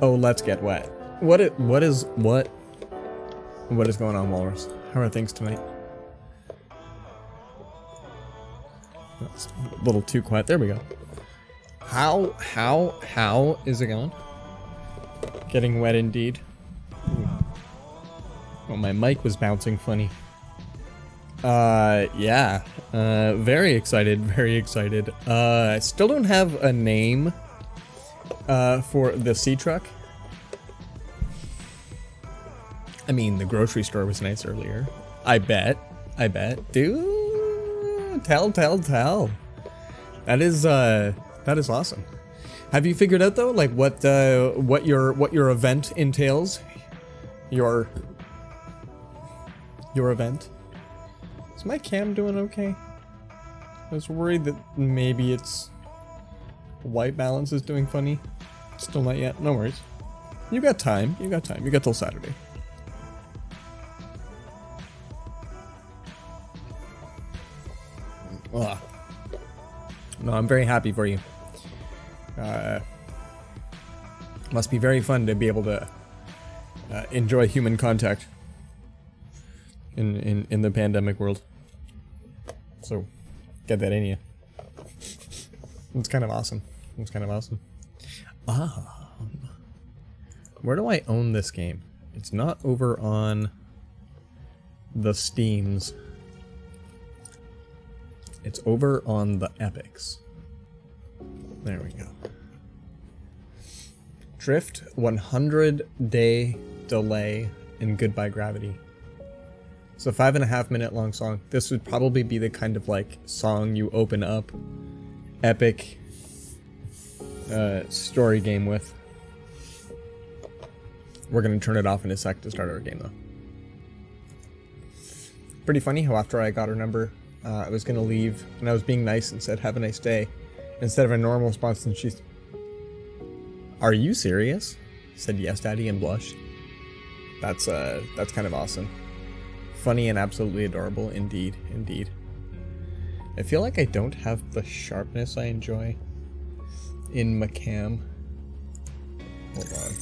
Oh, let's get wet. What is going on, Walrus? How are things tonight? That's a little too quiet. There we go. How is it going? Getting wet indeed. Ooh. Oh, my mic was bouncing funny. Yeah. Very excited, very excited. I still don't have a name, for the SeaTruck. I mean, the grocery store was nice earlier. I bet. Dude, tell. That is awesome. Have you figured out though, like what your event entails? Your event? Is my cam doing okay? I was worried that maybe its white balance is doing funny. Still not yet. No worries. You got time. You got till Saturday. Ugh. No, I'm very happy for you. Must be very fun to be able to enjoy human contact in the pandemic world. So, get that in you. It's kind of awesome. Where do I own this game? It's not over on the Steams. It's over on the Epics. There we go. Drift, 100-day delay, and Goodbye Gravity. It's a 5.5 minute long song. This would probably be the kind of like song you open up Epic story game with. We're gonna turn it off in a sec to start our game though. Pretty funny how after I got her number, I was gonna leave and I was being nice and said, "Have a nice day." Instead of a normal response, and she's, "Are you serious?" I said, "Yes, Daddy," and blushed. That's kind of awesome. Funny and absolutely adorable, indeed. I feel like I don't have the sharpness I enjoy in my cam. Hold on.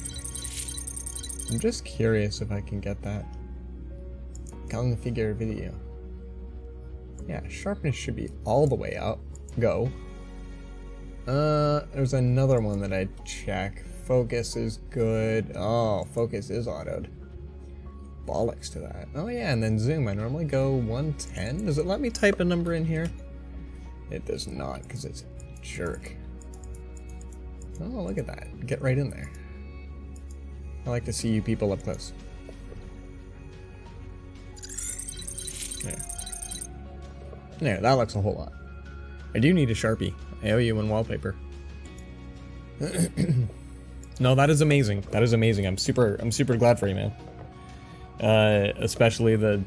I'm just curious if I can get that. Configure video. Yeah, sharpness should be all the way up. Go. There's another one that I check. Focus is good. Oh, focus is autoed. Bollocks to that. Oh yeah, and then zoom. I normally go 110. Does it let me type a number in here? It does not, because it's a jerk. Oh, look at that. Get right in there. I like to see you people up close. There, that looks a whole lot. I do need a Sharpie. I owe you one wallpaper. No, that is amazing. That is amazing. I'm super glad for you, man. Especially the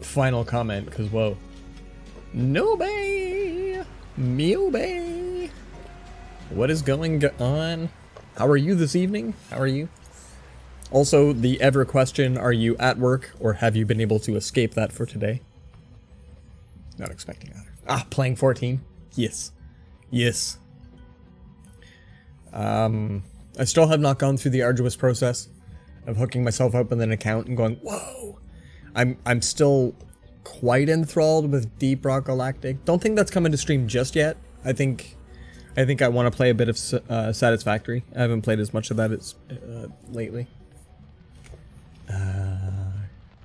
final comment, because whoa. Nobay! Mewbay! What is going on? How are you this evening? How are you? Also, the ever question, are you at work, or have you been able to escape that for today? Not expecting that. Ah, playing 14? Yes. Yes. I still have not gone through the arduous process of hooking myself up with an account and going, whoa! I'm still quite enthralled with Deep Rock Galactic. Don't think that's coming to stream just yet. I think I want to play a bit of Satisfactory. I haven't played as much of that as lately.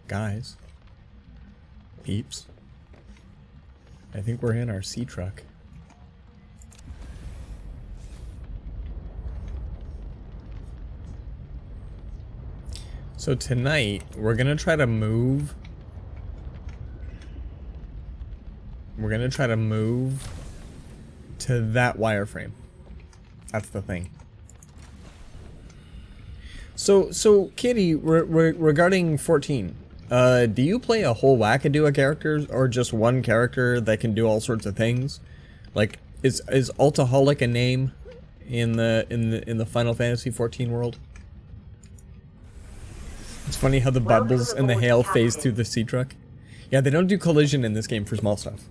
Guys. Peeps. I think we're in our SeaTruck. So tonight, we're gonna try to move. We're gonna try to move to that wireframe. That's the thing. So Kitty, regarding 14, do you play a whole wackadoo of characters, or just one character that can do all sorts of things? Like, is Altaholic a name in the Final Fantasy 14 world? It's funny how the bubbles and the hail phase through the SeaTruck. Yeah, they don't do collision in this game for small stuff.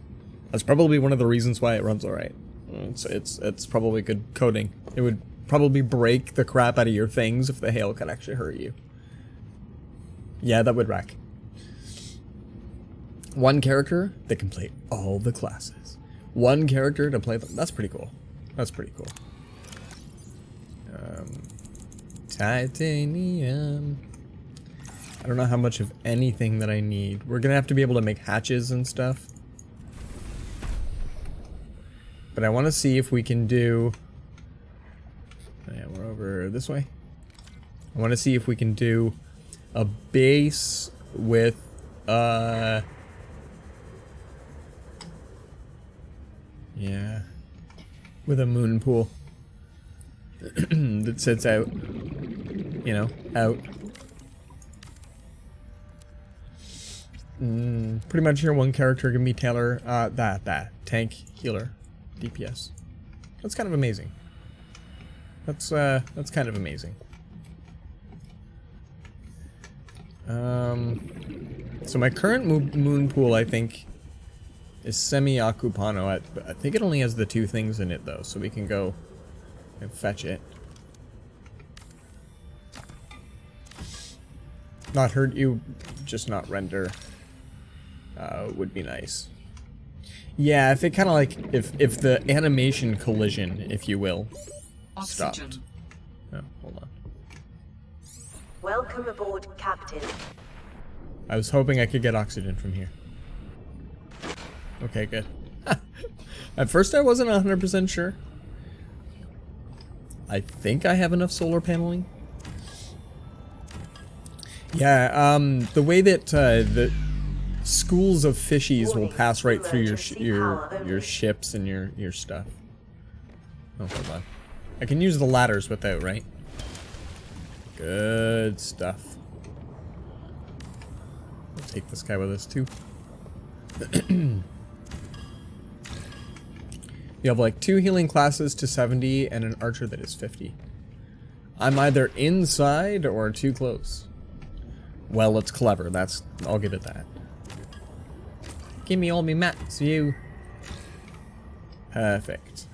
That's probably one of the reasons why it runs alright. It's probably good coding. It would probably break the crap out of your things if the hail could actually hurt you. Yeah, that would wreck. One character that can play all the classes. One character to play them. That's pretty cool. That's pretty cool. Titanium. I don't know how much of anything that I need. We're gonna have to be able to make hatches and stuff. But I want to see if we can do... Yeah, we're over this way. I want to see if we can do a base with... Yeah. With a moon pool. That sits out. You know, out. Pretty much here one character can be Taylor, that tank healer DPS. That's kind of amazing. That's kind of amazing. So my current moon pool, I think, is semi-occupano. I think it only has the 2 things in it though, so we can go and fetch it. Not hurt you, just not render. Would be nice. Yeah, if it kind of like, if the animation collision, if you will, stopped. Oh, hold on. Welcome aboard, Captain. I was hoping I could get oxygen from here. Okay, good. At first I wasn't 100% sure. I think I have enough solar paneling. Yeah, the way that the schools of fishies will pass right through your ships and your stuff. Oh, hold on. I can use the ladders without, right? Good stuff. We'll take this guy with us too. You have like 2 healing classes to 70 and an archer that is 50. I'm either inside or too close. Well, it's clever. I'll give it that. Give me all me mats, you. Perfect.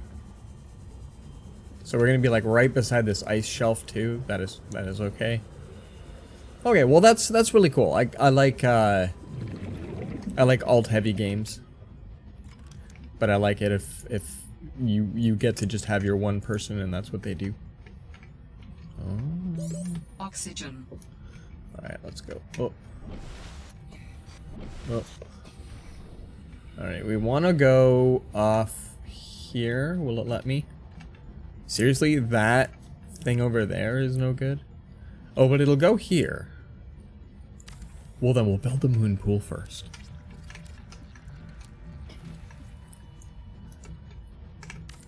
So we're gonna be like right beside this ice shelf too. That is okay. Okay, well that's really cool. I like alt heavy games, but I like it if you get to just have your one person and that's what they do. Oh. Oxygen. All right, let's go. Oh. Oh. All right, we want to go off here. Will it let me? Seriously, that thing over there is no good? Oh, but it'll go here. Well, then we'll build the moon pool first.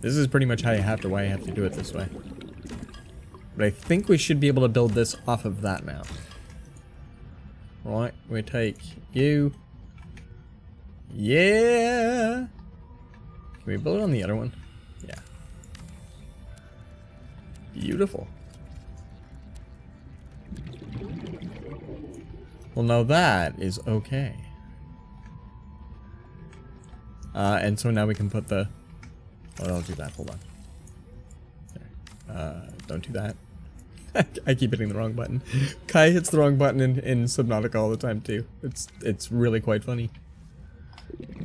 This is pretty much why you have to do it this way. But I think we should be able to build this off of that now. Right, we take you. Yeah! Can we build it on the other one? Yeah. Beautiful. Well, now that is okay. And so now we can put the... Oh, I'll do that. Hold on. There. Don't do that. I keep hitting the wrong button. Kai hits the wrong button in Subnautica all the time too. It's really quite funny.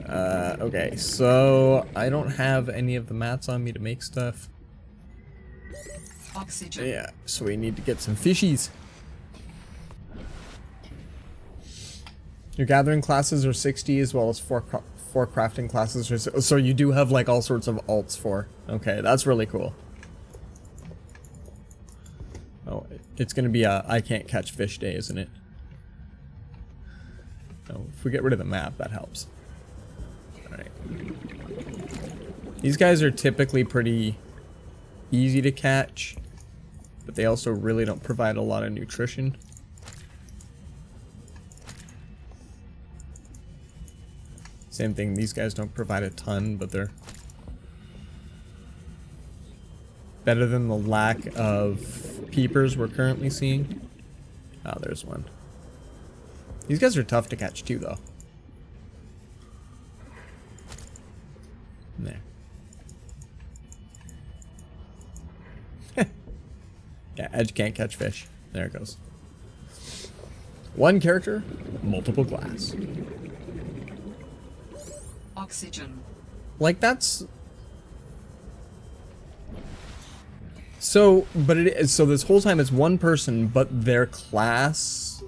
Okay, so I don't have any of the mats on me to make stuff. Oxygen. Yeah, so we need to get some fishies. Your gathering classes are 60 as well as four crafting classes. So you do have like all sorts of alts for. Okay, that's really cool. Oh, it's gonna be a I can't catch fish day, isn't it? Oh, if we get rid of the map, that helps. Alright. These guys are typically pretty easy to catch, but they also really don't provide a lot of nutrition. Same thing, these guys don't provide a ton, but they're better than the lack of peepers we're currently seeing. Oh, there's one. These guys are tough to catch too, though. There. Edge can't catch fish. There it goes. One character, multiple class. Oxygen. Like that's... So, but it is, so this whole time it's one person, but their class,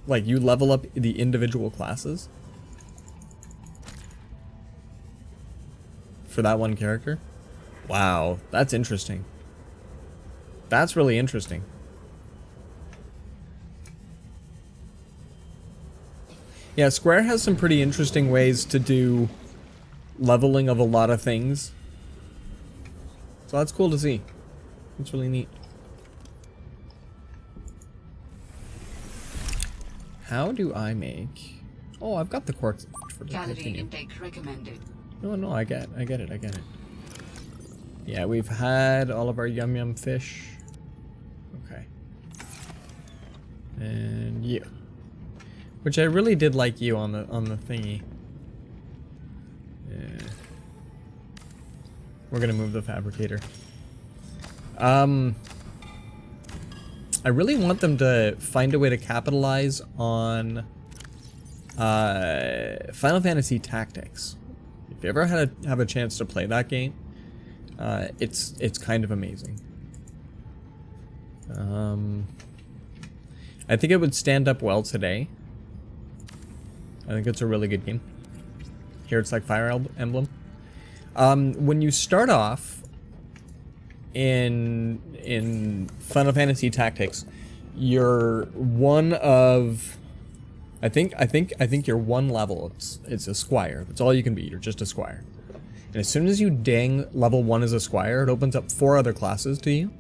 like you level up the individual classes for that one character. Wow, that's interesting. That's really interesting. Yeah, Square has some pretty interesting ways to do leveling of a lot of things. So that's cool to see. It's really neat. How do I make... Oh, I've got the quartz for the Calorie intake recommended. No, I get it. Yeah, we've had all of our yum yum fish. Okay. And you. Which I really did like you on the thingy. Yeah. We're gonna move the fabricator. I really want them to find a way to capitalize on Final Fantasy Tactics. If you ever have a chance to play that game, it's kind of amazing. I think it would stand up well today. I think it's a really good game. Here it's like Fire Emblem. When you start off in Final Fantasy Tactics, you're one of I think you're one level. It's a squire. That's all you can be. You're just a squire. And as soon as you ding level 1 as a squire, it opens up 4 other classes to you.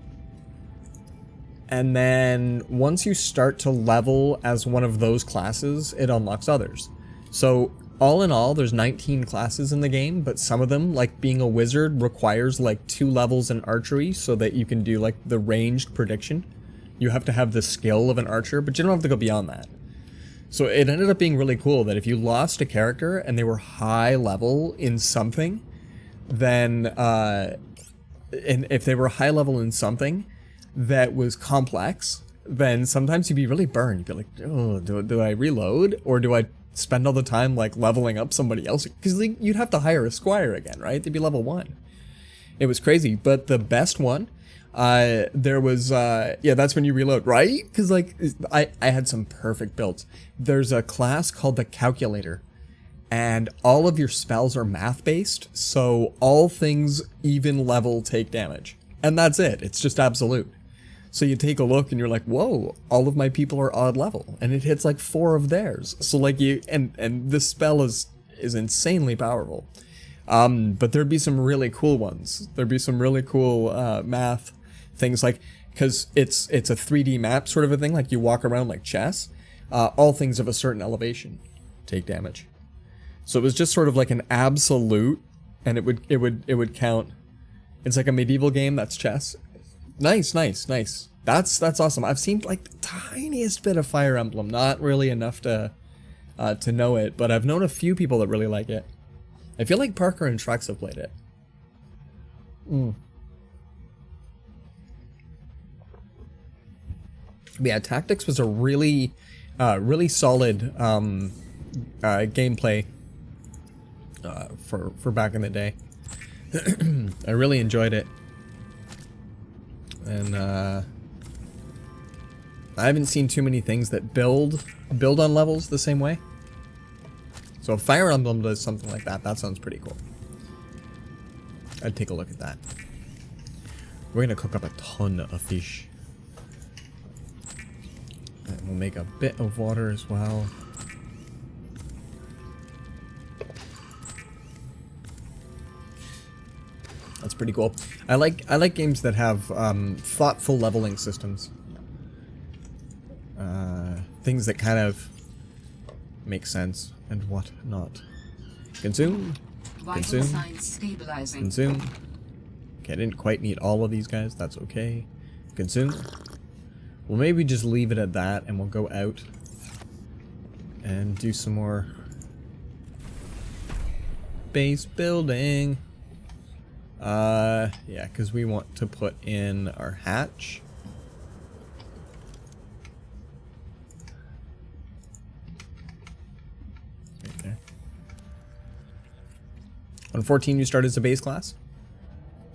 And then once you start to level as one of those classes, it unlocks others. So all in all, there's 19 classes in the game, but some of them, like being a wizard, requires like 2 levels in archery so that you can do like the ranged prediction. You have to have the skill of an archer, but you don't have to go beyond that. So it ended up being really cool that if you lost a character and they were high level in something, then and if they were high level in something that was complex, then sometimes you'd be really burned. You'd be like, oh, do I reload? Or do I spend all the time like leveling up somebody else? Because you'd have to hire a squire again, right? They'd be level 1. It was crazy. But the best one, there was, yeah, that's when you reload, right? Because like, I had some perfect builds. There's a class called the Calculator. And all of your spells are math-based, so all things even level take damage. And that's it. It's just absolute. So you take a look and you're like, whoa, all of my people are odd level. And it hits like 4 of theirs. So like you, and this spell is insanely powerful. But there'd be some really cool ones. There'd be some really cool math things like, because it's a 3D map sort of a thing, like you walk around like chess. All things of a certain elevation take damage. So it was just sort of like an absolute, and it would count. It's like a medieval game that's chess. Nice. That's awesome. I've seen like the tiniest bit of Fire Emblem, not really enough to know it, but I've known a few people that really like it. I feel like Parker and Trex have played it. But yeah, Tactics was a really solid gameplay for back in the day. I really enjoyed it. And I haven't seen too many things that build on levels the same way. So if Fire Emblem does something like that, that sounds pretty cool. I'd take a look at that. We're gonna cook up a ton of fish. And we'll make a bit of water as well. That's pretty cool. I like games that have thoughtful leveling systems. Things that kind of make sense and what not. Consume. Consume. Consume. Okay, I didn't quite need all of these guys. That's okay. Consume. We'll maybe just leave it at that and we'll go out and do some more base building. Yeah, because we want to put in our hatch. On 14 you start as a base class.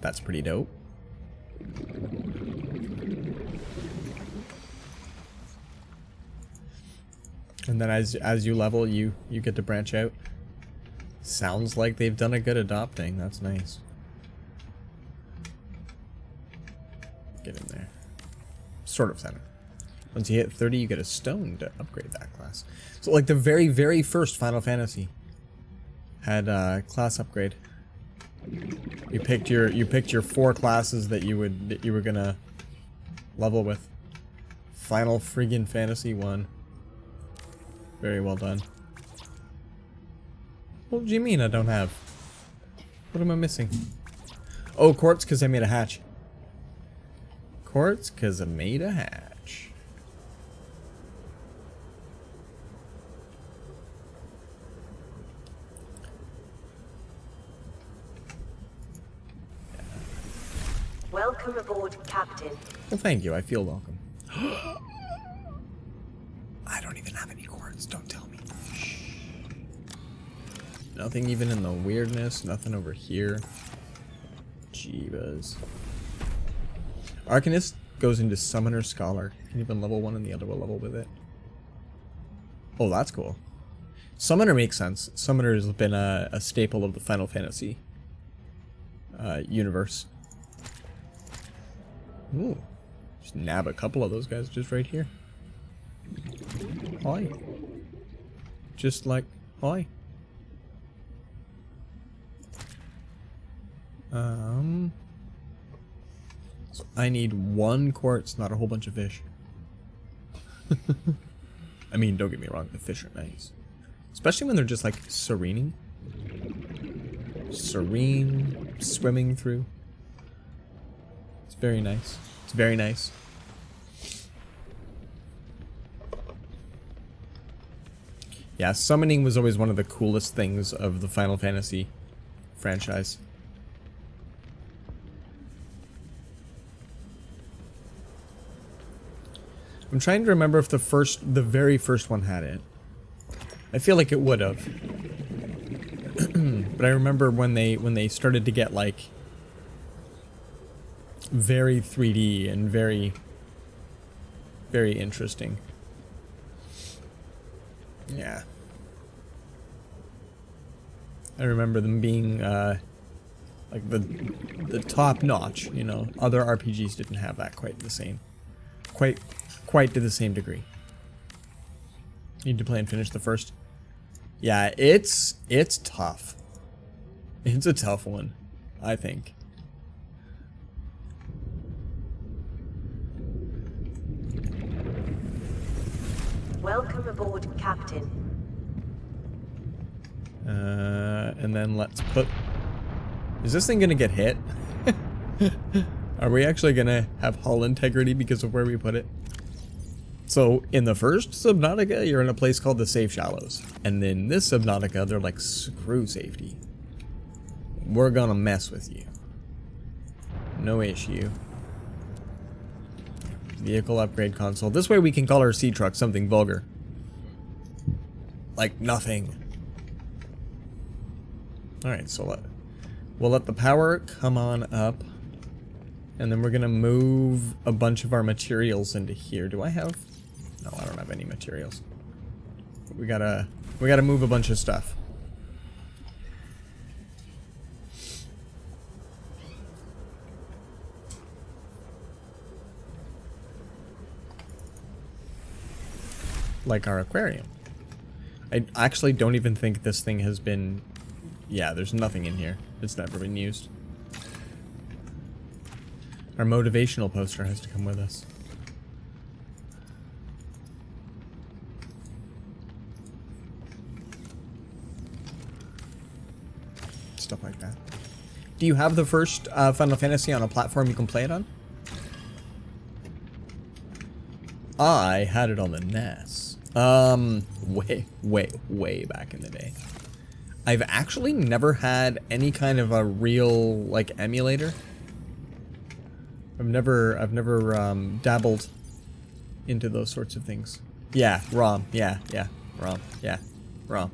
That's pretty dope. And then as you level, you get to branch out. Sounds like they've done a good adopting. That's nice. Get in there. Sort of center. Once you hit 30, you get a stone to upgrade that class. So like the very, very first Final Fantasy had a class upgrade. You picked your 4 classes that you were gonna level with. Final friggin' Fantasy 1. Very well done. What do you mean I don't have? What am I missing? Oh, quartz because I made a hatch. Quartz because I made a hatch. Welcome aboard, Captain. Well, thank you. I feel welcome. I don't even have any quartz. Don't tell me. Nothing even in the weirdness. Nothing over here. Jeebas. Arcanist goes into Summoner Scholar. You can even level 1 and the other will level with it. Oh, that's cool. Summoner makes sense. Summoner has been a staple of the Final Fantasy universe. Ooh. Just nab a couple of those guys just right here. Hi. Just like, hi. So I need 1 quartz, not a whole bunch of fish. I mean, don't get me wrong, the fish are nice. Especially when they're just like serene, swimming through. It's very nice. It's very nice. Yeah, summoning was always one of the coolest things of the Final Fantasy franchise. I'm trying to remember if the very first one had it. I feel like it would have. But I remember when they started to get like very 3D and very interesting. Yeah. I remember them being like the top notch, you know. Other RPGs didn't have that quite the same. Quite to the same degree. Need to play and finish the first. Yeah, it's tough. It's a tough one, I think. Welcome aboard, Captain. And then let's put... Is this thing gonna get hit? Are we actually gonna have hull integrity because of where we put it? So, in the first Subnautica, you're in a place called the Safe Shallows. And in this Subnautica, they're like, screw safety. We're gonna mess with you. No issue. Vehicle upgrade console. This way we can call our SeaTruck something vulgar. Like nothing. Alright, so we'll let the power come on up. And then we're gonna move a bunch of our materials into here. Do I have... No, I don't have any materials. We gotta move a bunch of stuff. Like our aquarium. I actually don't even think this thing has been... Yeah, there's nothing in here. It's never been used. Our motivational poster has to come with us. Stuff like that. Do you have the first Final Fantasy on a platform you can play it on? I had it on the NES. Way back in the day. I've actually never had any kind of a real, like, emulator. I've never dabbled into those sorts of things. Yeah, ROM. Yeah, ROM. Yeah, ROM.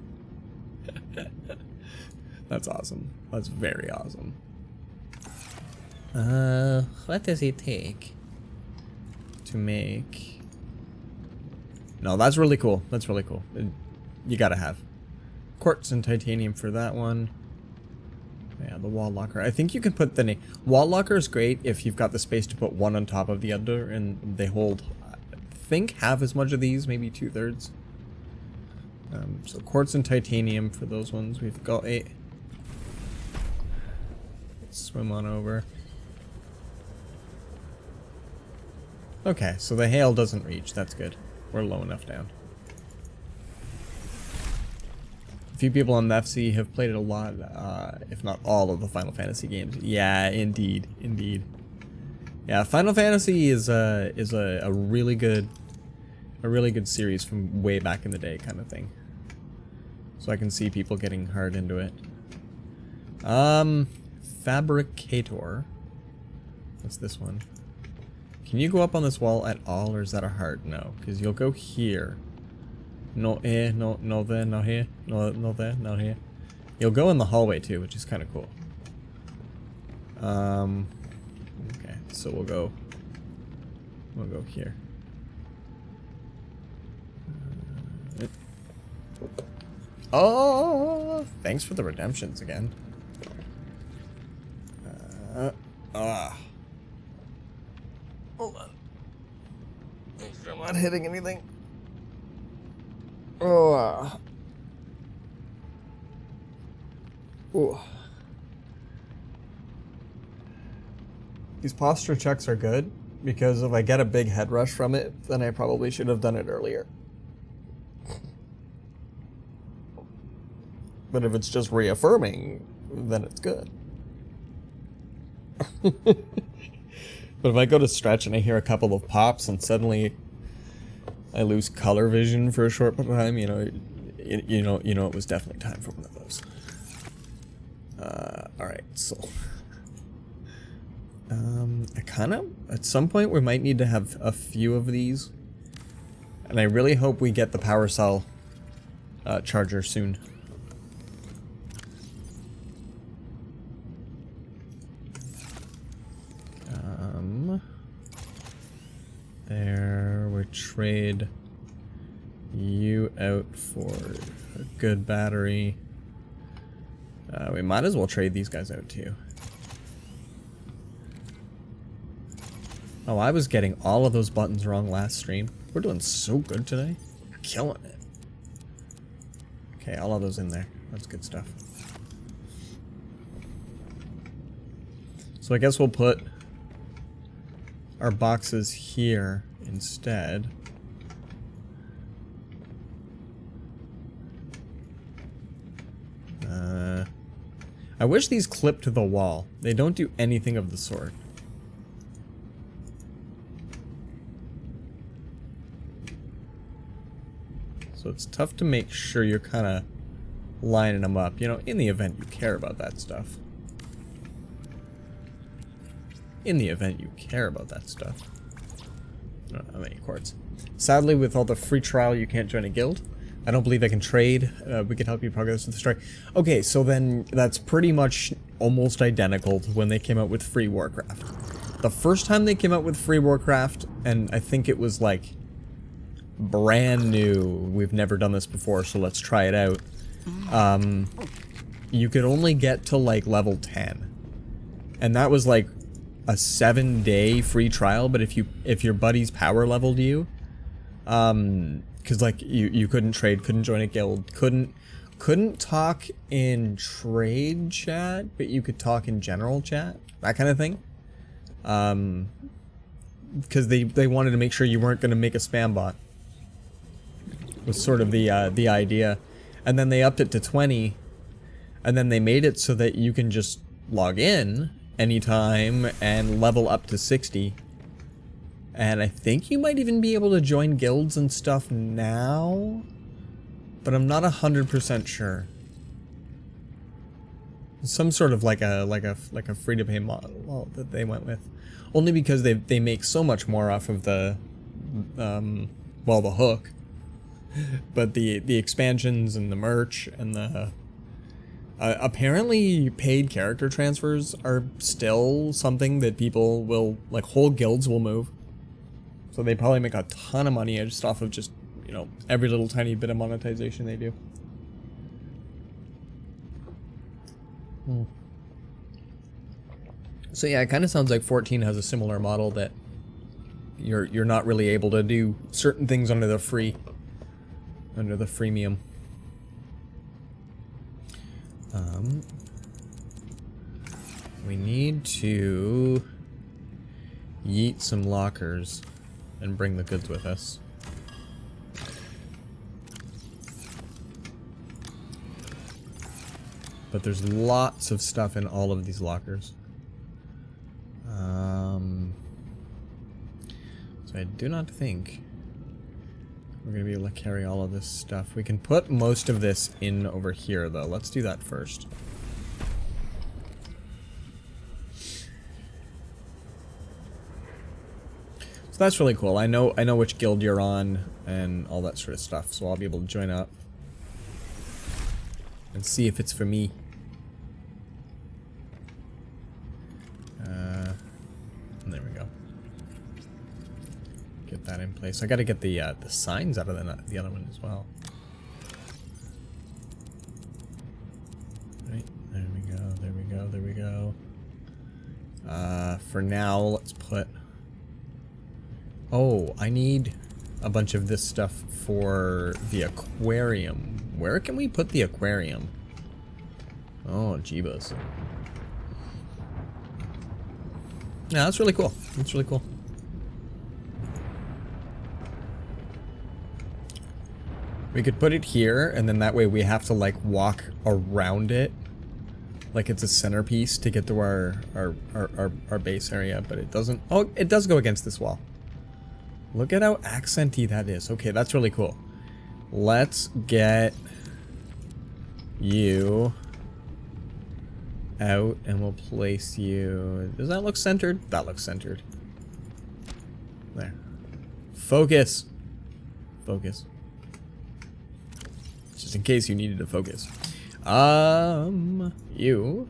That's awesome. That's very awesome. What does it take to make? No, that's really cool. That's really cool. You gotta have quartz and titanium for that one. Yeah, the wall locker. I think you can put the wall locker is great if you've got the space to put one on top of the other, and they hold, I think, half as much of these, maybe 2/3. So quartz and titanium for those ones. We've got 8. Let's swim on over. Okay, so the hail doesn't reach. That's good. We're low enough down. A few people on the FC have played it a lot, if not all of the Final Fantasy games. Yeah, indeed, indeed. Yeah, Final Fantasy is a really good series from way back in the day, kind of thing. So I can see people getting hard into it. Fabricator. What's this one? Can you go up on this wall at all, or is that a hard no? Because you'll go here. No here, no there, no here, no there, no here. You'll go in the hallway too, which is kind of cool. Okay, so we'll go here. Oh, thanks for the redemptions again. Hold on. Make sure I'm not hitting anything. Oh. Ooh. These posture checks are good because if I get a big head rush from it, then I probably should have done it earlier. But if it's just reaffirming, then it's good. But if I go to stretch and I hear a couple of pops and suddenly I lose color vision for a short time, you know it was definitely time for one of those. Alright, so I kind of, at some point we might need to have a few of these, and I really hope we get the power cell charger soon. There, we trade you out for a good battery. We might as well trade these guys out too. Oh, I was getting all of those buttons wrong last stream. We're doing so good today. We're killing it. Okay, all of those in there. That's good stuff. So I guess we'll put our boxes here instead. I wish these clip to the wall. They don't do anything of the sort. So it's tough to make sure you're kind of lining them up, you know, in the event you care about that stuff. In the event you care about that stuff. I don't have any quartz. Sadly, with all the free trial, you can't join a guild. I don't believe I can trade. We can help you progress with the story. Okay, so then that's pretty much almost identical to when they came out with free Warcraft. The first time they came out with free Warcraft, and I think it was like brand new, we've never done this before, so let's try it out. You could only get to like level 10. And that was like a 7-day free trial, but if your buddies power leveled you, because like you couldn't trade, couldn't join a guild, couldn't talk in trade chat, but you could talk in general chat, that kind of thing. Because they wanted to make sure you weren't going to make a spam bot, was sort of the idea. And then they upped it to 20, and then they made it so that you can just log in anytime and level up to 60. And I think you might even be able to join guilds and stuff now, but I'm not 100% sure. Some sort of like a free-to-pay model that they went with, only because they make so much more off of the well, the hook, but the expansions and the merch and Apparently paid character transfers are still something that people will, like, whole guilds will move. So they probably make a ton of money just off of just, you know, every little tiny bit of monetization they do. So yeah, it kind of sounds like 14 has a similar model that you're not really able to do certain things under the freemium. We need to yeet some lockers and bring the goods with us. But there's lots of stuff in all of these lockers. So I do not think we're going to be able to carry all of this stuff. We can put most of this in over here, though. Let's do that first. So that's really cool. I know which guild you're on and all that sort of stuff, so I'll be able to join up and see if it's for me. There we go. Get that in place. I got to get the signs out of the other one as well. Right, there we go. There we go. There we go. For now, let's put. Oh, I need a bunch of this stuff for the aquarium. Where can we put the aquarium? Oh, jeebus. Yeah, that's really cool. That's really cool. We could put it here, and then that way we have to, like, walk around it. Like it's a centerpiece to get to our base area, but it doesn't... Oh, it does go against this wall. Look at how accenty that is. Okay, that's really cool. Let's get you out and we'll place you... Does that look centered? That looks centered. There. Focus. Focus. Just in case you needed to focus. You...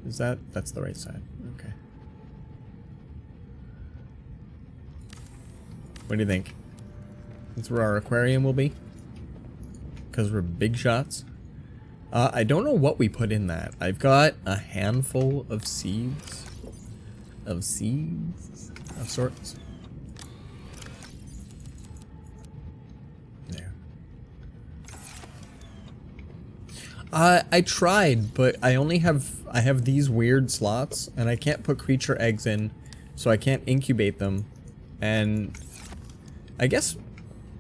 Is that... That's the right side. Okay. What do you think? That's where our aquarium will be? Because we're big shots? I don't know what we put in that. I've got a handful of seeds. Of sorts. There. I tried, but I have these weird slots, and I can't put creature eggs in, so I can't incubate them. And I guess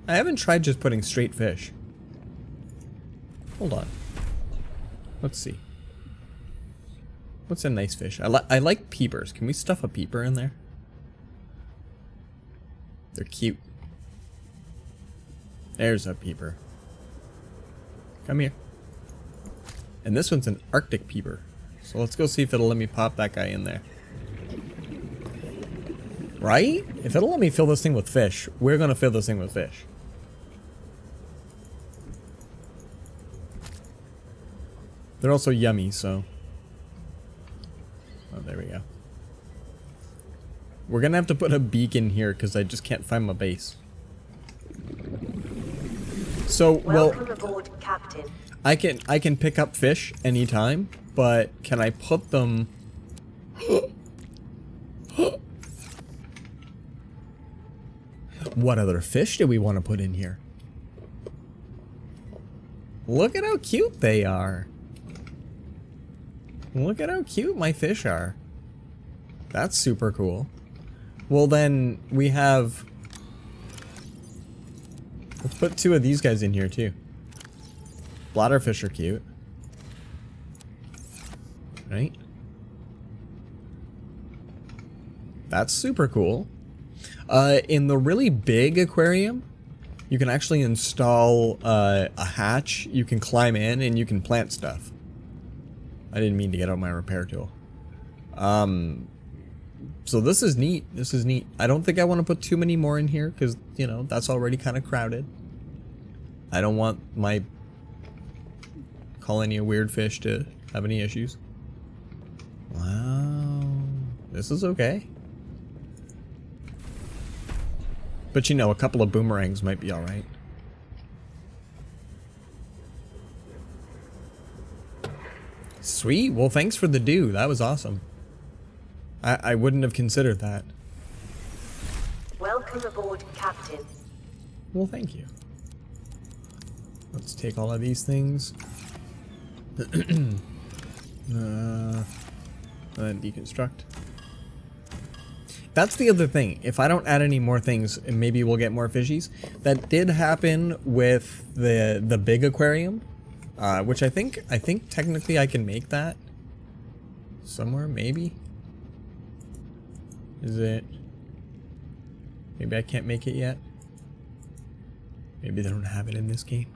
I haven't tried just putting straight fish. Hold on. Let's see. What's a nice fish? I like peepers. Can we stuff a peeper in there? They're cute. There's a peeper. Come here. And this one's an Arctic peeper. So let's go see if it'll let me pop that guy in there. Right? If it'll let me fill this thing with fish, we're gonna fill this thing with fish. They're also yummy, so... Oh, there we go. We're gonna have to put a beacon here, because I just can't find my base. So, well... Welcome aboard, Captain. I can pick up fish anytime, but can I put them... What other fish do we want to put in here? Look at how cute they are. Look at how cute my fish are. That's super cool. Well then, we have... Let's put two of these guys in here too. Bladderfish are cute. Right? That's super cool. In the really big aquarium, you can actually install a hatch. You can climb in and you can plant stuff. I didn't mean to get out my repair tool. So this is neat. This is neat. I don't think I want to put too many more in here because, you know, that's already kind of crowded. I don't want my call any weird fish to have any issues. Wow. This is okay. But you know, a couple of boomerangs might be alright. Sweet. Well, thanks for the dew. That was awesome. I wouldn't have considered that. Welcome aboard, Captain. Well, thank you. Let's take all of these things. Deconstruct. That's the other thing. If I don't add any more things, maybe we'll get more fishies. That did happen with the big aquarium, which I think technically I can make that somewhere. Maybe. Is it? Maybe I can't make it yet. Maybe they don't have it in this game.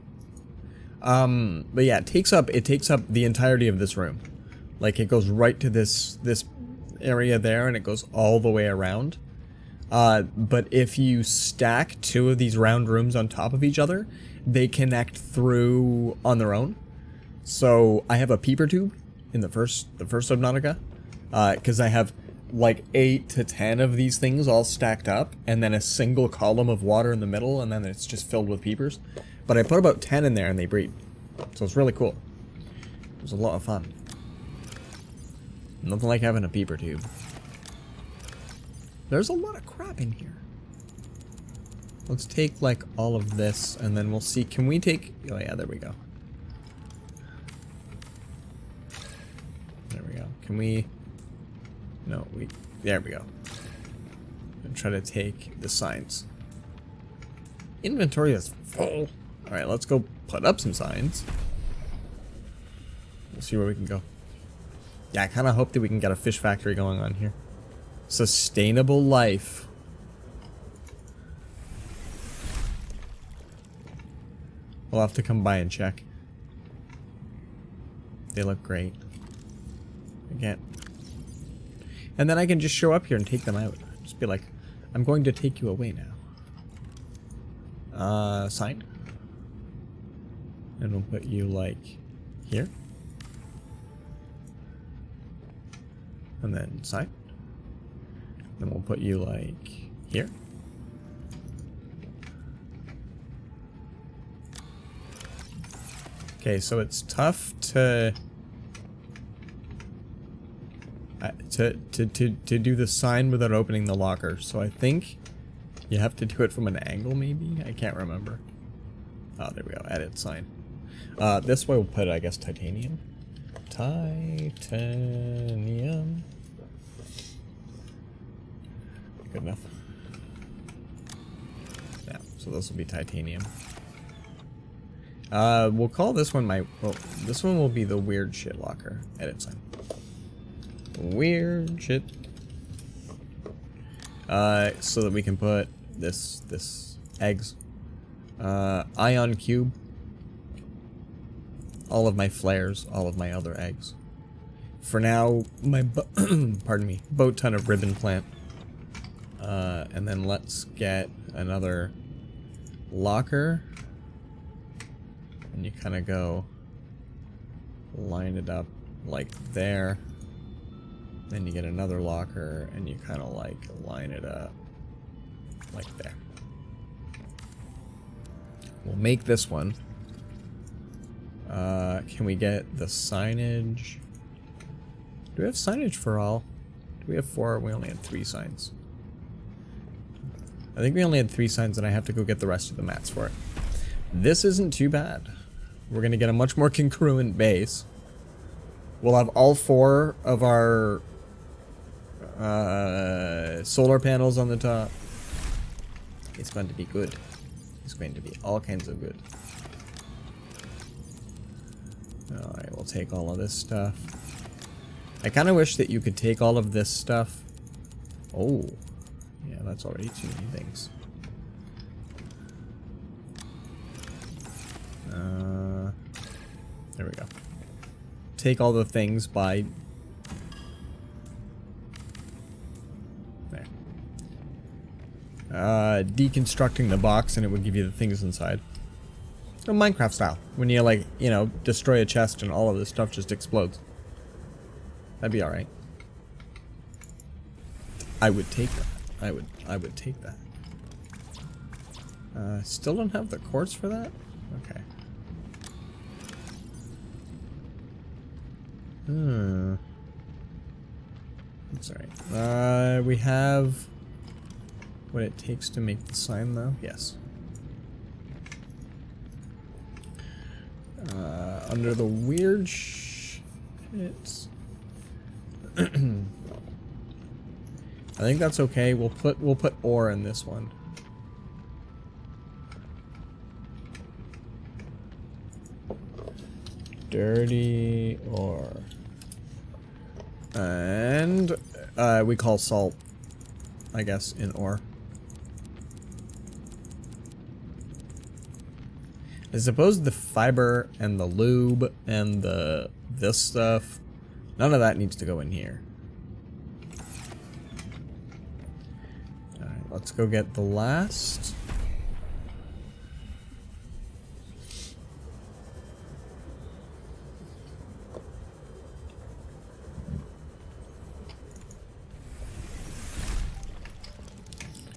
But yeah, it takes up the entirety of this room. Like it goes right to this area there, and it goes all the way around. But if you stack two of these round rooms on top of each other, they connect through on their own. So I have a peeper tube in the first Subnautica, because I have like 8 to 10 of these things all stacked up, and then a single column of water in the middle, and then it's just filled with peepers. But I put about 10 in there and they breed. So it's really cool. It was a lot of fun. Nothing like having a peeper tube. There's a lot of crap in here. Let's take like all of this and then we'll see. Can we take... Oh yeah, there we go. There we go. Can we... No, we... There we go. And try to take the signs. Inventory is full. Alright, let's go put up some signs. We'll see where we can go. Yeah, I kind of hope that we can get a fish factory going on here. Sustainable life. We'll have to come by and check. They look great. Again. And then I can just show up here and take them out. Just be like, I'm going to take you away now. Sign. And we'll put you like here. And then sign. Then we'll put you like here. Okay, so it's tough to do the sign without opening the locker. So I think you have to do it from an angle, maybe? I can't remember. Oh, there we go. Edit sign. This way we'll put, I guess, titanium. Titanium. Good enough. Yeah, so this will be titanium. We'll call this one well, this one will be the weird shit locker. Edit sign. Weird shit. So that we can put this eggs. Ion cube. All of my flares, all of my other eggs. For now, my pardon me, boat ton of ribbon plant. And then let's get another locker. And you kind of go line it up like there. Then you get another locker and you kind of like line it up like there. We'll make this one. Can we get the signage? Do we have signage for all? Do we have 4? We only had 3 signs. I think we only had 3 signs and I have to go get the rest of the mats for it. This isn't too bad. We're going to get a much more congruent base. We'll have all 4 of our solar panels on the top. It's going to be good. It's going to be all kinds of good. Alright, we'll take all of this stuff. I kind of wish that you could take all of this stuff. Oh. Yeah, that's already too many things. There we go. Take all the things by... There. Deconstructing the box and it would give you the things inside. Minecraft style. When you, like, you know, destroy a chest and all of this stuff just explodes. That'd be alright. I would take that. I would take that. Still don't have the quartz for that? Okay. That's alright. We have what it takes to make the sign, though. Yes. Under the weird shit. I think that's okay. We'll put ore in this one. Dirty ore. And we call salt, I guess, in ore. I suppose the fiber and the lube and this stuff, none of that needs to go in here. Alright, let's go get the last.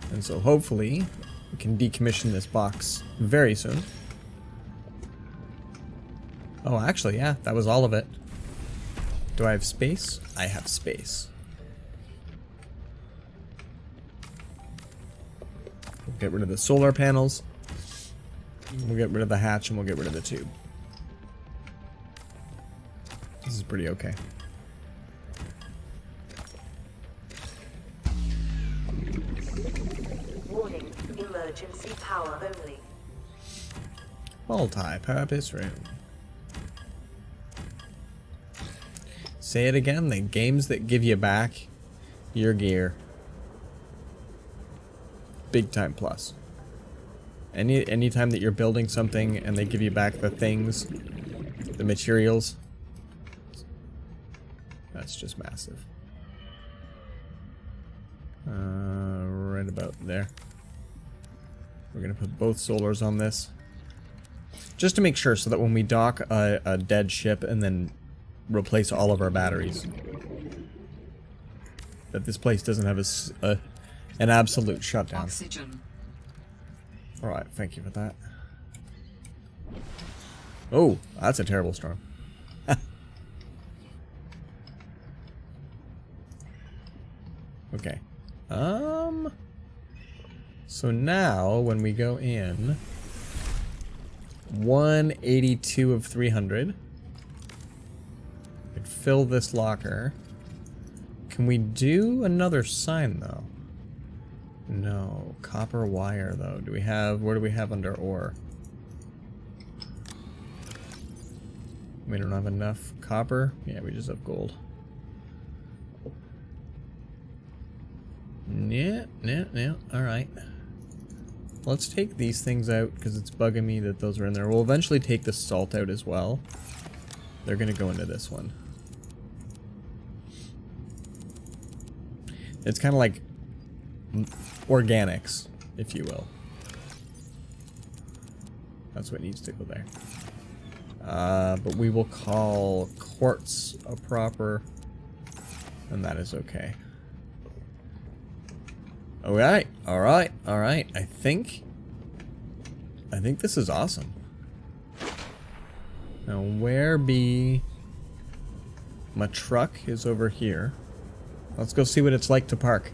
And so hopefully we can decommission this box very soon. Oh, actually, yeah, that was all of it. Do I have space? I have space. We'll get rid of the solar panels. We'll get rid of the hatch and we'll get rid of the tube. This is pretty okay. Warning, emergency power only. Multi-purpose room. Say it again, the games that give you back your gear. Big time plus. Any time that you're building something and they give you back the things, the materials, that's just massive. Right about there. We're gonna put both solars on this. Just to make sure so that when we dock a dead ship and then replace all of our batteries, that this place doesn't have an absolute shutdown. Oxygen. Alright, thank you for that. Oh, that's a terrible storm. Okay. So now when we go in 182 of 300, we could fill this locker. Can we do another sign though? No, copper wire though. Do we have, where do we have under ore? We don't have enough copper. Yeah, we just have gold. Yeah. Alright. Let's take these things out because it's bugging me that those are in there. We'll eventually take the salt out as well. They're going to go into this one. It's kind of like organics, if you will. That's what needs to go there. But we will call quartz a proper, and that is okay. Alright. I think this is awesome. Now where be my truck is over here. Let's go see what it's like to park.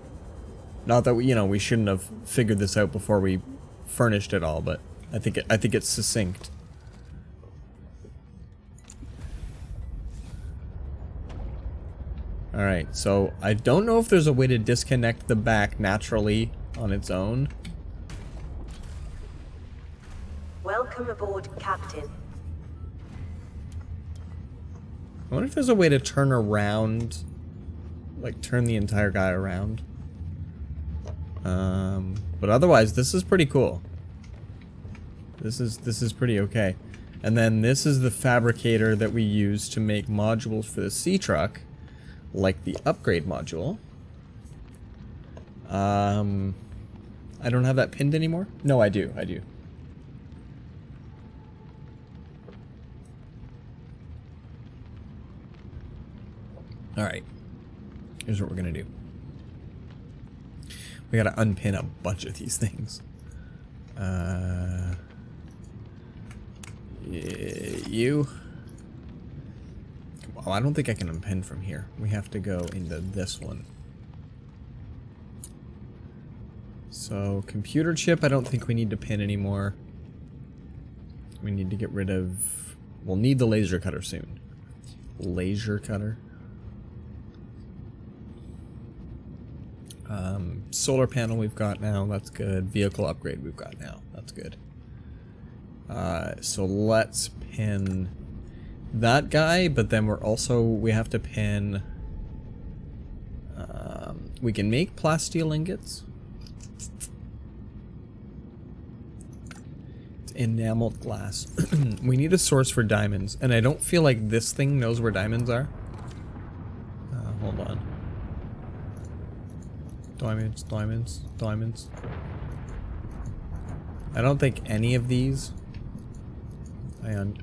Not that we, you know, we shouldn't have figured this out before we furnished it all, but I think it's succinct. Alright, so I don't know if there's a way to disconnect the back naturally on its own. Welcome aboard, Captain. I wonder if there's a way to turn around, like turn the entire guy around. But otherwise, this is pretty cool. This is pretty okay. And then this is the fabricator that we use to make modules for the SeaTruck, like the upgrade module. I don't have that pinned anymore? No, I do. Alright. Here's what we're gonna do. We gotta unpin a bunch of these things. You. Oh, I don't think I can unpin from here. We have to go into this one. So, computer chip, I don't think we need to pin anymore. We need to get rid of... We'll need the laser cutter soon. Laser cutter. Solar panel we've got now, that's good. Vehicle upgrade we've got now, that's good. So let's pin that guy, but then we have to pin... we can make plasteel ingots. It's enameled glass. We need a source for diamonds, and I don't feel like this thing knows where diamonds are. Hold on. Diamonds, diamonds, diamonds. I don't think any of these.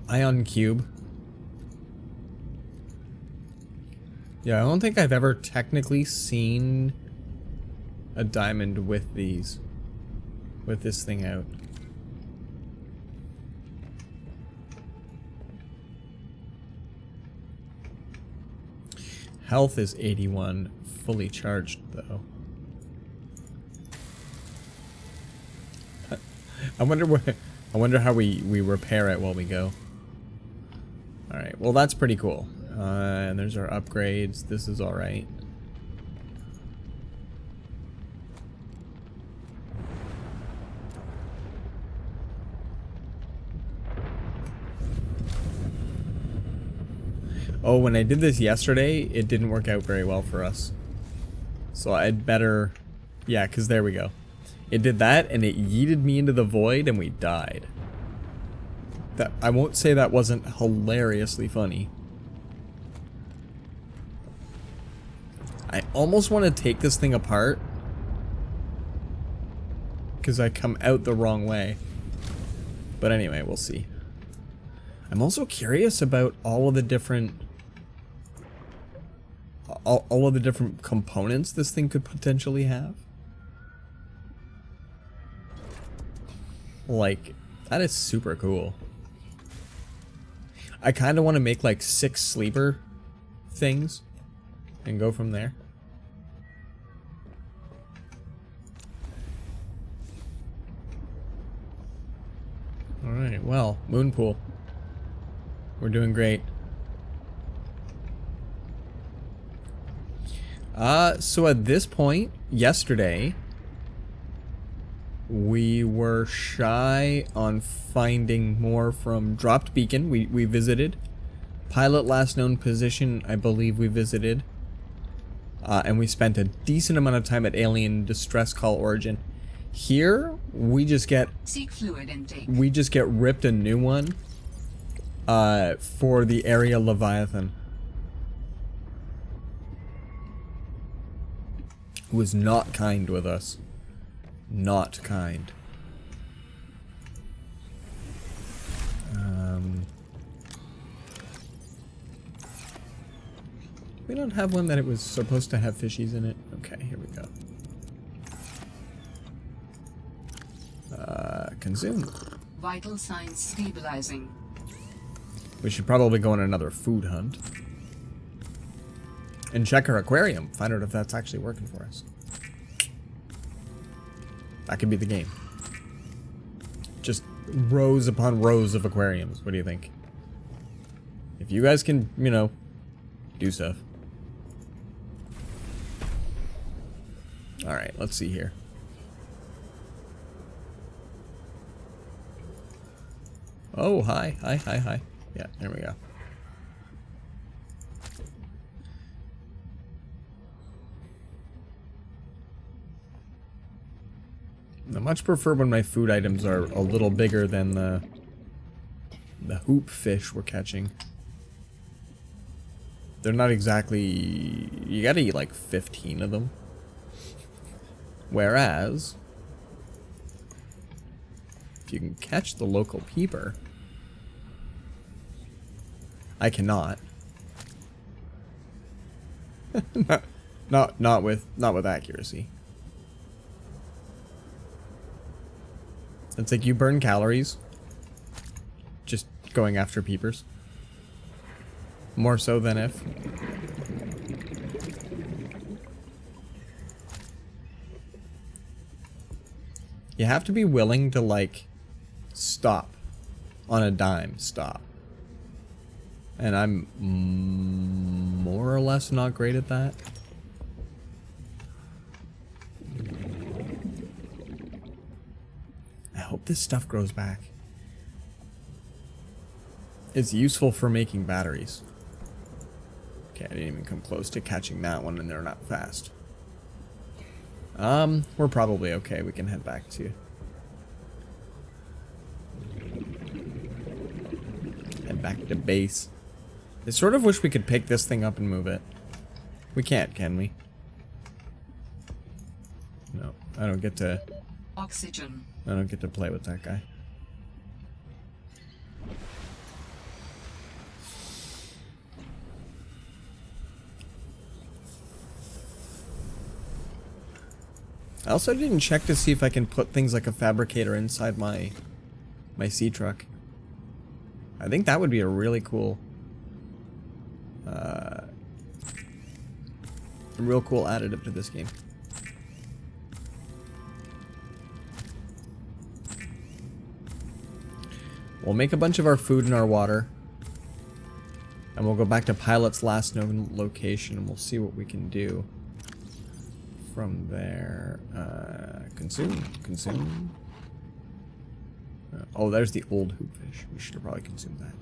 Ion cube. Yeah, I don't think I've ever technically seen a diamond with these. With this thing out. Health is 81, fully charged though. I wonder how we repair it while we go. Alright, well that's pretty cool. And there's our upgrades. This is alright. Oh, when I did this yesterday, it didn't work out very well for us. So I'd better... Yeah, because there we go. It did that, and it yeeted me into the void, and we died. That I won't say that wasn't hilariously funny. I almost want to take this thing apart. Because I come out the wrong way. But anyway, we'll see. I'm also curious about all of the different... all of the different components this thing could potentially have. Like, that is super cool. I kind of want to make like 6 sleeper things and go from there. Alright, well, moon pool. We're doing great. So at this point, yesterday, we were shy on finding more from Dropped Beacon. We visited. Pilot last known position, I believe we visited. And we spent a decent amount of time at Alien Distress Call Origin. Here, we just get... Seek fluid intake. We just get ripped a new one. For the area Leviathan. Who was not kind with us. Not kind. We don't have one that it was supposed to have fishies in it. Okay, here we go. Consume. Vital signs stabilizing. We should probably go on another food hunt. And check our aquarium. Find out if that's actually working for us. That could be the game. Just rows upon rows of aquariums. What do you think? If you guys can, you know, do stuff. Alright, let's see here. Oh, hi. Hi, hi, hi. Yeah, there we go. I much prefer when my food items are a little bigger than the hoop fish we're catching. They're not exactly... You gotta eat like 15 of them. Whereas, if you can catch the local peeper... I cannot. Not with accuracy. It's like you burn calories just going after peepers. More so than if. You have to be willing to, like, stop on a dime. Stop. And I'm more or less not great at that. I hope this stuff grows back. It's useful for making batteries. Okay, I didn't even come close to catching that one, and they're not fast. We're probably okay. We can head back to... Head back to base. I sort of wish we could pick this thing up and move it. We can't, can we? No, I don't get to... Oxygen. I don't get to play with that guy. I also didn't check to see if I can put things like a fabricator inside my SeaTruck. I think that would be a really cool, a real cool additive to this game. We'll make a bunch of our food and our water, and we'll go back to pilot's last known location, and we'll see what we can do from there. Consume. Oh, there's the old hoopfish. We should have probably consumed that.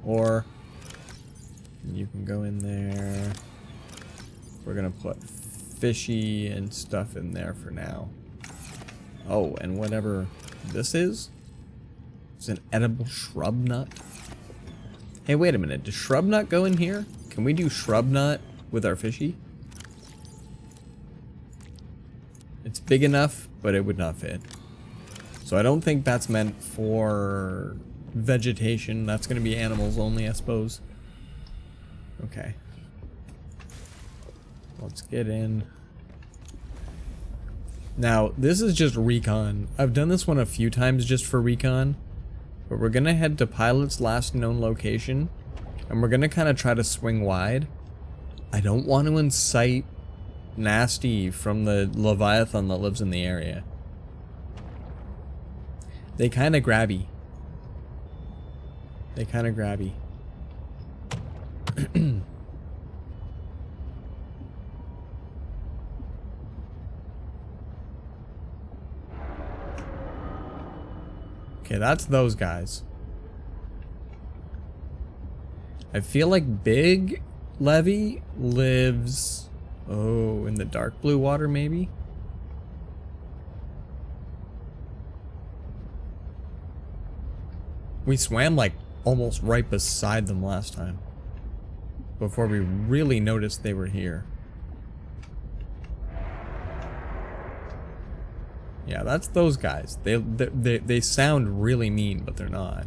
Or you can go in there. We're gonna put fishy and stuff in there for now. Oh, and whatever this is, it's an edible shrub nut. Hey, wait a minute. Does shrub nut go in here? Can we do shrub nut with our fishy? It's big enough, but it would not fit. So I don't think that's meant for vegetation. That's going to be animals only, I suppose. Okay. Let's get in. Now, this is just recon. I've done this one a few times just for recon. But we're going to head to pilot's last known location. And we're going to kind of try to swing wide. I don't want to incite nasty from the Leviathan that lives in the area. They kind of grabby. They kind of grabby. Okay, that's those guys. I feel like Big Levy lives... Oh, in the dark blue water, maybe? We swam, like, almost right beside them last time. Before we really noticed they were here. Yeah, that's those guys. They sound really mean, but they're not.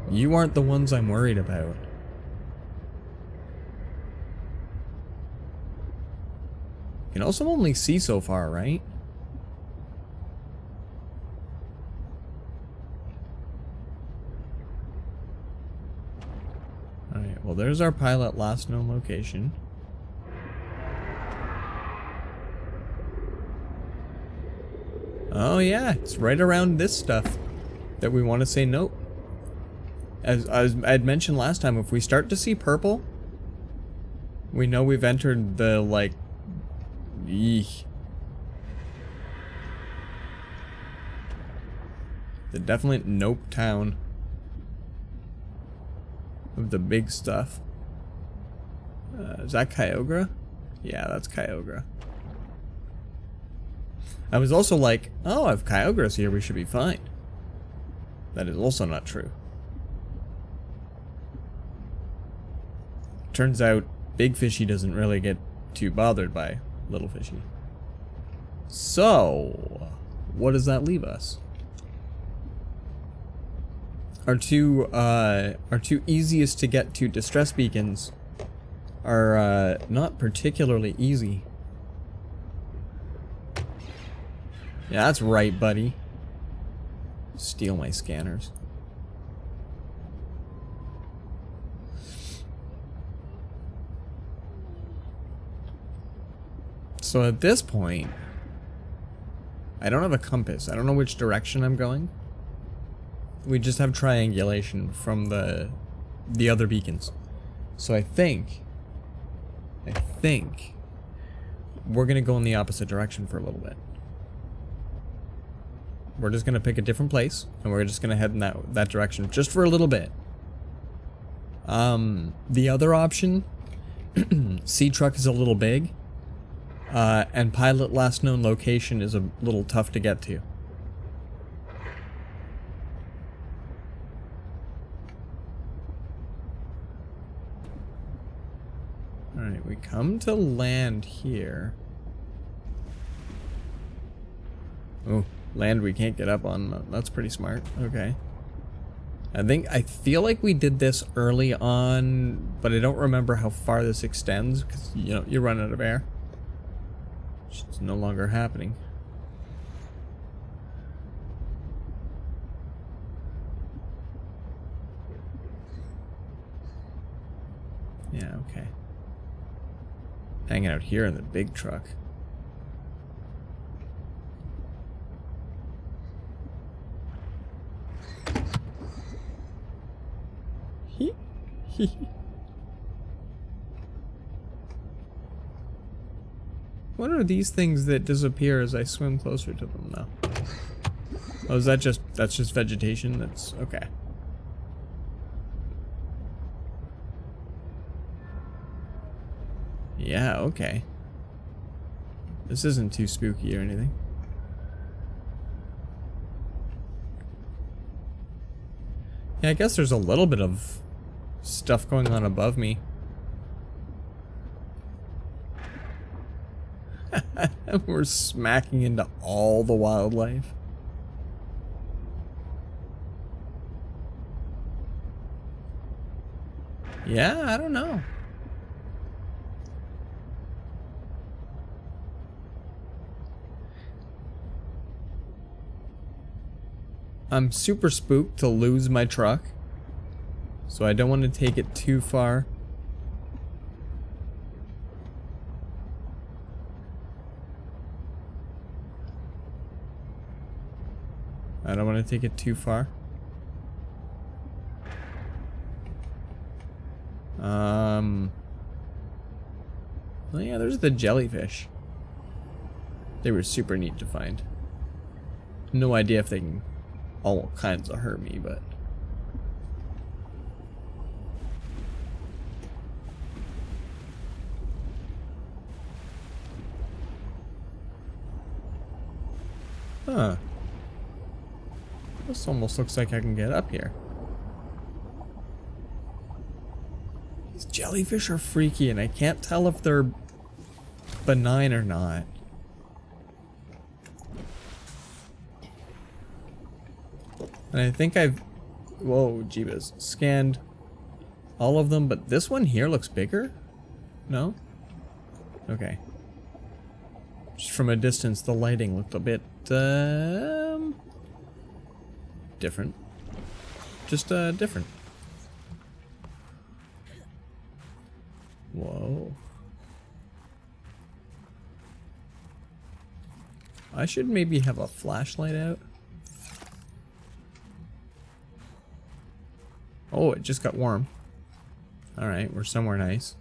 You aren't the ones I'm worried about. You can also only see so far, right? Alright, well there's our pilot last known location. Oh yeah, it's right around this stuff that we want to say nope. As I'd mentioned last time, if we start to see purple, we know we've entered the, like, eek. The definite nope town of the big stuff. Is that Kyogre? Yeah, that's Kyogre. I was also like, oh, if Kyogre's here, we should be fine. That is also not true. Turns out, big fishy doesn't really get too bothered by little fishy. So, what does that leave us? Our two easiest to get to distress beacons are not particularly easy. Yeah, that's right, buddy. Steal my scanners. So at this point, I don't have a compass. I don't know which direction I'm going. We just have triangulation from the other beacons. So I think we're gonna go in the opposite direction for a little bit. We're just gonna pick a different place and we're just gonna head in that direction just for a little bit. The other option, SeaTruck is a little big, and pilot last known location is a little tough to get to. Alright, we come to land here. Oh, land we can't get up on. That's pretty smart. Okay. I feel like we did this early on, but I don't remember how far this extends, because, you know, you run out of air. It's no longer happening. Yeah, okay. Hanging out here in the big truck. What are these things that disappear as I swim closer to them now? Oh, is that that's just vegetation? That's okay. Yeah, okay. This isn't too spooky or anything. Yeah, I guess there's a little bit of stuff going on above me. We're smacking into all the wildlife. Yeah, I don't know. I'm super spooked to lose my truck, so I don't want to take it too far. I don't want to take it too far. Oh yeah, there's the jellyfish. They were super neat to find. No idea if they can all kinds of hurt me, but huh. This almost looks like I can get up here. These jellyfish are freaky and I can't tell if they're benign or not. And I think I've, whoa, jeebus, scanned all of them, but this one here looks bigger? No? Okay. Just from a distance, the lighting looked a bit, different. Just, different. Whoa. I should maybe have a flashlight out. Oh, it just got warm. Alright, we're somewhere nice.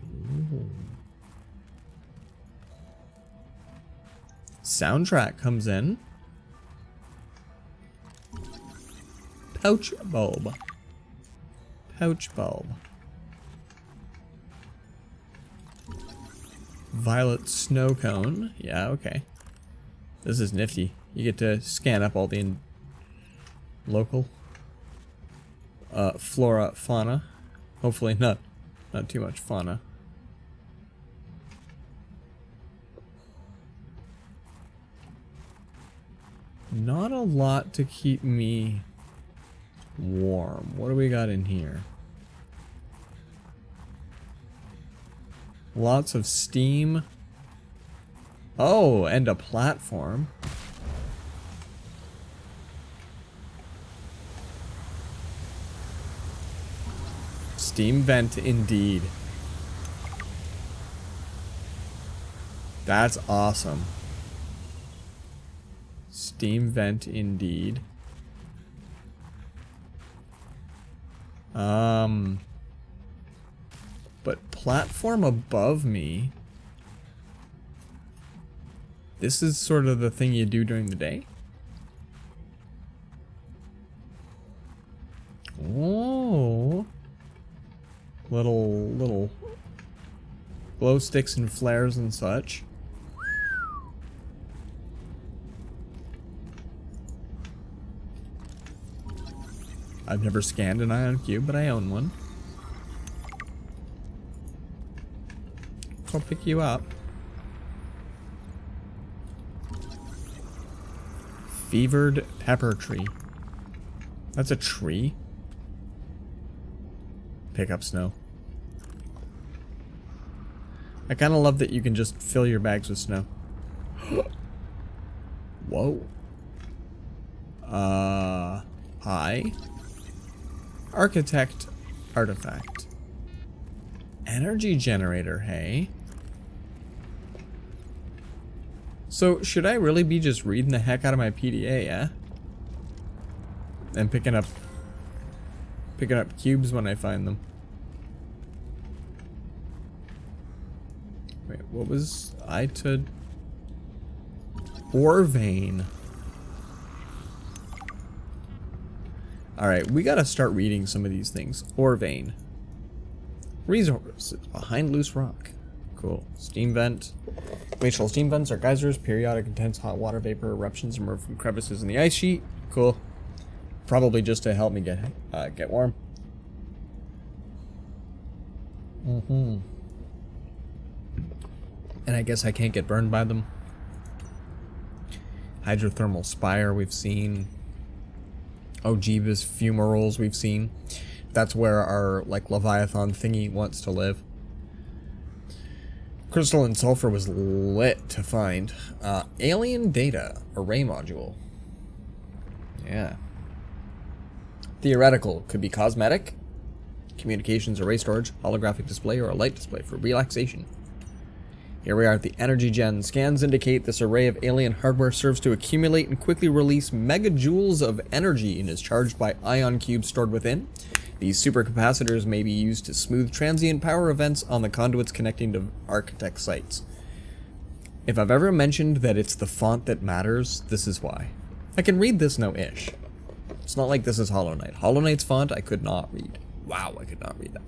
Ooh. Soundtrack comes in. Pouch bulb. Pouch bulb. Violet snow cone. Yeah, okay. This is nifty. You get to scan up all the local flora, fauna. Hopefully not too much fauna. Not a lot to keep me warm. What do we got in here? Lots of steam. Oh, and a platform. Steam vent indeed. That's awesome. Steam vent indeed. But platform above me. This is sort of the thing you do during the day. Oh. Little glow sticks and flares and such. I've never scanned an ion cube, but I own one. I'll pick you up. Fevered pepper tree. That's a tree. Pick up snow. I kind of love that you can just fill your bags with snow. Whoa. Hi. Architect artifact. Energy generator, hey? So, should I really be just reading the heck out of my PDA, yeah? And picking up cubes when I find them. Wait, what was I to... Ore vein. Alright, we gotta start reading some of these things. Ore vein. Resources behind loose rock. Cool. Steam vent. Glacial steam vents are geysers, periodic intense hot water vapor eruptions emerge from crevices in the ice sheet. Cool. Probably just to help me get warm. And I guess I can't get burned by them. Hydrothermal spire we've seen. Ojibwa's fumaroles we've seen. That's where our like Leviathan thingy wants to live. Crystalline sulfur was lit to find. Alien data array module. Yeah. Theoretical could be cosmetic, communications array storage, holographic display, or a light display for relaxation. Here we are at the energy gen. Scans indicate this array of alien hardware serves to accumulate and quickly release megajoules of energy and is charged by ion cubes stored within. These supercapacitors may be used to smooth transient power events on the conduits connecting to architect sites. If I've ever mentioned that it's the font that matters, this is why. I can read this no-ish. It's not like this is Hollow Knight. Hollow Knight's font I could not read. Wow, I could not read that.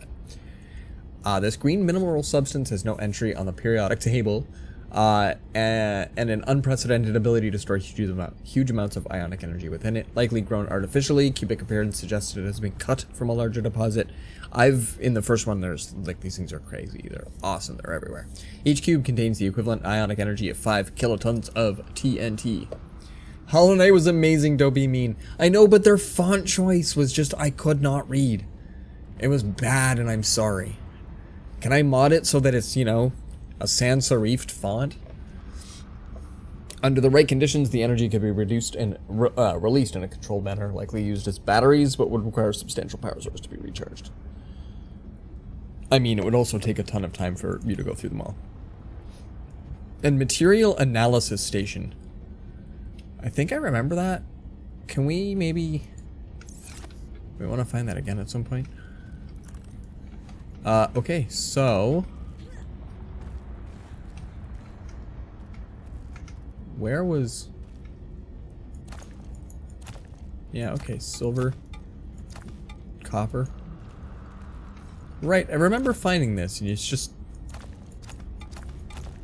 This green mineral substance has no entry on the periodic table, and an unprecedented ability to store huge amounts of ionic energy within it, likely grown artificially. Cubic appearance suggests it has been cut from a larger deposit. In the first one, there's, like, these things are crazy. They're awesome. They're everywhere. Each cube contains the equivalent ionic energy of 5 kilotons of TNT. Hollow Knight was amazing, don't be mean. I know, but their font choice was just, I could not read. It was bad, and I'm sorry. Can I mod it so that it's, you know, a sans serifed font? Under the right conditions, the energy could be reduced and released in a controlled manner, likely used as batteries, but would require a substantial power source to be recharged. I mean, it would also take a ton of time for you to go through them all. And material analysis station. I think I remember that. Can we maybe... We want to find that again at some point. Okay, so... Where was... Yeah, okay, silver. Copper. Right, I remember finding this, and it's just...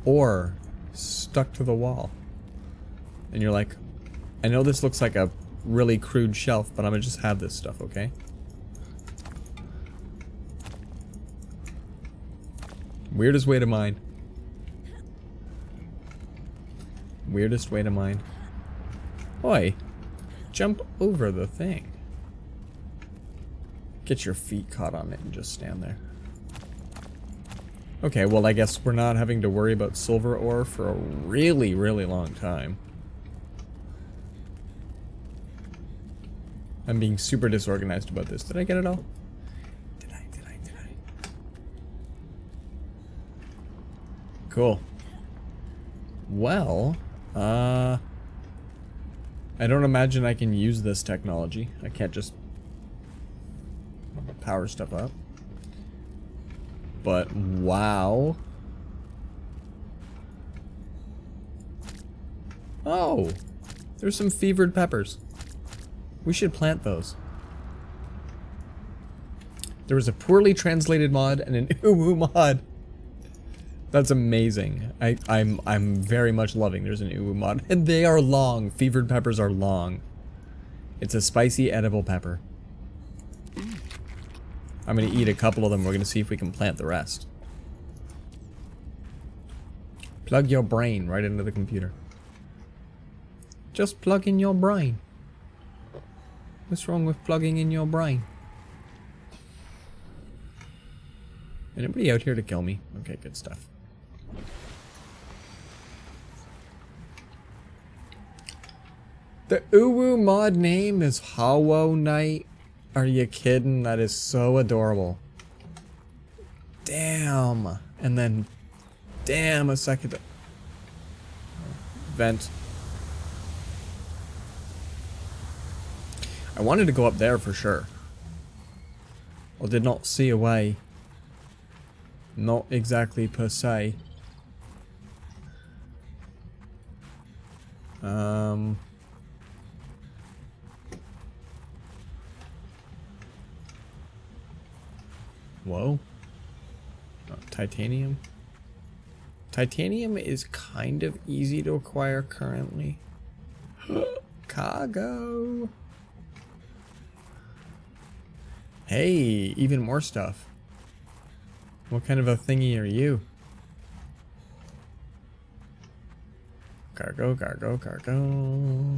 ore stuck to the wall. And you're like, I know this looks like a really crude shelf, but I'm gonna just have this stuff, okay? Weirdest way to mine. Weirdest way to mine. Oi. Jump over the thing. Get your feet caught on it and just stand there. Okay, well I guess we're not having to worry about silver ore for a really, really long time. I'm being super disorganized about this. Did I get it all? Did I? Cool. Well, I don't imagine I can use this technology. I can't just power stuff up. But wow. Oh, there's some fevered peppers. We should plant those. There was a poorly translated mod and an uwu mod. That's amazing. I'm very much loving there's an uwu mod. And they are long. Fevered peppers are long. It's a spicy edible pepper. I'm gonna eat a couple of them. We're gonna see if we can plant the rest. Plug your brain right into the computer. Just plug in your brain. What's wrong with plugging in your brain? Anybody out here to kill me? Okay, good stuff. The uwu mod name is Hollow Knight. Are you kidding? That is so adorable. Damn. And then, damn, a second. Vent. I wanted to go up there for sure. I did not see a way. Not exactly per se. Whoa. Oh, titanium. Titanium is kind of easy to acquire currently. Cargo. Hey, even more stuff. What kind of a thingy are you? Cargo, cargo, cargo.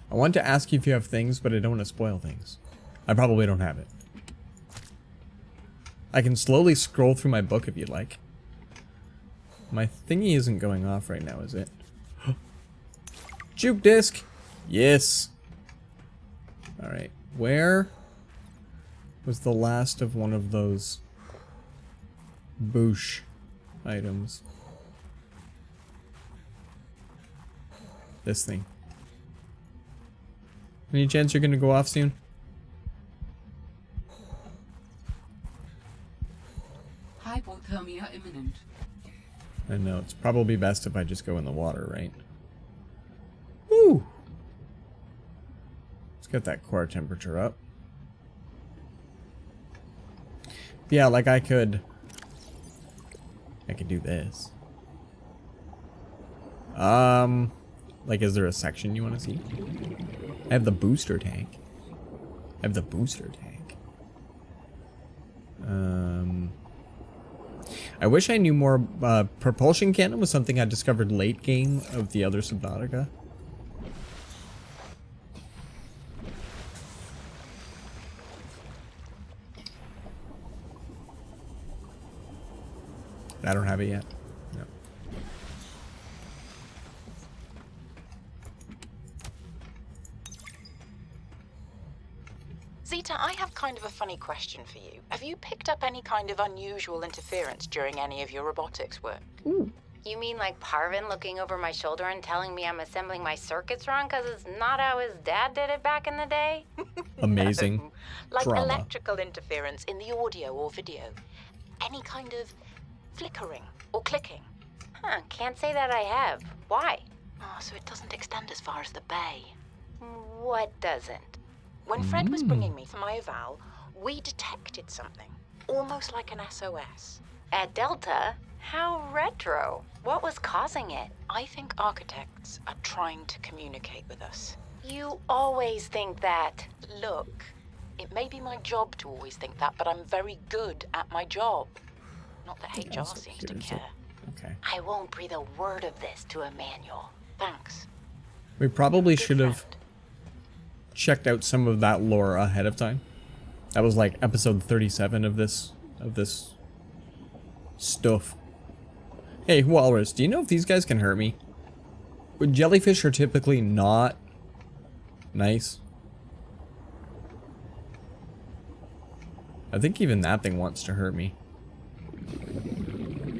I want to ask you if you have things, but I don't want to spoil things. I probably don't have it. I can slowly scroll through my book if you'd like. My thingy isn't going off right now, is it? Juke disc! Yes! Alright, where was the last of one of those boosh items? This thing. Any chance you're gonna go off soon? Hypothermia imminent. I know, it's probably best if I just go in the water, right? Woo! Let's get that core temperature up. Yeah, like I could do this. Like is there a section you want to see? I have the booster tank. I wish I knew more. Propulsion cannon was something I discovered late game of the other Subnautica. I don't have it yet. No. Zeta, I have kind of a funny question for you. Have you picked up any kind of unusual interference during any of your robotics work? You mean like Parvin looking over my shoulder and telling me I'm assembling my circuits wrong because it's not how his dad did it back in the day? Amazing. No. Like drama. electrical interference in the audio or video. Any kind of flickering or clicking. Huh, can't say that I have. Why? Oh, so it doesn't extend as far as the bay. What doesn't? When Fred was bringing me to my eval, we detected something, almost like an SOS. At Delta? How retro. What was causing it? I think architects are trying to communicate with us. You always think that. Look, it may be my job to always think that, but I'm very good at my job. Not that HR so seems cute, to is it? care. Okay. I won't breathe a word of this to Emmanuel. Thanks. We probably should have checked out some of that lore ahead of time. That was like episode 37 of this stuff. Hey, Walrus, do you know if these guys can hurt me? Jellyfish are typically not nice. I think even that thing wants to hurt me.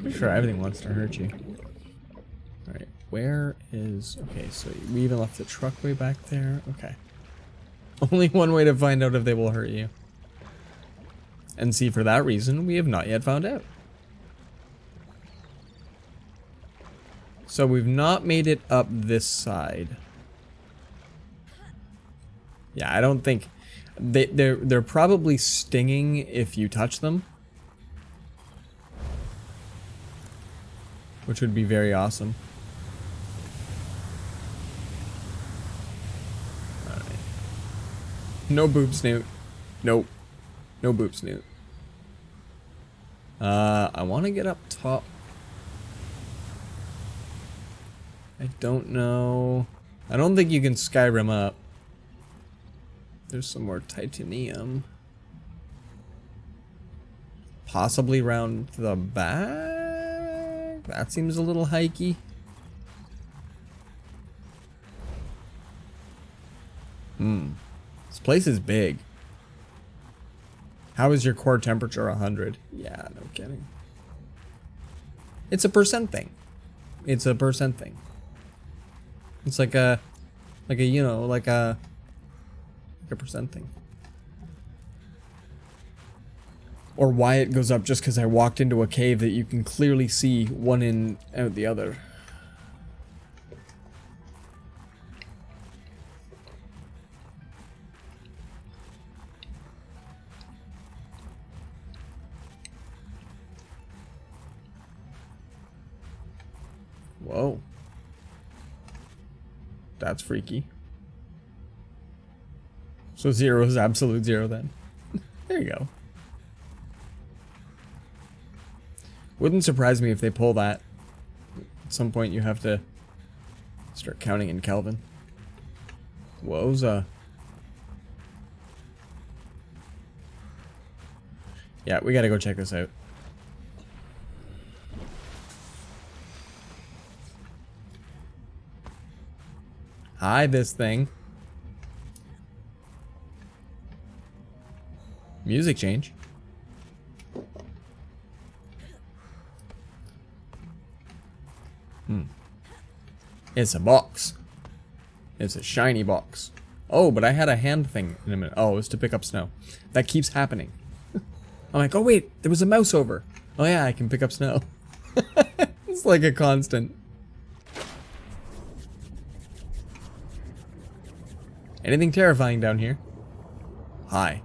Pretty sure everything wants to hurt you. Alright, where is... Okay, so we even left the truck way back there. Okay. Only one way to find out if they will hurt you. And see, for that reason, we have not yet found out. So we've not made it up this side. Yeah, I don't think... They're probably stinging if you touch them. Which would be very awesome. Alright. No boob snoot. Nope. No boob snoot. I want to get up top. I don't know. I don't think you can Skyrim up. There's some more titanium. Possibly round the back? That seems a little hikey. This place is big. How is your core temperature 100? Yeah, no kidding. It's a percent thing. It's a percent thing. It's like a you know, like a percent thing. Or why it goes up just because I walked into a cave that you can clearly see one in out the other. Whoa. That's freaky. So 0 is absolute 0 then. There you go. Wouldn't surprise me if they pull that. At some point you have to start counting in Kelvin. Wowza. Yeah, we gotta go check this out. Hi, this thing. Music change. It's a box. It's a shiny box. Oh, but I had a hand thing in a minute. Oh, it was to pick up snow. That keeps happening. I'm like, oh wait, there was a mouse over. Oh yeah, I can pick up snow. It's like a constant. Anything terrifying down here? Hi.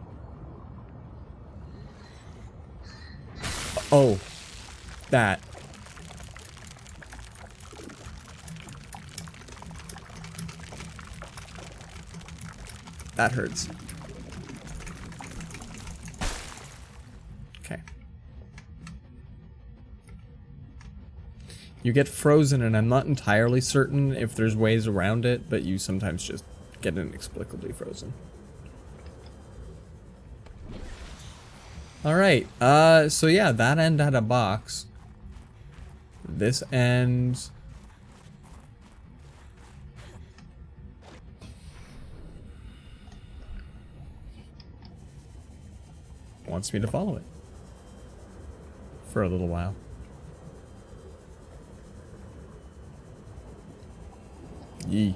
Oh, that. That hurts. Okay. You get frozen, and I'm not entirely certain if there's ways around it, but you sometimes just get inexplicably frozen. Alright, so yeah, that end had a box. This end... wants me to follow it. For a little while. Yee.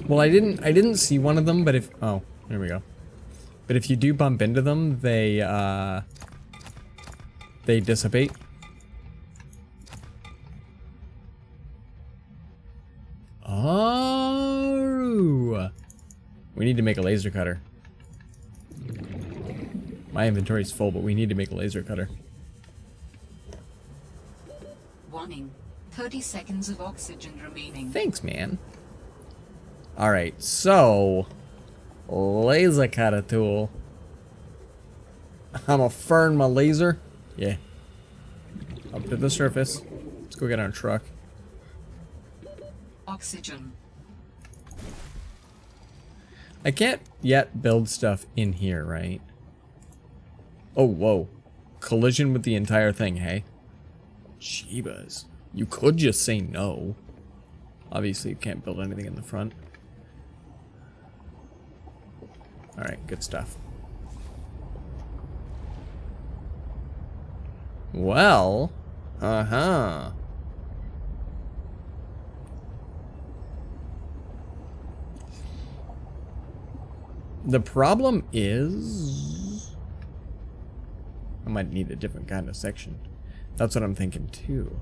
Well, I didn't see one of them, but if... oh, there we go. But if you do bump into them, they dissipate. Oh! We need to make a laser cutter. My inventory's full, but we need to make a laser cutter. Warning. 30 seconds of oxygen remaining. Thanks, man. Alright, so... laser cutter tool. I'm a fern my laser. Yeah, Up to the surface. Let's go get our truck. Oxygen. I can't yet build stuff in here, right? Oh, whoa. Collision with the entire thing, hey? Jeebus. You could just say no. Obviously, you can't build anything in the front. Alright, good stuff. Well, uh-huh. The problem is... I might need a different kind of section. That's what I'm thinking too.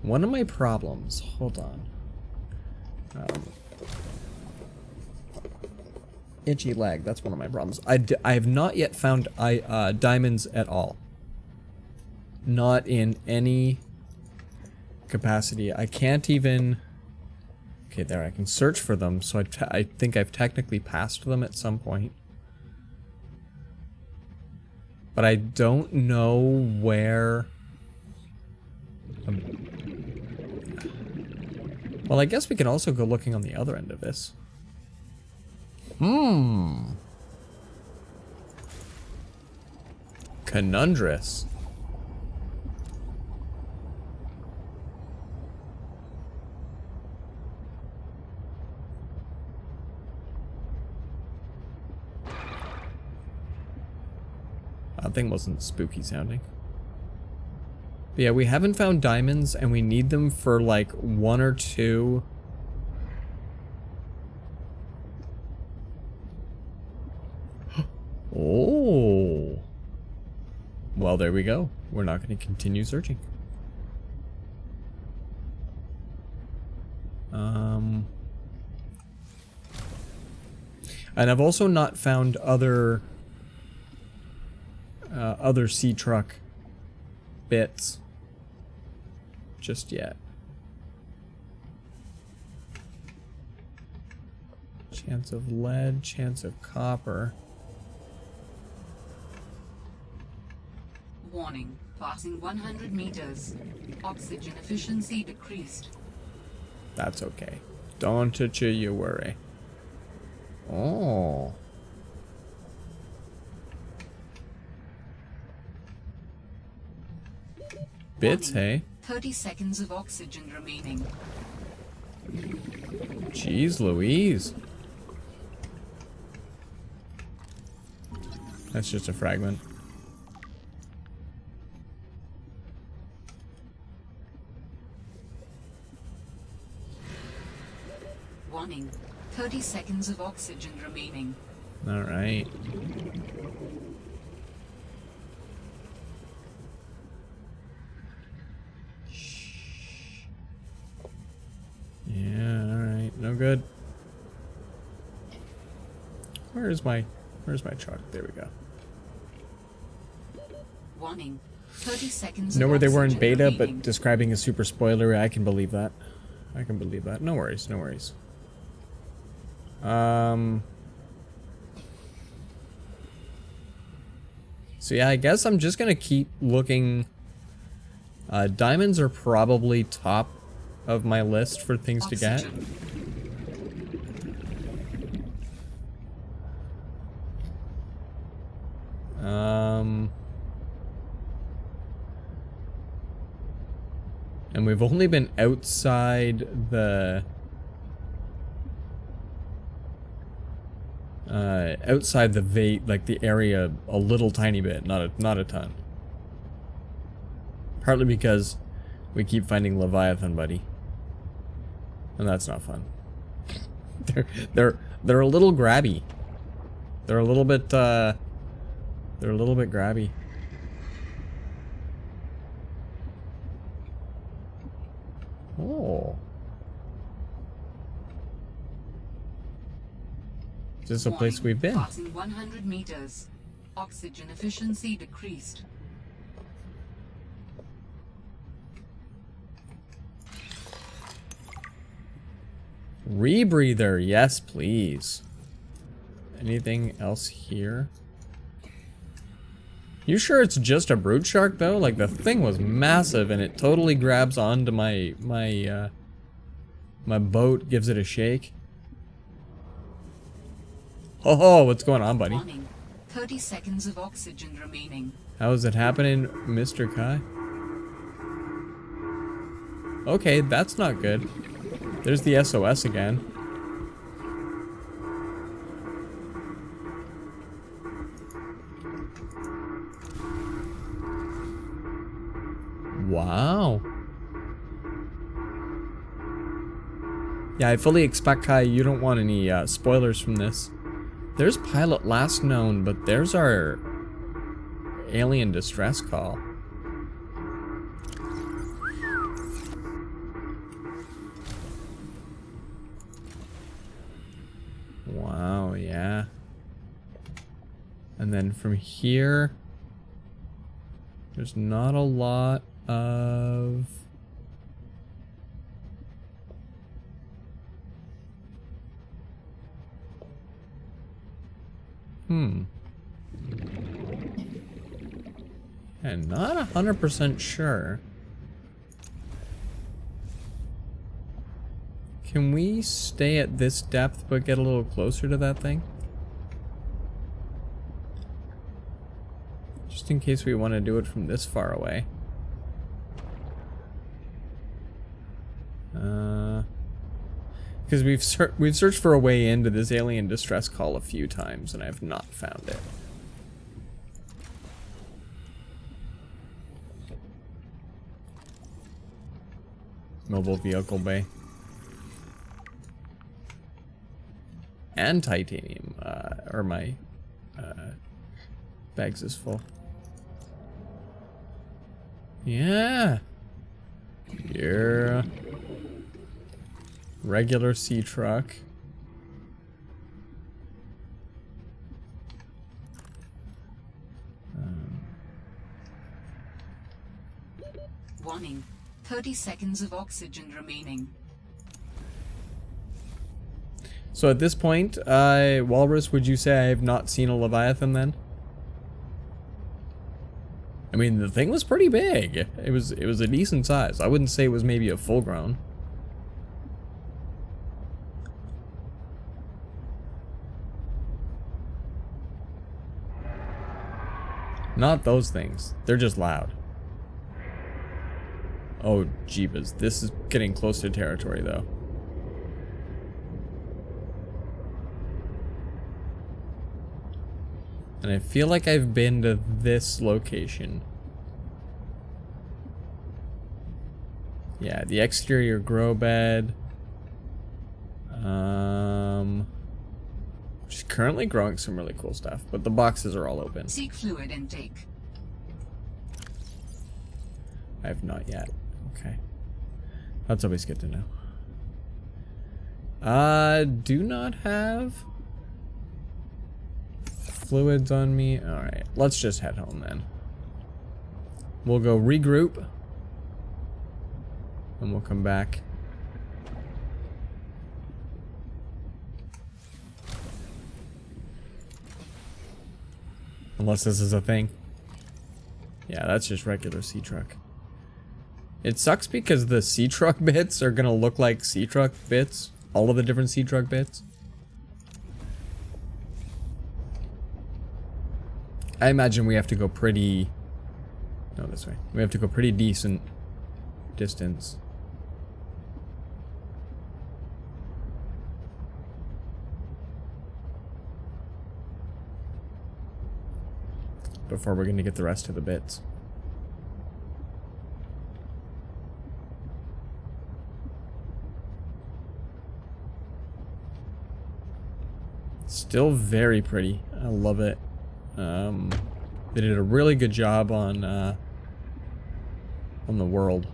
One of my problems... Hold on. Itchy lag, that's one of my problems. I have not yet found diamonds at all. Not in any capacity. I can't even... Okay, there, I can search for them, so I think I've technically passed them at some point. But I don't know where... Well, I guess we can also go looking on the other end of this. Conundrous. That thing wasn't spooky sounding. But yeah, we haven't found diamonds, and we need them for like 1 or 2. Oh. Well, there we go. We're not going to continue searching. And I've also not found other SeaTruck bits just yet. Chance of lead, chance of copper. Warning. Passing 100 meters. Oxygen efficiency decreased. That's okay. Don't you worry. Oh. Bits, Warning. hey? 30 seconds of oxygen remaining. Jeez Louise. That's just a fragment. Warning. 30 seconds of oxygen remaining. Alright. Yeah, alright. No good. Where's my truck? There we go. Warning. 30 seconds You know of where they were in oxygen beta, remaining. but describing a super spoilery, I can believe that. I can believe that. No worries, no worries. So yeah, I guess I'm just gonna keep looking. Diamonds are probably top of my list for things to get. Oxygen. And we've only been outside the like the area a little tiny bit, not a ton. Partly because we keep finding Leviathan, buddy. And that's not fun. They're a little grabby. They're a little bit grabby. Oh. Is this a place Warning. we've been? Passing 100 meters. Oxygen efficiency decreased. Rebreather, yes please. Anything else here? You sure it's just a brood shark though? Like the thing was massive and it totally grabs onto my boat, gives it a shake. Oh, what's going on, buddy? Warning. 30 seconds of oxygen remaining. How is it happening, Mr. Kai? Okay, that's not good. There's the SOS again. Wow. Yeah, I fully expect, Kai, you don't want any spoilers from this. There's pilot last known, but there's our alien distress call. Wow, yeah. And then from here, there's not a lot of... And not 100% sure. Can we stay at this depth but get a little closer to that thing? Just in case we want to do it from this far away. Because we've searched for a way into this alien distress call a few times and I've not found it. Mobile vehicle bay. And titanium, or my bags is full. Yeah. Yeah. Regular SeaTruck. Warning. 30 seconds of oxygen remaining. So at this point, Walrus, would you say I have not seen a Leviathan then? I mean, the thing was pretty big. It was a decent size. I wouldn't say it was maybe a full grown. Not those things. They're just loud. Oh, jeebus. This is getting close to territory, though. And I feel like I've been to this location. Yeah, the exterior grow bed. Which is currently growing some really cool stuff, but the boxes are all open. Seek fluid intake. I have not yet. Okay. That's always good to know. Do not have fluids on me. Alright, let's just head home then. We'll go regroup. And we'll come back. Unless this is a thing. Yeah, that's just regular SeaTruck. It sucks because the SeaTruck bits are gonna look like SeaTruck bits. All of the different SeaTruck bits. I imagine we have to go pretty... No, this way. We have to go pretty decent distance. Before we're gonna get the rest of the bits. Still very pretty. I love it. They did a really good job on the world.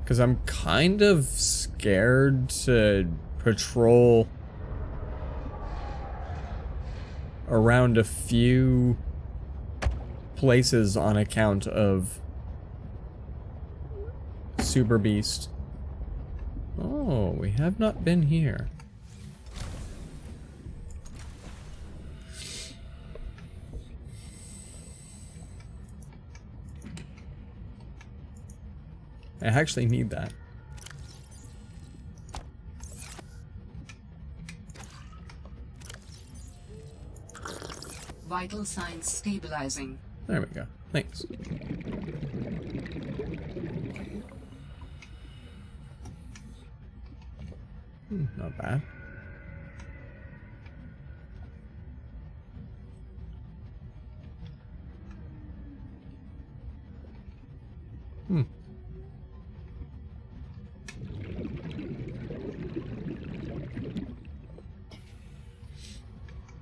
Because I'm kind of scared to patrol around a few places on account of Super Beast. Oh, we have not been here. I actually need that. Vital signs stabilizing. There we go. Thanks. Not bad.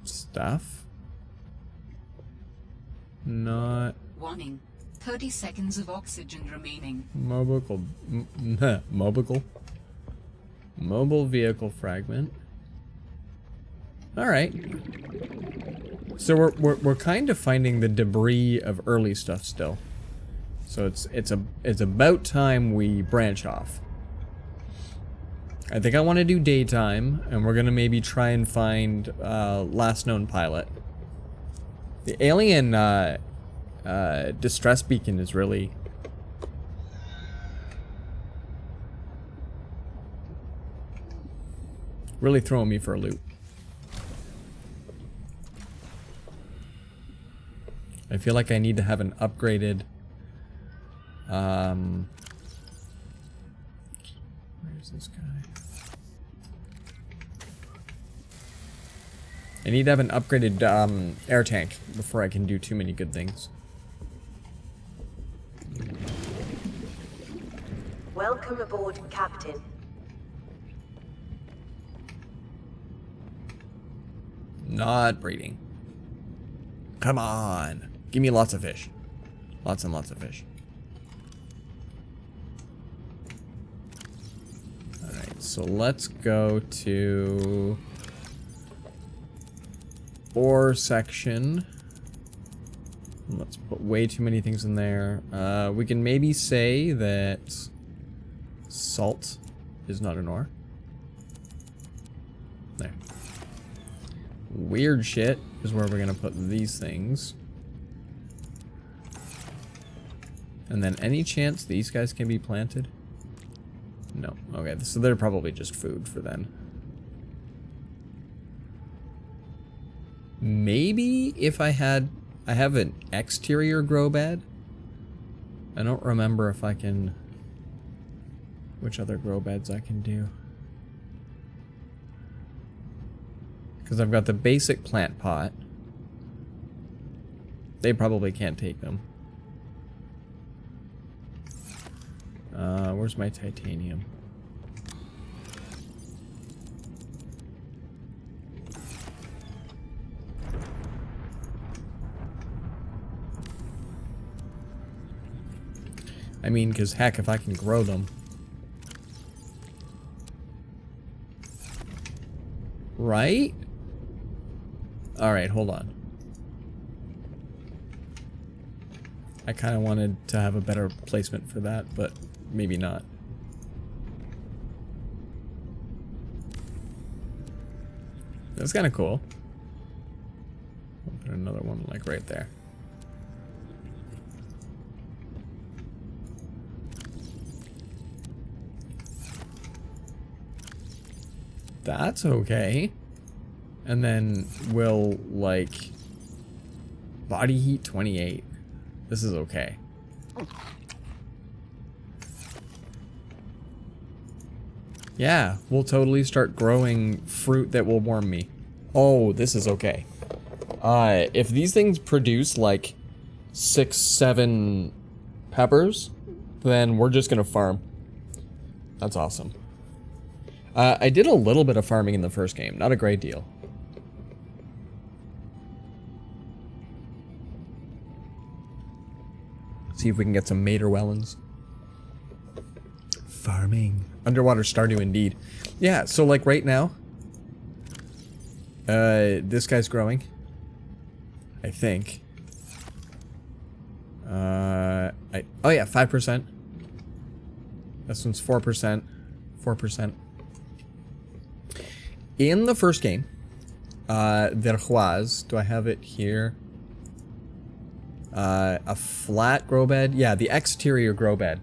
Stuff. Not Warning. 30 seconds of oxygen remaining. Mobile vehicle fragment. All right. So we're kind of finding the debris of early stuff still. So it's about time we branch off. I think I want to do daytime, and we're gonna maybe try and find last known pilot. The alien distress beacon is really throwing me for a loop. I feel like I need to have an upgraded where's this guy? I need to have an upgraded air tank before I can do too many good things. Welcome aboard, Captain. Not breeding. Come on. Give me lots of fish. Lots and lots of fish. Alright, so let's go to ore section. Let's put way too many things in there. We can maybe say that salt is not an ore. There. Weird shit is where we're gonna put these things. And then any chance these guys can be planted? No. Okay, so they're probably just food for then. Maybe if I have an exterior grow bed. I don't remember if I can, which other grow beds I can do. Because I've got the basic plant pot. They probably can't take them. Where's my titanium? I mean, because heck, if I can grow them. Right? Alright, hold on. I kind of wanted to have a better placement for that, but maybe not. That's kind of cool. I'll put another one like right there. That's okay. And then we'll like body heat 28. This is okay. Yeah, we'll totally start growing fruit that will warm me. Oh, this is okay. If these things produce like 6, 7 peppers, then we're just gonna farm. That's awesome. I did a little bit of farming in the first game, not a great deal. See if we can get some Materwellens. Farming. Underwater Stardew indeed. Yeah, so like right now, this guy's growing. I think. Oh yeah, 5%. This one's 4%. 4%. In the first game, there was, do I have it here? A flat grow bed. Yeah, the exterior grow bed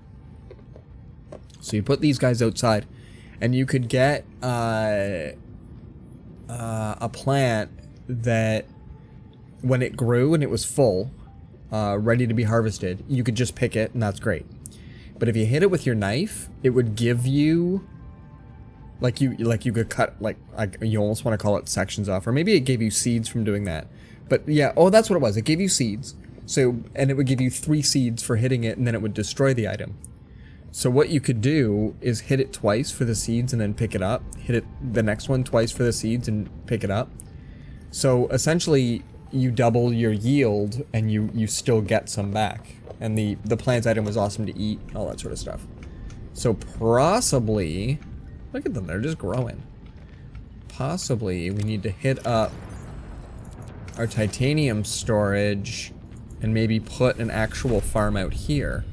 So you put these guys outside, and you could get a plant that, when it grew and it was full, ready to be harvested, you could just pick it, and that's great. But if you hit it with your knife, it would give you, like you could cut, like you almost want to call it sections off, or maybe it gave you seeds from doing that. But yeah, oh, that's what it was. It gave you seeds. So, and it would give you 3 seeds for hitting it, and then it would destroy the item. So what you could do is hit it twice for the seeds and then pick it up. Hit it the next one twice for the seeds and pick it up. So essentially, you double your yield and you still get some back. And the plant item was awesome to eat, all that sort of stuff. So possibly, look at them, they're just growing. Possibly we need to hit up our titanium storage and maybe put an actual farm out here.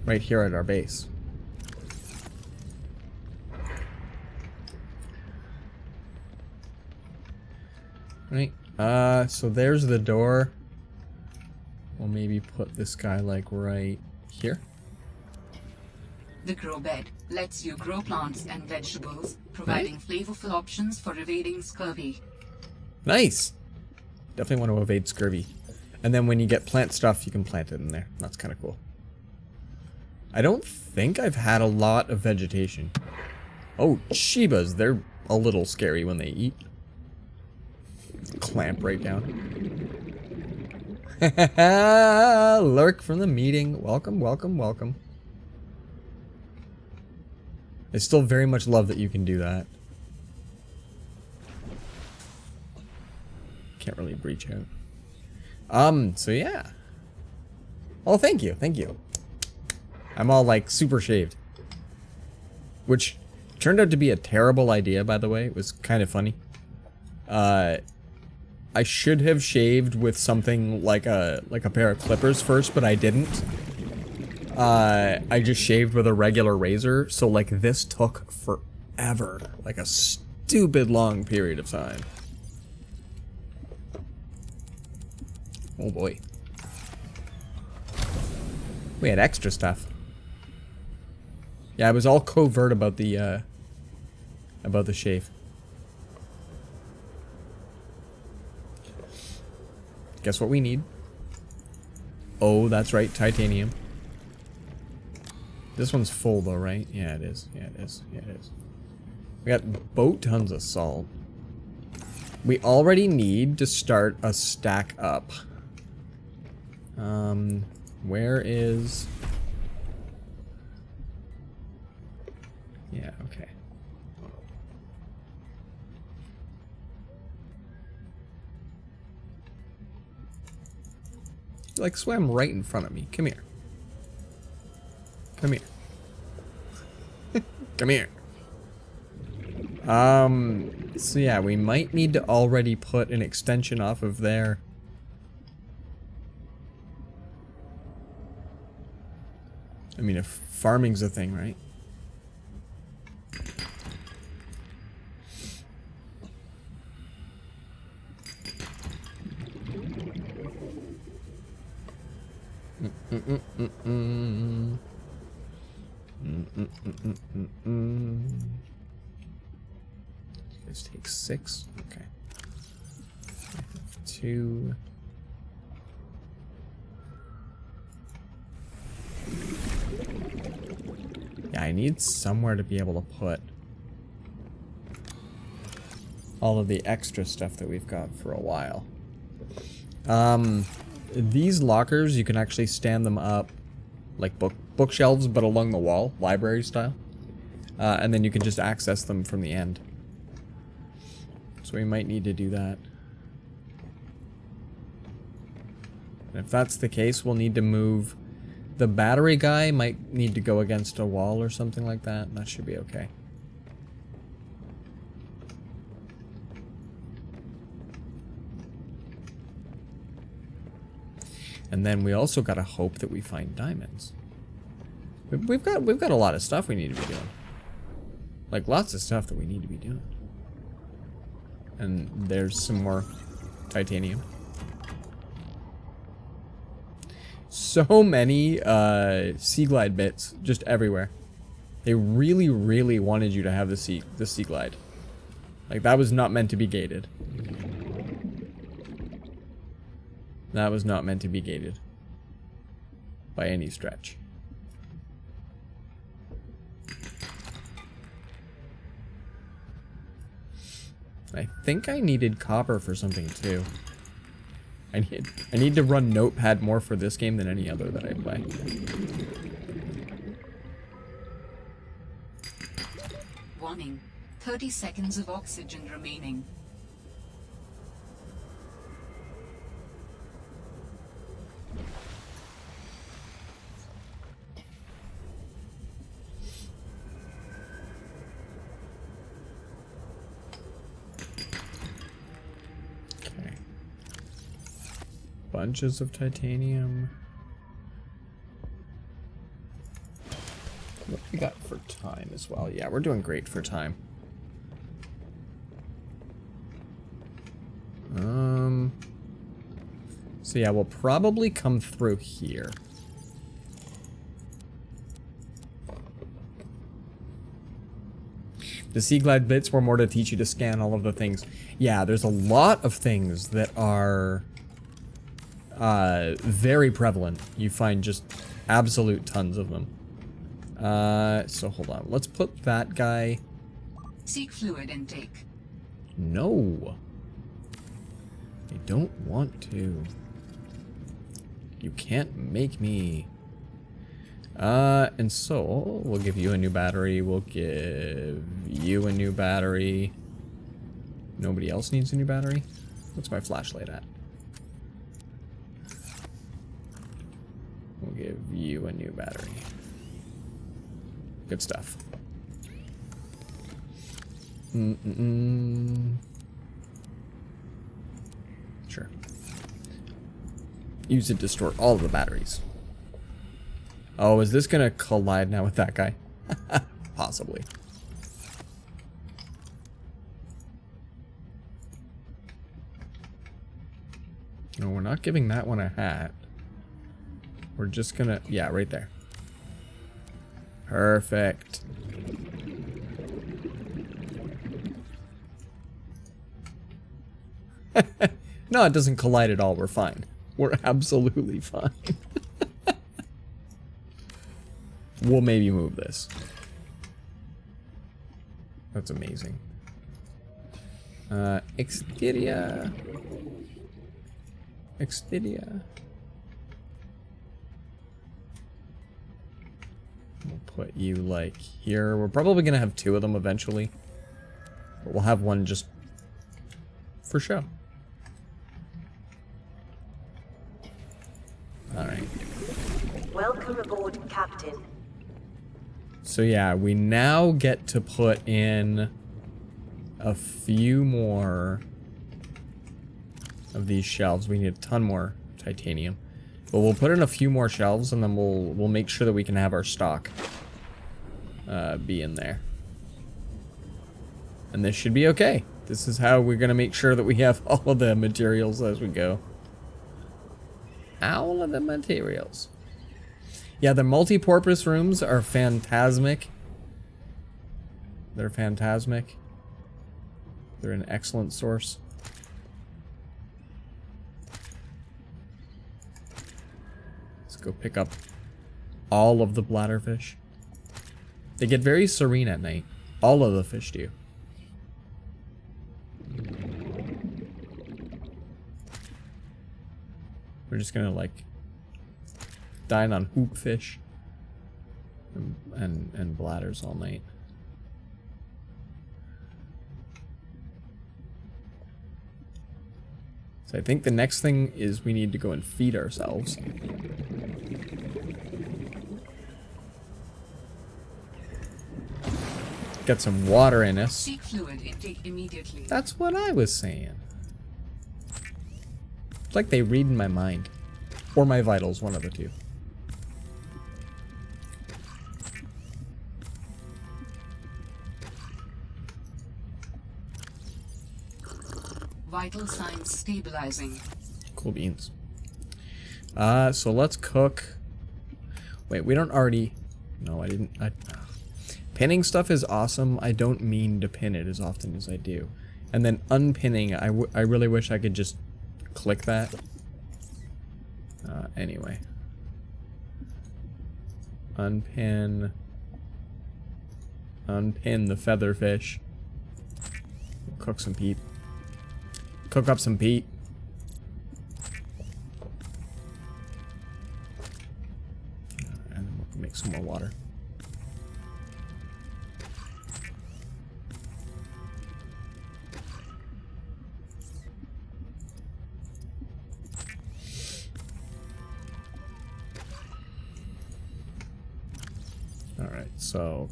Right here at our base. Right, so there's the door. We'll maybe put this guy like right here. The grow bed lets you grow plants and vegetables, providing flavorful options for evading scurvy. Nice! Definitely want to evade scurvy. And then when you get plant stuff, you can plant it in there. That's kind of cool. I don't think I've had a lot of vegetation. Oh, Shibas, they're a little scary when they eat. Clamp right down. Lurk from the meeting. Welcome, welcome, welcome. I still very much love that you can do that. Can't really breach out. So yeah. Oh, thank you, thank you. I'm all like super shaved. Which turned out to be a terrible idea, by the way. It was kind of funny. I should have shaved with something like a pair of clippers first, but I didn't. I just shaved with a regular razor, so like this took forever. Like a stupid long period of time. Oh boy. We had extra stuff. Yeah, I was all covert about the shave. Guess what we need? Oh, that's right, titanium. This one's full though, right? Yeah, it is. Yeah, it is. Yeah, it is. We got boat tons of salt. We already need to start a stack up. Where is... Yeah, okay. You like swam right in front of me. Come here. Come here. Come here. So yeah, we might need to already put an extension off of there. I mean, if farming's a thing, right? This takes 6. Okay. 2. Yeah, I need somewhere to be able to put all of the extra stuff that we've got for a while. These lockers, you can actually stand them up like bookshelves, but along the wall, library style. And then you can just access them from the end. So we might need to do that. And if that's the case, we'll need to move... The battery guy might need to go against a wall or something like that. That should be okay. And then we also gotta hope that we find diamonds. We've got a lot of stuff we need to be doing. Like lots of stuff that we need to be doing. And there's some more titanium. So many sea glide bits just everywhere. They really, really wanted you to have the sea glide. Like, that was not meant to be gated. That was not meant to be gated. By any stretch. I think I needed copper for something too. I need to run Notepad more for this game than any other that I play. Warning. 30 seconds of oxygen remaining. Okay. Bunches of titanium. What we got for time as well? Yeah, we're doing great for time. So yeah, we'll probably come through here. The Sea Glide bits were more to teach you to scan all of the things. Yeah, there's a lot of things that are very prevalent. You find just absolute tons of them. So hold on. Let's put that guy... Seek fluid intake. No. I don't want to. You can't make me. And so we'll give you a new battery. We'll give you a new battery. Nobody else needs a new battery? What's my flashlight at? We'll give you a new battery. Good stuff. Sure. Use it to store all of the batteries. Oh, is this gonna collide now with that guy? Possibly. No, we're not giving that one a hat. We're just gonna... Yeah, right there. Perfect. No, it doesn't collide at all. We're fine. We're absolutely fine. We'll maybe move this. That's amazing. Expedia. Expedia. We'll put you like here. We're probably gonna have two of them eventually. But we'll have one just for show. Alright. Welcome aboard, Captain. So yeah, we now get to put in a few more of these shelves. We need a ton more titanium. But we'll put in a few more shelves and then we'll make sure that we can have our stock be in there. And this should be okay. This is how we're gonna make sure that we have all of the materials as we go. All of the materials. Yeah, the multi-purpose rooms are phantasmic. They're phantasmic. They're an excellent source. Let's go pick up all of the bladderfish. They get very serene at night. All of the fish do. We're just gonna like dine on hoopfish and bladders all night. So I think the next thing is we need to go and feed ourselves. Get some water in us. Seek fluid intake immediately. That's what I was saying. It's like they read in my mind. Or my vitals, one of the two. Vital signs stabilizing. Cool beans. So let's cook. Wait, we don't already... No, I didn't... Pinning stuff is awesome. I don't mean to pin it as often as I do. And then unpinning, I really wish I could just click that. Anyway. Unpin the featherfish. Cook some peat. Cook up some peat. And then we'll make some more water. Alright, so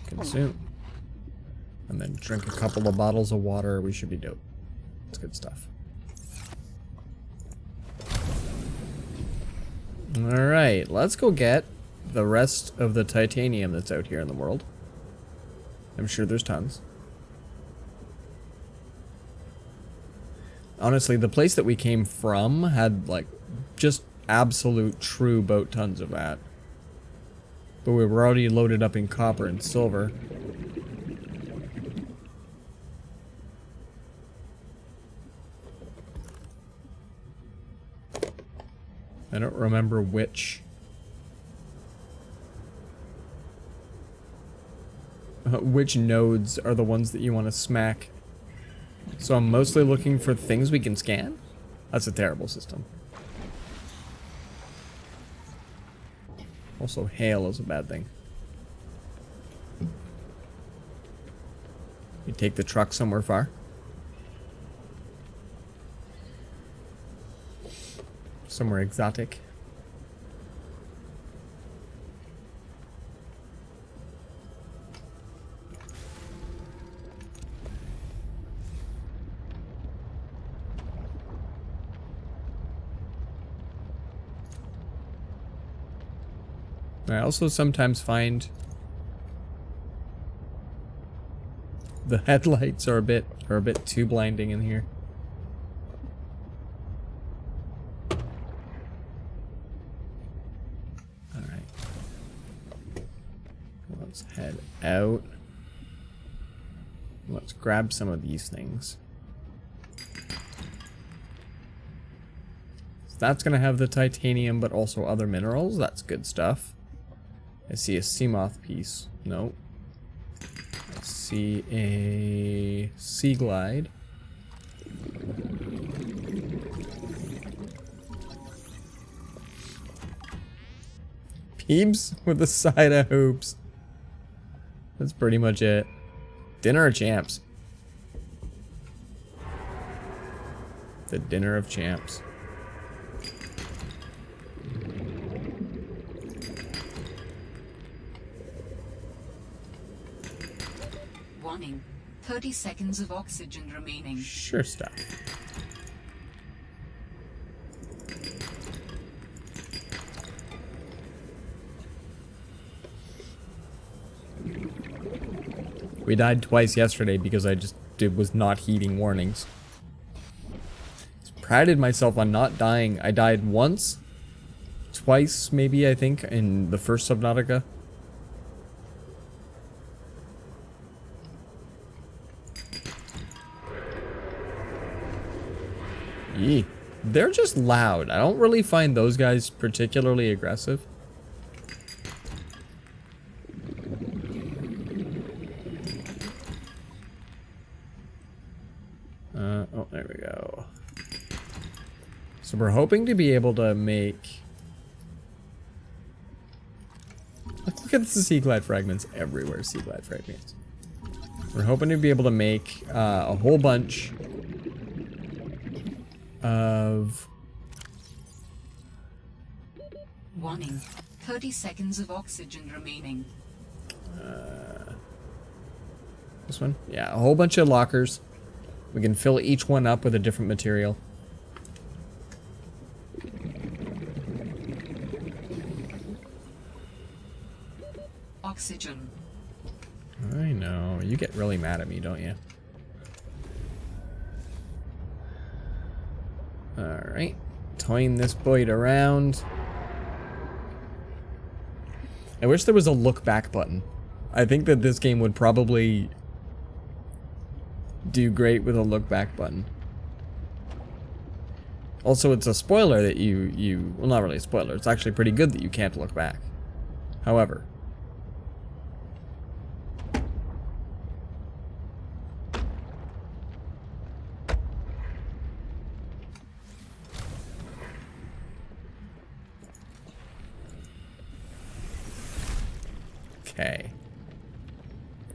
consume. And then drink a couple of bottles of water. We should be dope. It's good stuff. Alright, let's go get the rest of the titanium that's out here in the world. I'm sure there's tons. Honestly, the place that we came from had, like, just absolute true boat tons of that. But we were already loaded up in copper and silver. I don't remember which nodes are the ones that you want to smack. So I'm mostly looking for things we can scan? That's a terrible system. Also, hail is a bad thing. You take the truck somewhere far? Somewhere exotic? I also sometimes find the headlights are a bit too blinding in here. All right. Let's head out. Let's grab some of these things. So that's gonna have the titanium, but also other minerals. That's good stuff. I see a sea moth piece. No. I see a sea glide. Peeps with a side of hoops. That's pretty much it. Dinner of champs. The dinner of champs. Warning. 30 seconds of oxygen remaining. Sure stuff. We died twice yesterday because I just was not heeding warnings. Prided myself on not dying. I died once, twice maybe, I think, in the first Subnautica. Yee. They're just loud. I don't really find those guys particularly aggressive. Oh, there we go. So we're hoping to be able to make... Look at the sea glide fragments everywhere, sea glide fragments. We're hoping to be able to make a whole bunch of... Warning. 30 seconds of oxygen remaining. This one? Yeah, a whole bunch of lockers. We can fill each one up with a different material. Oxygen. I know. You get really mad at me, don't you? Alright. Towing this boat around. I wish there was a look back button. I think that this game would probably do great with a look back button. Also, it's a spoiler that well, not really a spoiler. It's actually pretty good that you can't look back. However, okay.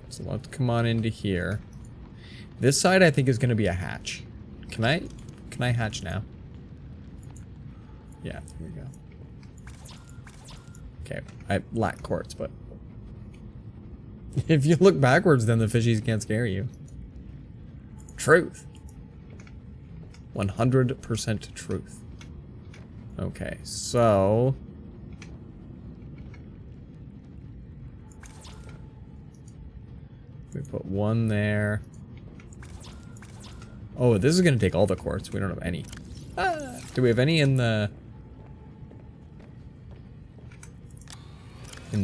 So let's come on into here. This side I think is going to be a hatch. Can I hatch now? Yeah, there we go. Okay, I lack quartz, but if you look backwards, then the fishies can't scare you. Truth. 100% truth. Okay, so we put one there. Oh, this is gonna take all the quartz. We don't have any. Ah, do we have any in the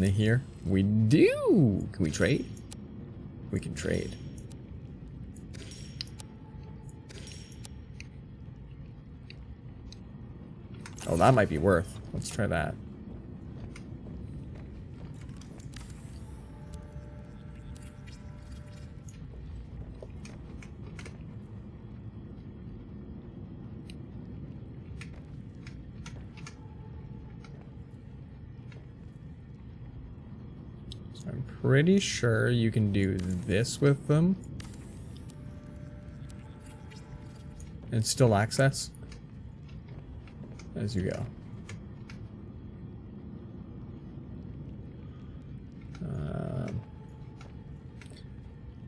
here? We do. Can we trade? We can trade. Oh, that might be worth. Let's try that. I'm pretty sure you can do this with them and still access as you go.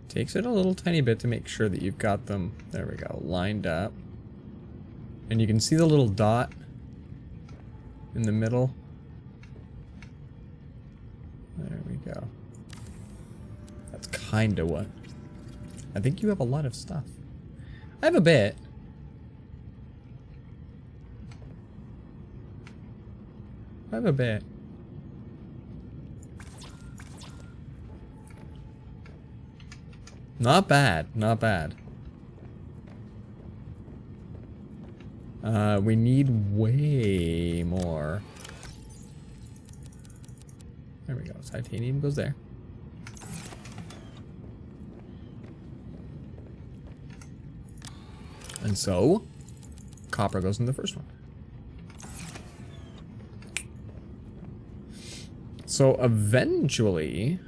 Takes it a little tiny bit to make sure that you've got them, there we go, lined up. And you can see the little dot in the middle. There we go. That's kind of what. I think you have a lot of stuff. I have a bit. I have a bit. Not bad, not bad. We need way more. There we go. Titanium goes there. And so, copper goes in the first one. So eventually,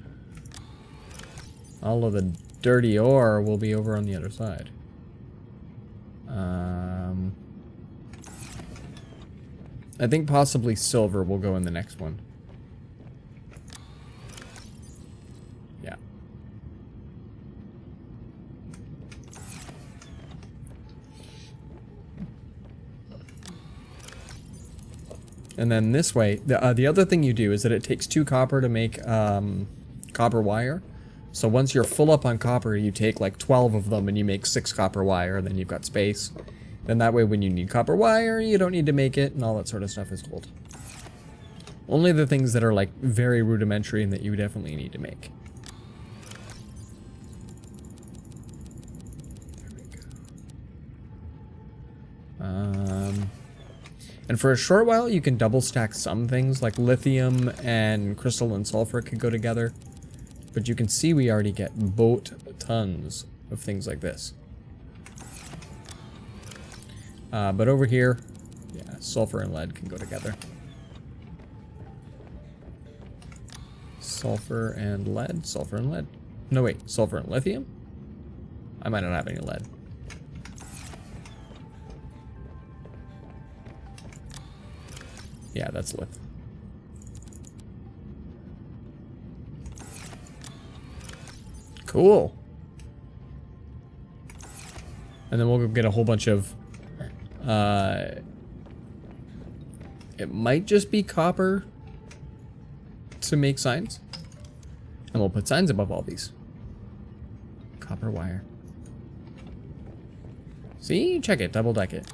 all of the dirty ore will be over on the other side. I think possibly silver will go in the next one. Yeah. And then this way, the other thing you do is that it takes 2 copper to make copper wire. So once you're full up on copper, you take like 12 of them and you make 6 copper wire, and then you've got space. Then that way when you need copper wire, you don't need to make it, and all that sort of stuff is gold. Only the things that are like very rudimentary and that you definitely need to make. There we go. And for a short while, you can double stack some things, like lithium and crystal and sulfur could go together. But you can see we already get boat tons of things like this. But over here, yeah, sulfur and lead can go together. Sulfur and lead, sulfur and lead. No, wait, sulfur and lithium? I might not have any lead. Yeah, that's lithium. Cool. And then we'll go get a whole bunch of it might just be copper to make signs. And we'll put signs above all these. Copper wire. See? Check it. Double deck it.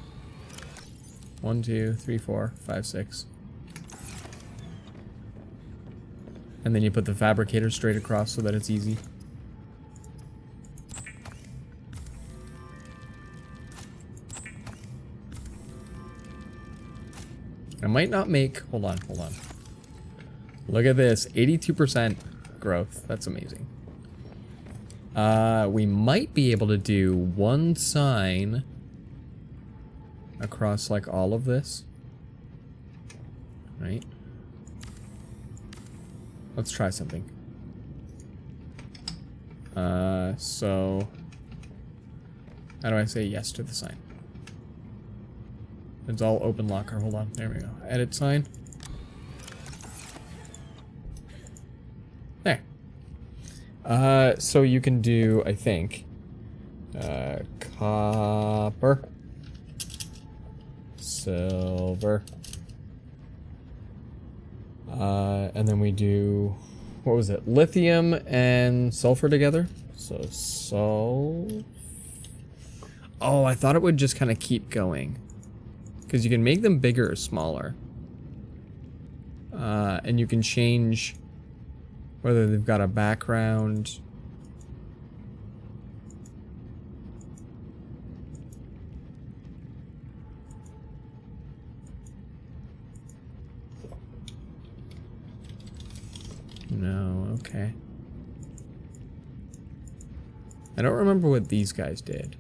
1, 2, 3, 4, 5, 6. And then you put the fabricator straight across so that it's easy. I might not make... Hold on. Look at this. 82% growth. That's amazing. We might be able to do one sign across, like, all of this. Right? Let's try something. So... How do I say yes to the sign? It's all open locker. Hold on. There we go. Edit sign. There. So you can do, I think, copper, silver, and then we do, what was it? Lithium and sulfur together. So, oh, I thought it would just kind of keep going. Because you can make them bigger or smaller. And you can change whether they've got a background. No, okay. I don't remember what these guys did.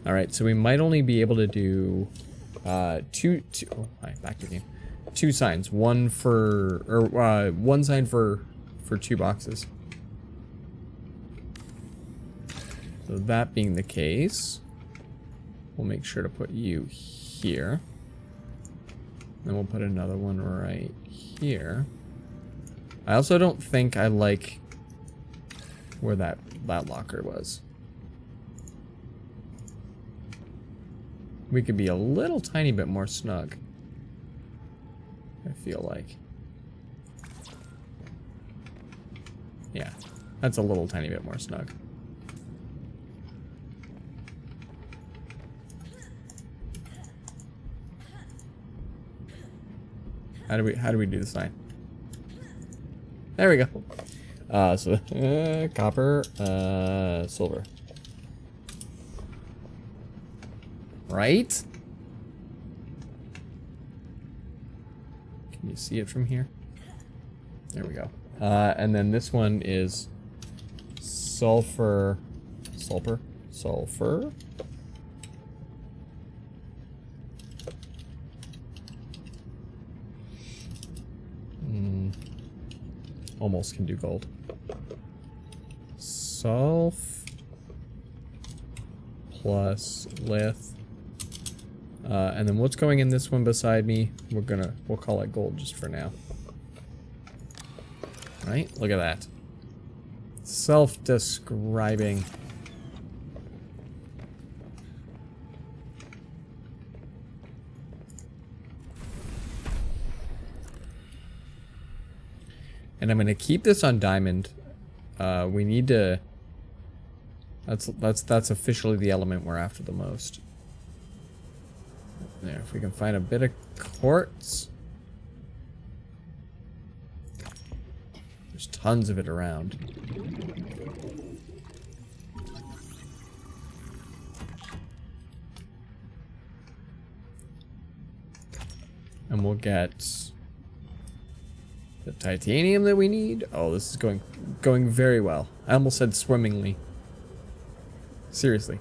All right, so we might only be able to do two. Oh, hi, back to the game. Two signs, one sign for 2 boxes. So that being the case, we'll make sure to put you here. Then we'll put another one right here. I also don't think I like where that locker was. We could be a little tiny bit more snug, I feel like. Yeah, that's a little tiny bit more snug. How do we do the sign? There we go. So copper, silver. Right? Can you see it from here? There we go. And then this one is sulfur. Almost can do gold. Sulf plus lith. And then what's going in this one beside me? We'll call it gold just for now. Right? Look at that. Self-describing. And I'm gonna keep this on diamond. We need to. That's officially the element we're after the most. There, if we can find a bit of quartz. There's tons of it around. And we'll get the titanium that we need. Oh, this is going very well. I almost said swimmingly. Seriously.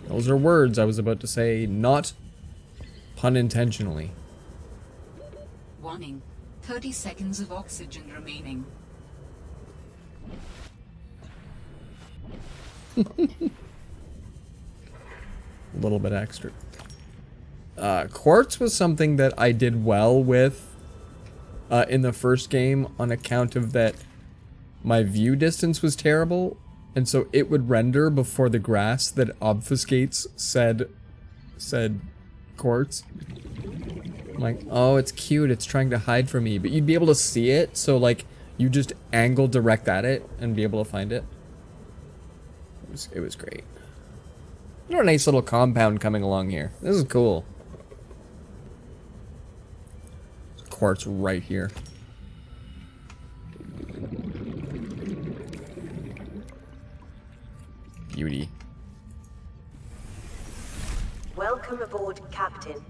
Those are words I was about to say, not pun intentionally. Warning. 30 seconds of oxygen remaining. A little bit extra. Quartz was something that I did well with in the first game on account of that my view distance was terrible. And so it would render before the grass that obfuscates said quartz. I'm like, oh, it's cute. It's trying to hide from me. But you'd be able to see it. So, like, you just angle direct at it and be able to find it. It was great. Look at a nice little compound coming along here. This is cool. Quartz right here. Beauty. Welcome aboard, Captain.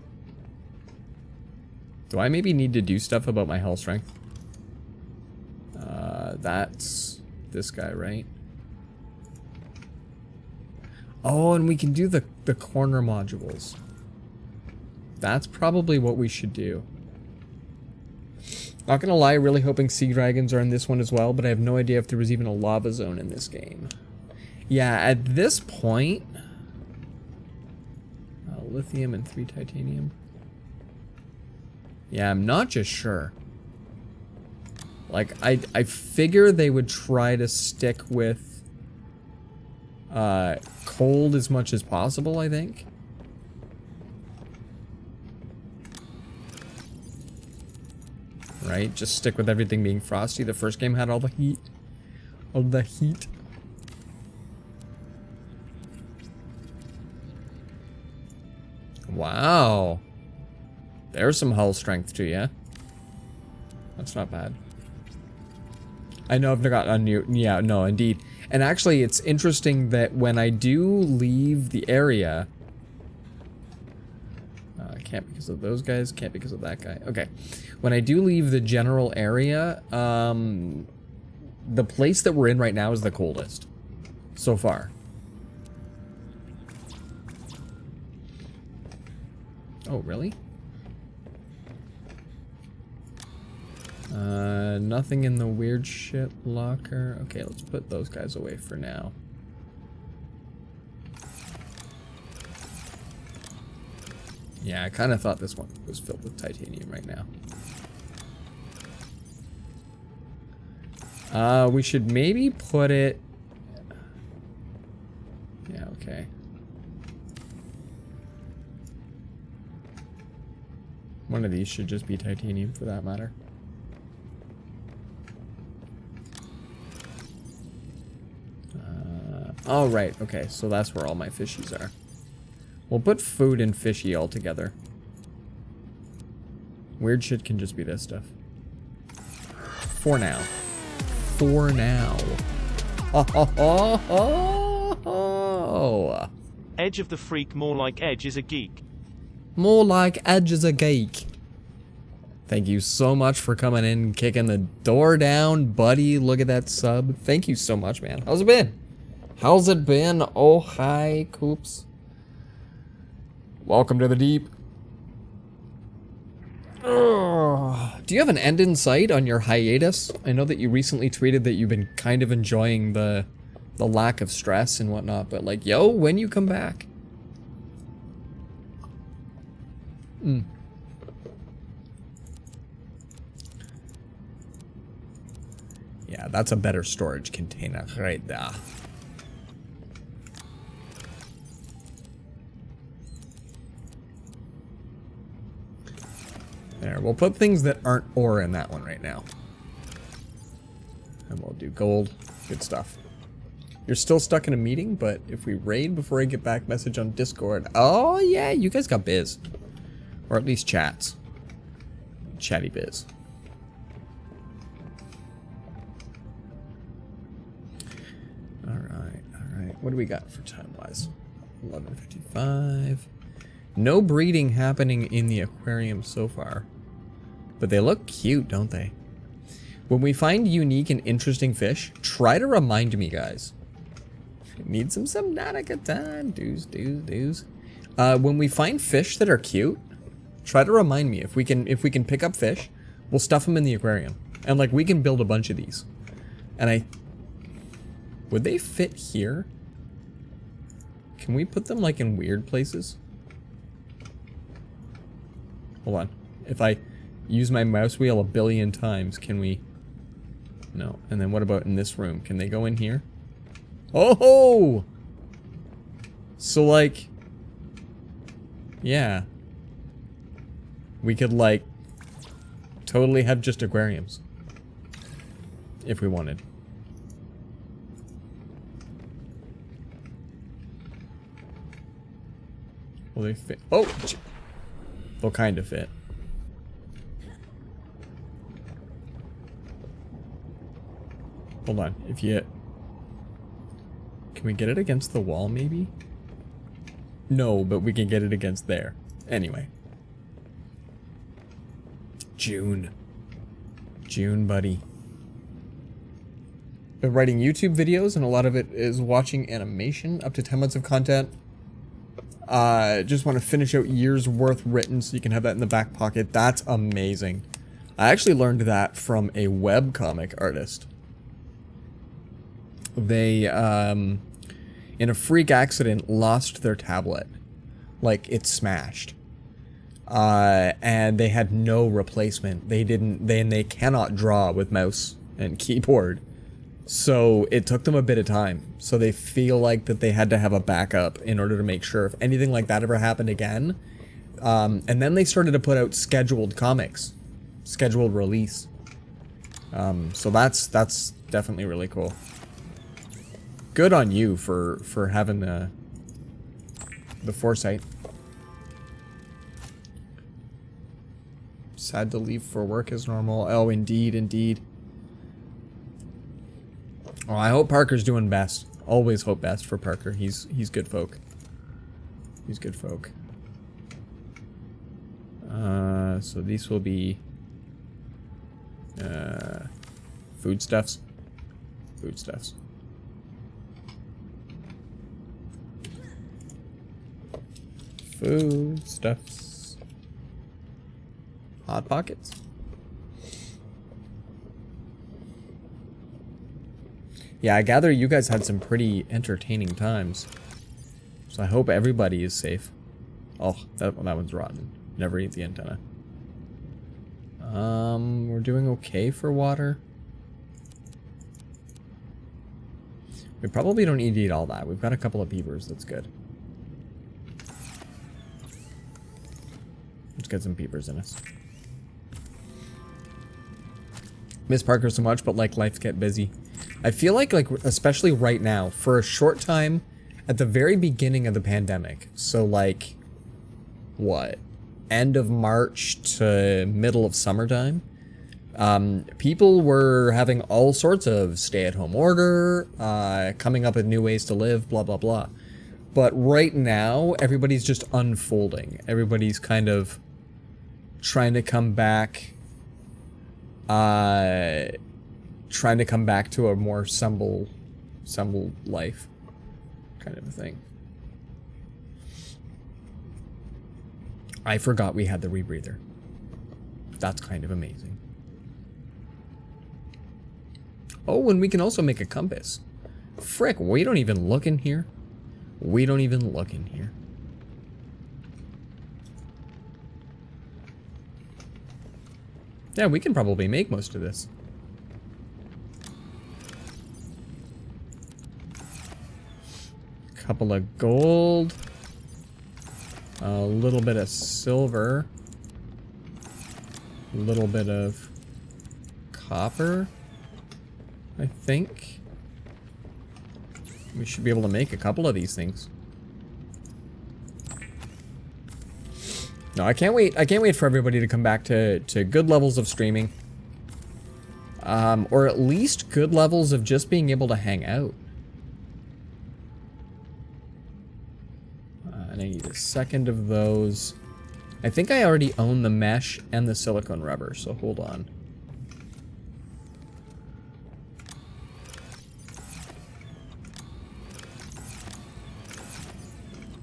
Do I maybe need to do stuff about my hull strength? That's this guy, right? Oh, and we can do the corner modules. That's probably what we should do. Not gonna lie, really hoping sea dragons are in this one as well, but I have no idea if there was even a lava zone in this game. Yeah, at this point... lithium and 3 titanium. Yeah, I'm not just sure. Like, I figure they would try to stick with cold as much as possible, I think. Right? Just stick with everything being frosty. The first game had all the heat. All the heat. Wow. There's some hull strength to you. That's not bad. I know I've got a new... Yeah, no, indeed. And actually, it's interesting that when I do leave the area... can't because of those guys, can't because of that guy. Okay. When I do leave the general area, the place that we're in right now is the coldest. So far. Oh, really? Nothing in the weird shit locker. Okay, let's put those guys away for now. Yeah, I kind of thought this one was filled with titanium right now. We should maybe put it... Yeah, okay. One of these should just be titanium for that matter. Oh, right. Okay, so that's where all my fishies are. We'll put food and fishy all together. Weird shit can just be this stuff. For now. For now. Oh, oh, oh, oh, oh. Edge of the freak, more like Edge is a geek. More like Edge is a geek. Thank you so much for coming in, kicking the door down, buddy. Look at that sub. Thank you so much, man. How's it been? How's it been? Oh, hi, Coops. Welcome to the deep. Ugh. Do you have an end in sight on your hiatus? I know that you recently tweeted that you've been kind of enjoying the lack of stress and whatnot, but like, yo, when you come back? Yeah, that's a better storage container right there. There, we'll put things that aren't ore in that one right now. And we'll do gold. Good stuff. You're still stuck in a meeting, but if we raid before I get back, message on Discord. Oh, yeah, you guys got biz. Or at least chats. Chatty biz. Alright, alright. What do we got for time-wise? 11:55. No breeding happening in the aquarium so far. But they look cute, don't they? When we find unique and interesting fish, try to remind me, guys. Need some Subnautica time. Doos. When we find fish that are cute, try to remind me. If we can pick up fish, we'll stuff them in the aquarium. And like, we can build a bunch of these. And would they fit here? Can we put them like in weird places? Hold on. If I use my mouse wheel a billion times, can we... No. And then what about in this room? Can they go in here? Oh! So, like... Yeah. We could, like... totally have just aquariums. If we wanted. Will they fit? Oh! They'll kind of fit. Hold on. If you... Can we get it against the wall, maybe? No, but we can get it against there. Anyway. June. June, buddy. Been writing YouTube videos, and a lot of it is watching animation. Up to 10 months of content. Just want to finish out years worth written so you can have that in the back pocket. That's amazing. I actually learned that from a webcomic artist. They, in a freak accident, lost their tablet. Like, it smashed. And they had no replacement. They cannot draw with mouse and keyboard. So it took them a bit of time. So they feel like that they had to have a backup in order to make sure if anything like that ever happened again. And then they started to put out scheduled comics. Scheduled release. So that's definitely really cool. Good on you for having the foresight. Sad to leave for work as normal. Oh, indeed, indeed. Well, I hope Parker's doing best. Always hope best for Parker. He's good folk. He's good folk. So these will be foodstuffs. Foodstuffs. Foodstuffs. Hot Pockets. Yeah, I gather you guys had some pretty entertaining times. So I hope everybody is safe. Oh, that one's rotten. Never eat the antenna. We're doing okay for water. We probably don't need to eat all that. We've got a couple of beavers. That's good. Let's get some beavers in us. Miss Parker so much, but like life get busy. I feel like especially right now, for a short time at the very beginning of the pandemic, so like, what, end of March to middle of summertime, people were having all sorts of stay-at-home order, coming up with new ways to live, blah, blah, blah. But right now, everybody's just unfolding. Everybody's kind of trying to come back, to a more sembled life kind of a thing. I forgot we had the rebreather. That's kind of amazing. Oh, and we can also make a compass. Frick, we don't even look in here. We don't even look in here. Yeah, we can probably make most of this. Couple of gold, a little bit of silver, a little bit of copper, I think. We should be able to make a couple of these things. No, I can't wait. I can't wait for everybody to come back to good levels of streaming. Or at least good levels of just being able to hang out. And I need a second of those. I think I already own the mesh and the silicone rubber, so hold on.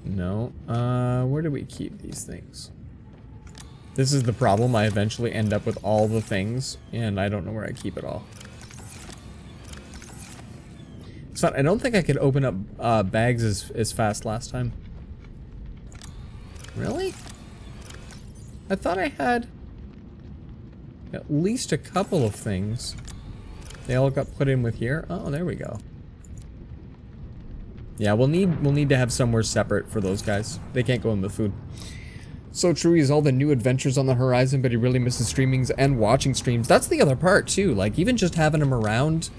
No. Where do we keep these things? This is the problem. I eventually end up with all the things, and I don't know where I keep it all. It's not, I don't think I could open up bags as fast last time. Really? I thought I had at least a couple of things. They all got put in with here. Oh, there we go. Yeah, we'll need to have somewhere separate for those guys. They can't go in the food. So true, he's all the new adventures on the horizon, but he really misses streamings and watching streams. That's the other part too. Like even just having him around,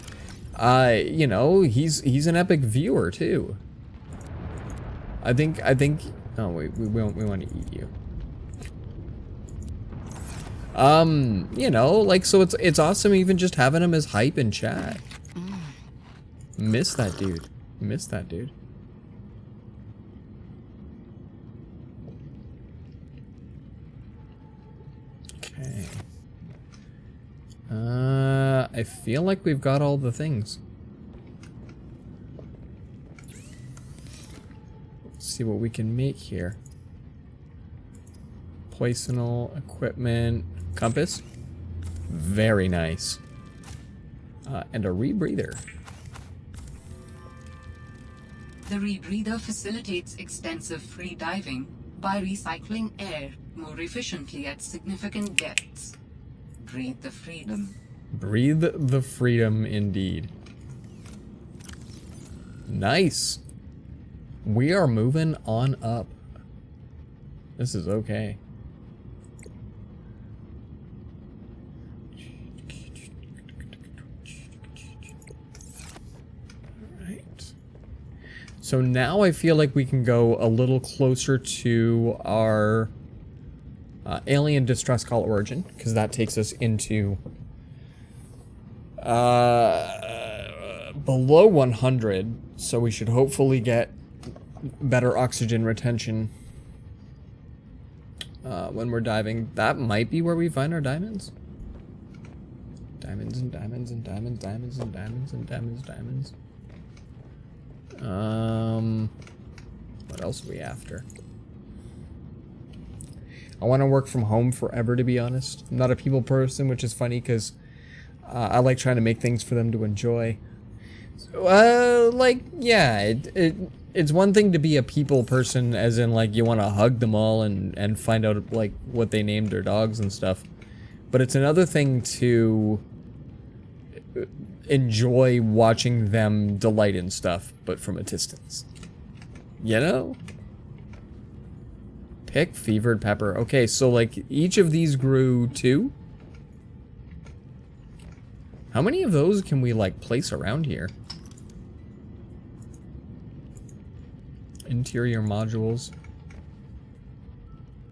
you know, he's an epic viewer too. I think Oh wait, we want to eat you. You know, like, so it's awesome even just having him as hype in chat. Miss that dude. Miss that dude. Okay. I feel like we've got all the things. Let's see what we can make here. Poisonal equipment, compass, very nice, and a rebreather. The rebreather facilitates extensive free diving by recycling air more efficiently at significant depths. Breathe the freedom. Breathe the freedom, indeed. Nice. We are moving on up. This is okay. Right. So now I feel like we can go a little closer to our alien distress call origin, because that takes us into below 100, so we should hopefully get better oxygen retention when we're diving. That might be where we find our diamonds. Diamonds and diamonds and diamonds, diamonds and diamonds and diamonds, diamonds. What else are we after? I want to work from home forever, to be honest. I'm not a people person, which is funny because I like trying to make things for them to enjoy. So, like, yeah, it's one thing to be a people person, as in, like, you want to hug them all and find out, like, what they named their dogs and stuff. But it's another thing to enjoy watching them delight in stuff, but from a distance. You know? Pick fevered pepper. Okay, so, like, each of these grew 2. How many of those can we, like, place around here? Interior modules.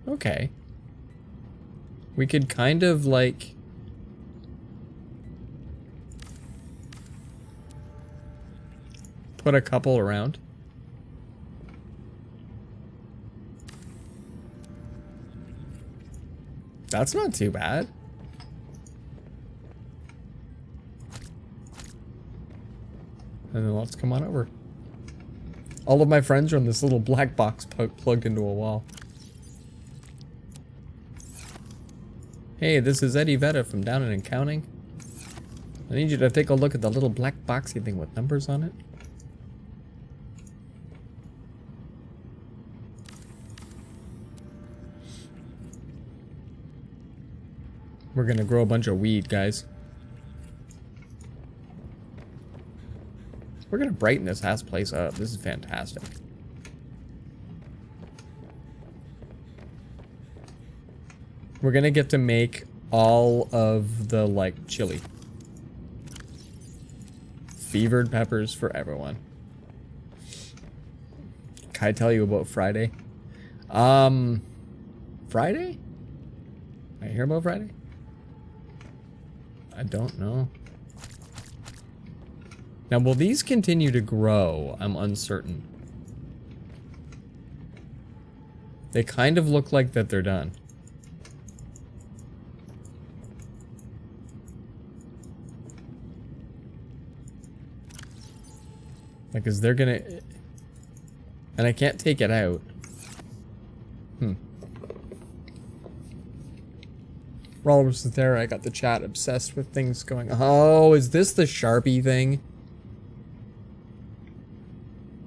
Okay. We could kind of, like, put a couple around. That's not too bad. And then let's come on over. All of my friends are in this little black box plugged into a wall. Hey, this is Eddie Vetta from Down and Counting. I need you to take a look at the little black boxy thing with numbers on it. We're gonna grow a bunch of weed, guys. We're gonna brighten this ass place up. This is fantastic. We're gonna get to make all of the, like, chili. Fevered peppers for everyone. Can I tell you about Friday? Friday? I hear about Friday? I don't know. Now, will these continue to grow? I'm uncertain. They kind of look like that they're done. Like, is there gonna... And I can't take it out. Rollers was there. I got the chat obsessed with things going. Oh, is this the Sharpie thing?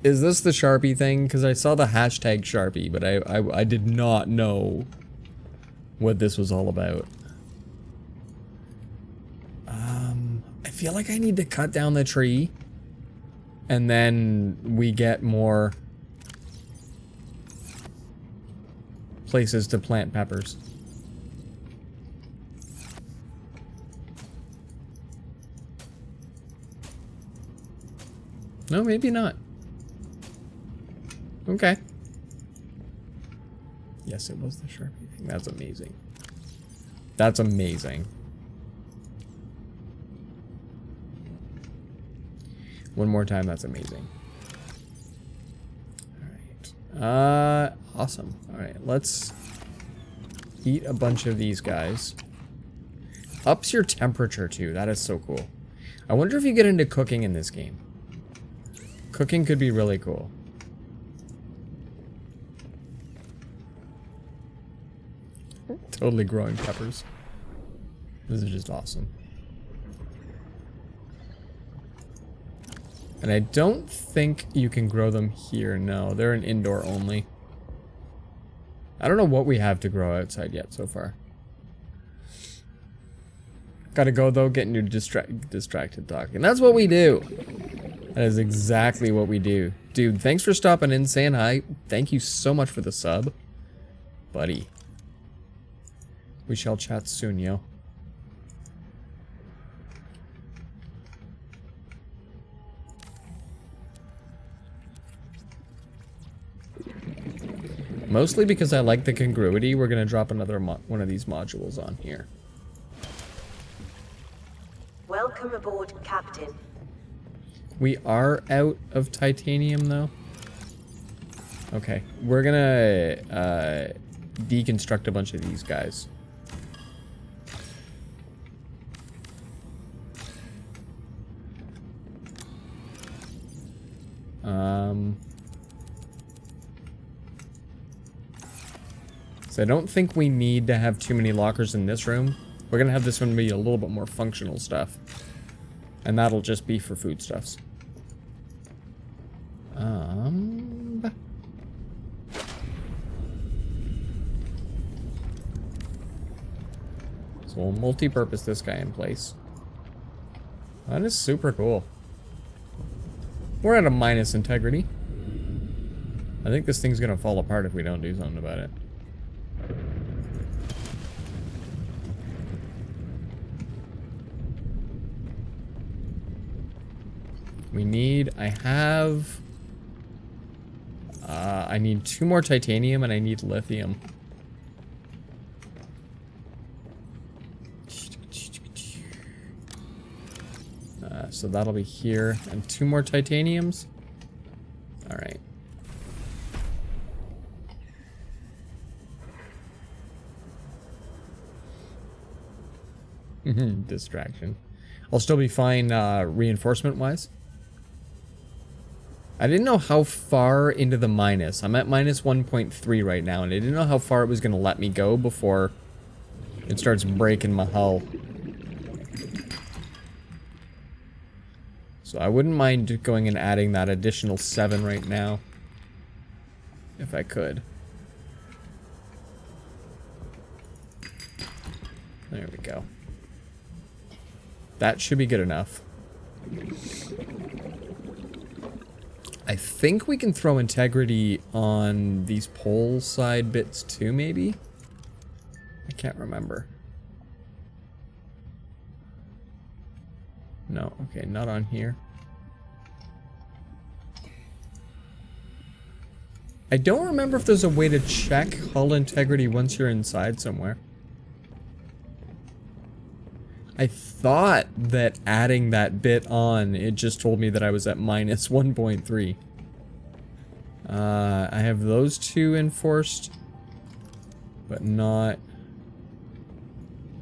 Is this the Sharpie thing? Because I saw the hashtag Sharpie, but I did not know what this was all about. I feel like I need to cut down the tree, and then we get more places to plant peppers. No, maybe not. Okay. Yes, it was the Sharpie thing. That's amazing. That's amazing. One more time, that's amazing. Alright. Awesome. Alright, let's eat a bunch of these guys. Ups your temperature too. That is so cool. I wonder if you get into cooking in this game. Cooking could be really cool. Totally growing peppers. This is just awesome. And I don't think you can grow them here. No, they're an indoor only. I don't know what we have to grow outside yet so far. Gotta go though, getting you distracted talking. That's what we do. That is exactly what we do. Dude, thanks for stopping in, saying hi. Thank you so much for the sub. Buddy. We shall chat soon, yo. Mostly because I like the congruity, we're gonna drop another one of these modules on here. Welcome aboard, Captain. We are out of titanium, though. Okay, we're gonna deconstruct a bunch of these guys. So I don't think we need to have too many lockers in this room. We're gonna have this one be a little bit more functional stuff. And that'll just be for foodstuffs. So we'll multi-purpose this guy in place. That is super cool. We're at a minus integrity. I think this thing's gonna fall apart if we don't do something about it. We need, I need 2 more titanium and I need lithium. So that'll be here, and 2 more titaniums. All right. Distraction. I'll still be fine reinforcement wise. I didn't know how far into the minus. I'm at minus 1.3 right now, and I didn't know how far it was going to let me go before it starts breaking my hull. So I wouldn't mind going and adding that additional 7 right now, if I could. There we go. That should be good enough. I think we can throw integrity on these pole side bits too, maybe? I can't remember. No, okay, not on here. I don't remember if there's a way to check hull integrity once you're inside somewhere. I thought that adding that bit on, it just told me that I was at minus 1.3. I have those 2 enforced, but not...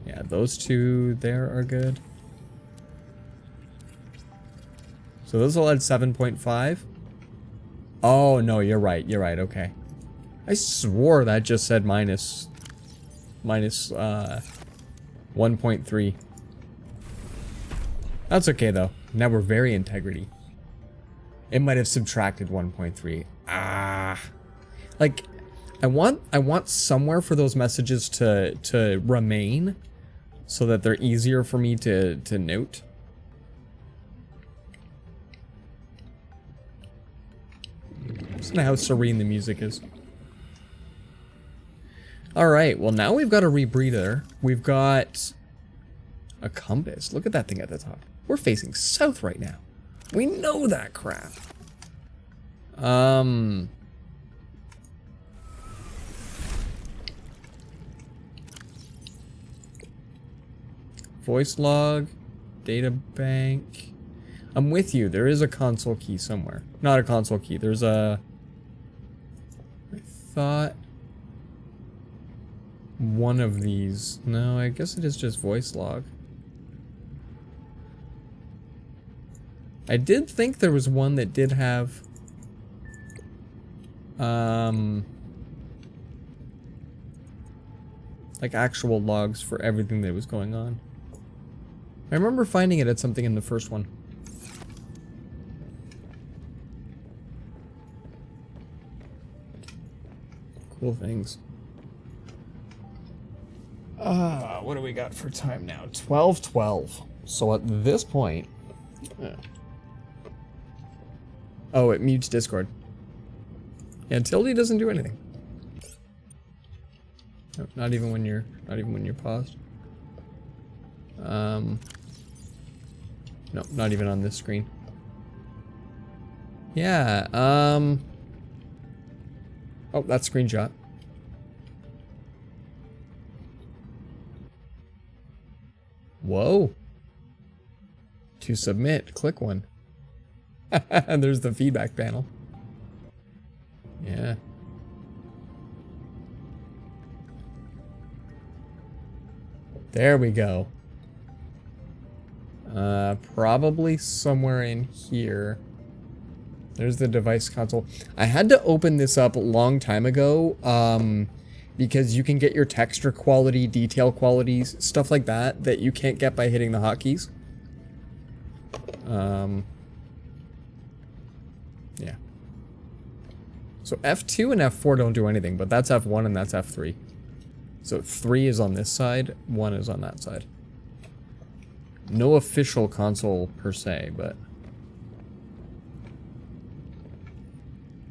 Yeah, those 2 there are good. So those will add 7.5. Oh, no, you're right, okay. I swore that just said minus 1.3. That's okay though. Now we're very integrity. It might have subtracted 1.3. Like I want somewhere for those messages to remain so that they're easier for me to note. Listen to how serene the music is. Alright, well now we've got a rebreather. We've got a compass. Look at that thing at the top. We're facing south right now. We know that crap. Voice log, data bank. I'm with you. There is a console key somewhere. Not a console key. There's a... I thought... one of these. No, I guess it is just voice log. I did think there was one that did have... like actual logs for everything that was going on. I remember finding it at something in the first one. Cool things. What do we got for time now? 12:12. So at this point... oh, it mutes Discord. Yeah, Tilde doesn't do anything. No, not even when you're paused. No, not even on this screen. Yeah, oh, that's screenshot. Whoa. To submit, click one. And there's the feedback panel. Yeah. There we go. Probably somewhere in here. There's the device console. I had to open this up a long time ago, because you can get your texture quality, detail qualities, stuff like that, that you can't get by hitting the hotkeys. Yeah. So F2 and F4 don't do anything, but that's F1 and that's F3. So 3 is on this side, 1 is on that side. No official console per se, but...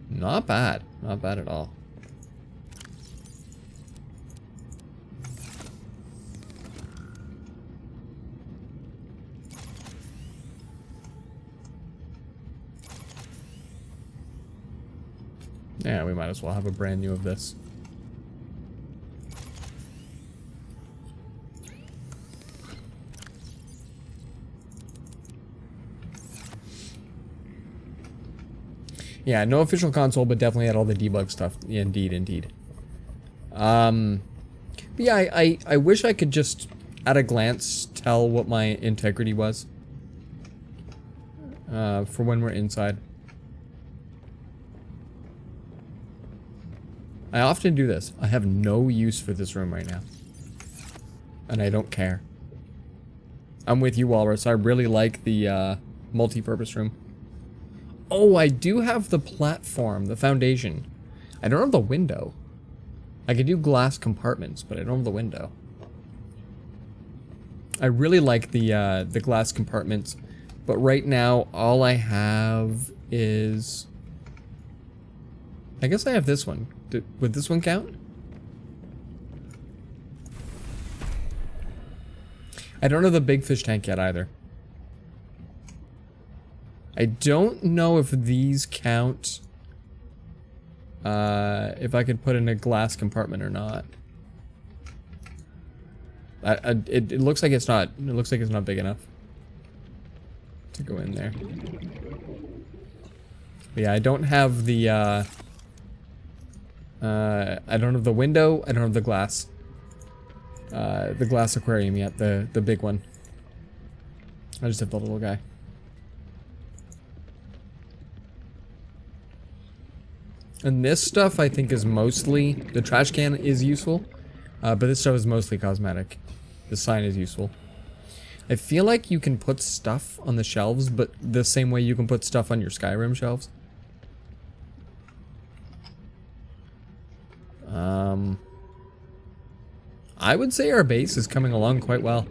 not bad. Not bad at all. Yeah, we might as well have a brand new of this. Yeah, no official console, but definitely had all the debug stuff. Yeah, indeed, indeed. But yeah, I wish I could just, at a glance, tell what my integrity was. For when we're inside. I often do this. I have no use for this room right now. And I don't care. I'm with you, Walrus. I really like the multi-purpose room. Oh, I do have the platform, the foundation. I don't have the window. I can do glass compartments, but I don't have the window. I really like the glass compartments, but right now all I have is... I guess I have this one. Would this one count? I don't have the big fish tank yet either. I don't know if these count. If I could put in a glass compartment or not. It looks like it's not. It looks like it's not big enough to go in there. But yeah, I don't have the. I don't have the window. I don't have the glass aquarium yet. The big one. I just have the little guy. And this stuff I think is mostly, the trash can is useful, but this stuff is mostly cosmetic. The sign is useful. I feel like you can put stuff on the shelves, but the same way you can put stuff on your Skyrim shelves. I would say our base is coming along quite well.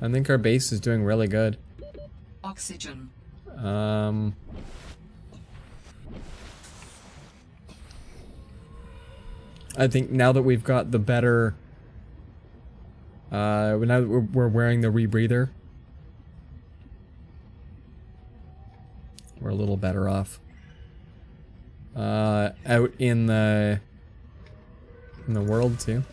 I think our base is doing really good. Oxygen. I think now that we've got the better, now that we're wearing the rebreather, we're a little better off. Out in the world too.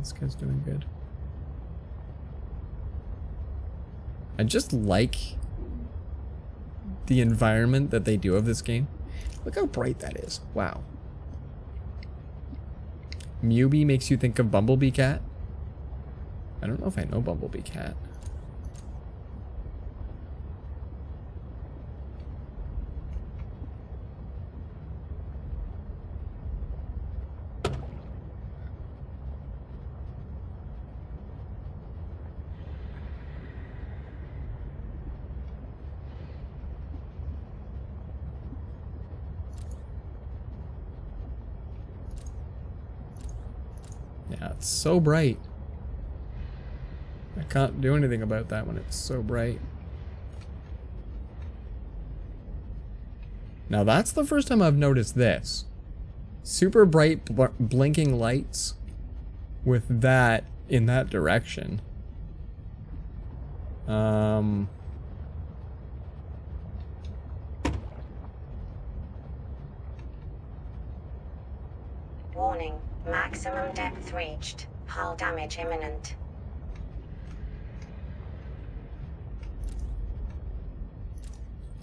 This guy's doing good. I just like the environment that they do of this game. Look how bright that is. Wow. Mewbie makes you think of Bumblebee Cat. I don't know if I know Bumblebee Cat. Yeah, it's so bright. I can't do anything about that when it's so bright. Now that's the first time I've noticed this. Super bright blinking lights with that in that direction. Warning, maximum depth reached. Hull damage imminent.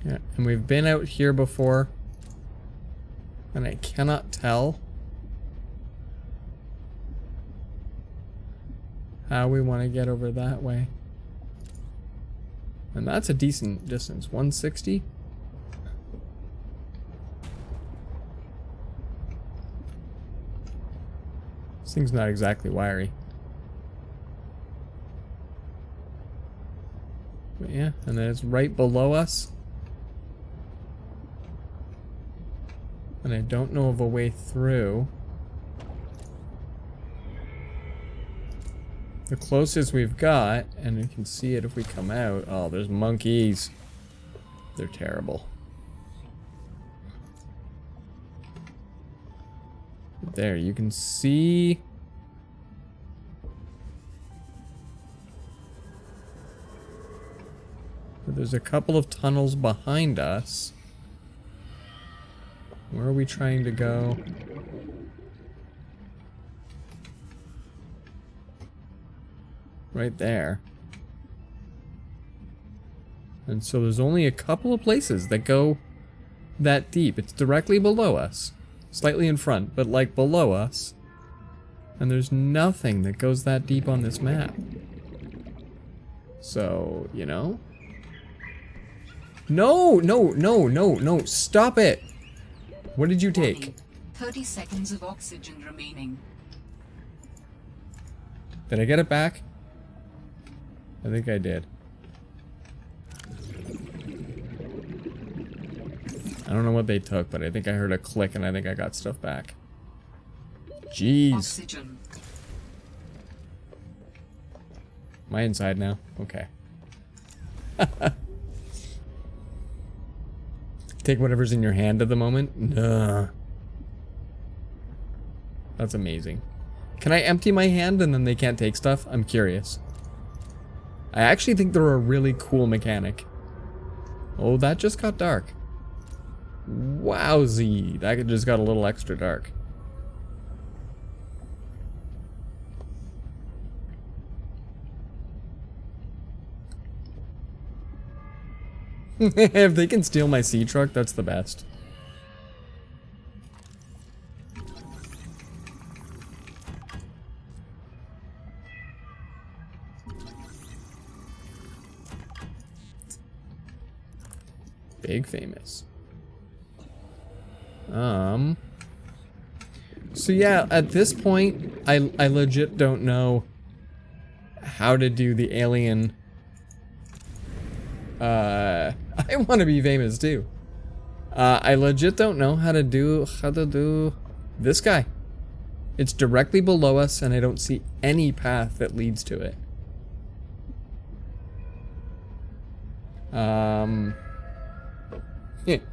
Yeah, and we've been out here before, and I cannot tell how we want to get over that way. And that's a decent distance, 160. This thing's not exactly wiry. But yeah, and then it's right below us. And I don't know of a way through. The closest we've got, and we can see it if we come out. Oh, there's monkeys. They're terrible. There, you can see. There's a couple of tunnels behind us. Where are we trying to go? Right there. And so there's only a couple of places that go that deep. It's directly below us. Slightly in front, but like below us. And there's nothing that goes that deep on this map. So, you know? No, no, no, no, no, stop it! What did you take? Warning, 30 seconds of oxygen remaining. Did I get it back? I think I did. I don't know what they took, but I think I heard a click and I think I got stuff back. Jeez. Oxygen. Am I inside now? Okay. Take whatever's in your hand at the moment? Nah. That's amazing. Can I empty my hand and then they can't take stuff? I'm curious. I actually think they're a really cool mechanic. Oh, that just got dark. Wowzy. That just got a little extra dark. If they can steal my SeaTruck, that's the best. Big famous. So yeah, at this point, I legit don't know how to do the alien. I want to be famous too. I legit don't know how to do this guy. It's directly below us, and I don't see any path that leads to it.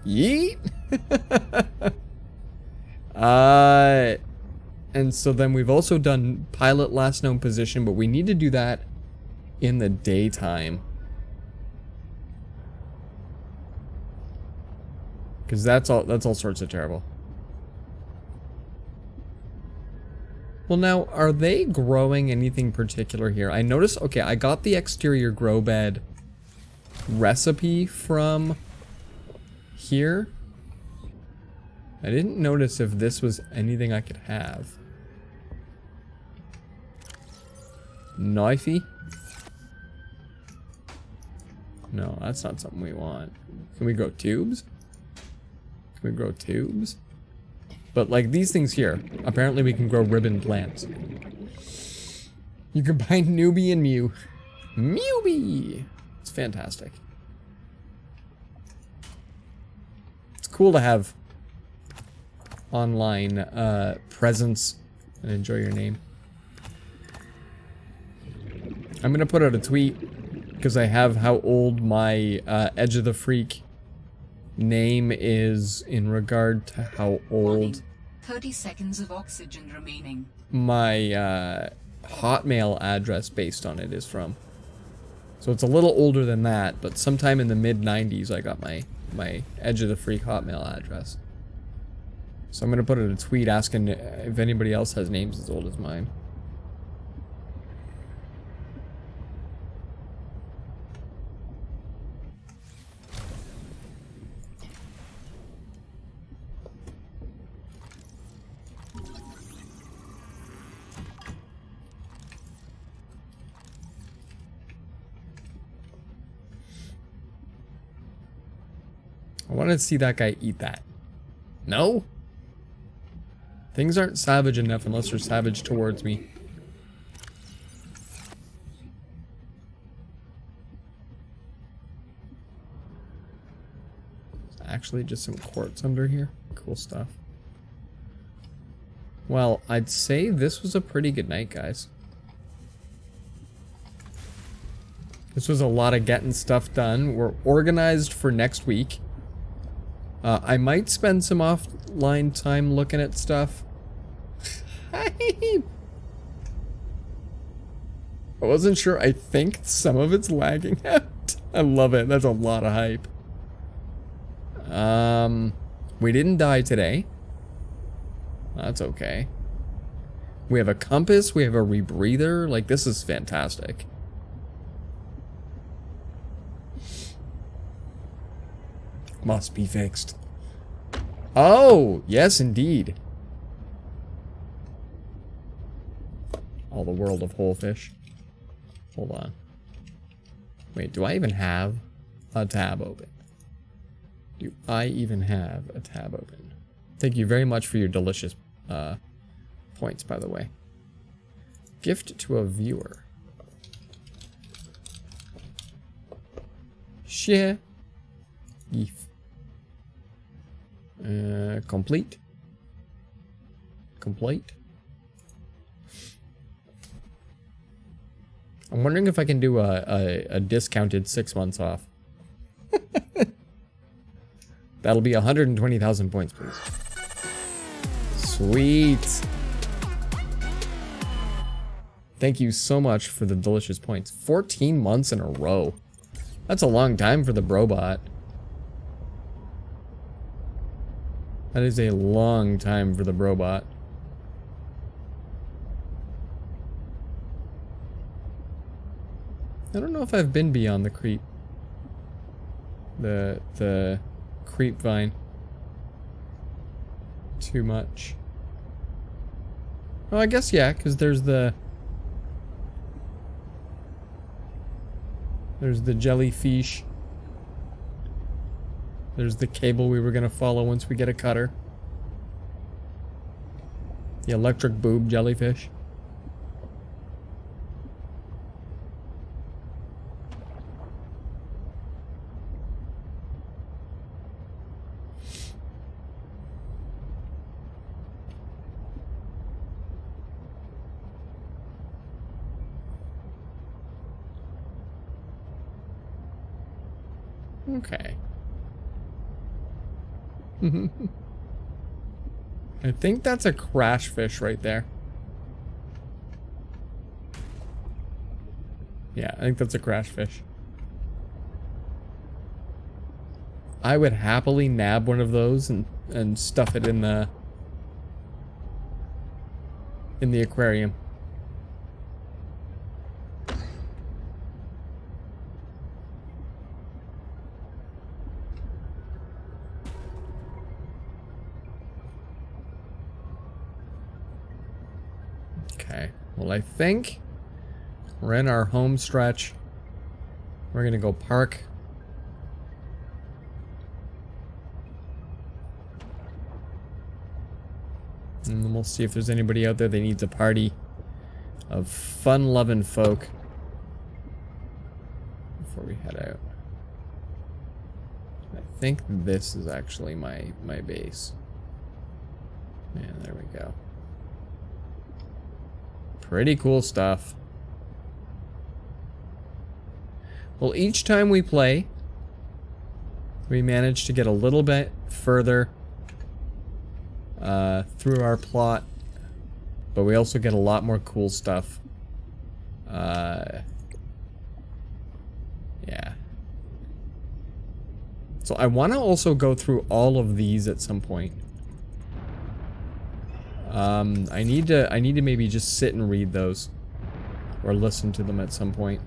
Yeet. And so then we've also done pilot last known position, but we need to do that in the daytime. Because that's all sorts of terrible. Well, now, are they growing anything particular here? I noticed, okay, I got the exterior grow bed recipe from here. I didn't notice if this was anything I could have. Knifey? No, that's not something we want. Can we grow tubes? Can we grow tubes? But like these things here, apparently we can grow ribbon plants. You can buy Newbie and Mew. Mewbie! It's fantastic. It's cool to have online presence and enjoy your name. I'm gonna put out a tweet because I have how old my Edge of the Freak name is in regard to how old 30 seconds of oxygen remaining. My Hotmail address based on it is from. So it's a little older than that, but sometime in the mid-90s I got my Edge of the Freak Hotmail address. So I'm gonna put out a tweet asking if anybody else has names as old as mine. I wanted to see that guy eat that. No? Things aren't savage enough unless they're savage towards me. Actually, just some quartz under here. Cool stuff. Well, I'd say this was a pretty good night, guys. This was a lot of getting stuff done. We're organized for next week. I might spend some offline time looking at stuff. I wasn't sure. I think some of it's lagging out. I love it. That's a lot of hype. We didn't die today. That's okay. We have a compass. We have a rebreather. Like, this is fantastic. Must be fixed. Oh, yes, indeed. All the world of whole fish. Hold on. Wait, do I even have a tab open? Do I even have a tab open? Thank you very much for your delicious points, by the way. Gift to a viewer. Share. If. Complete. Complete. I'm wondering if I can do a discounted 6 months off. That'll be 120,000 points, please. Sweet. Thank you so much for the delicious points. 14 months in a row. That's a long time for the Brobot. That is a long time for the Brobot. I don't know if I've been beyond the creep. The creep vine. Too much. Oh, I guess yeah, because there's the jellyfish. There's the cable we were gonna follow once we get a cutter. The electric boob jellyfish. Okay. I think that's a crash fish right there. Yeah, I think that's a crash fish. I would happily nab one of those and stuff it in the in the aquarium. Okay, well, I think we're in our home stretch. We're gonna go park. And then we'll see if there's anybody out there that needs a party of fun-loving folk before we head out. I think this is actually my base. Yeah, there we go. Pretty cool stuff. Well, each time we play, we manage to get a little bit further through our plot, but we also get a lot more cool stuff. Yeah. So I want to also go through all of these at some point. I need to maybe just sit and read those, or listen to them at some point.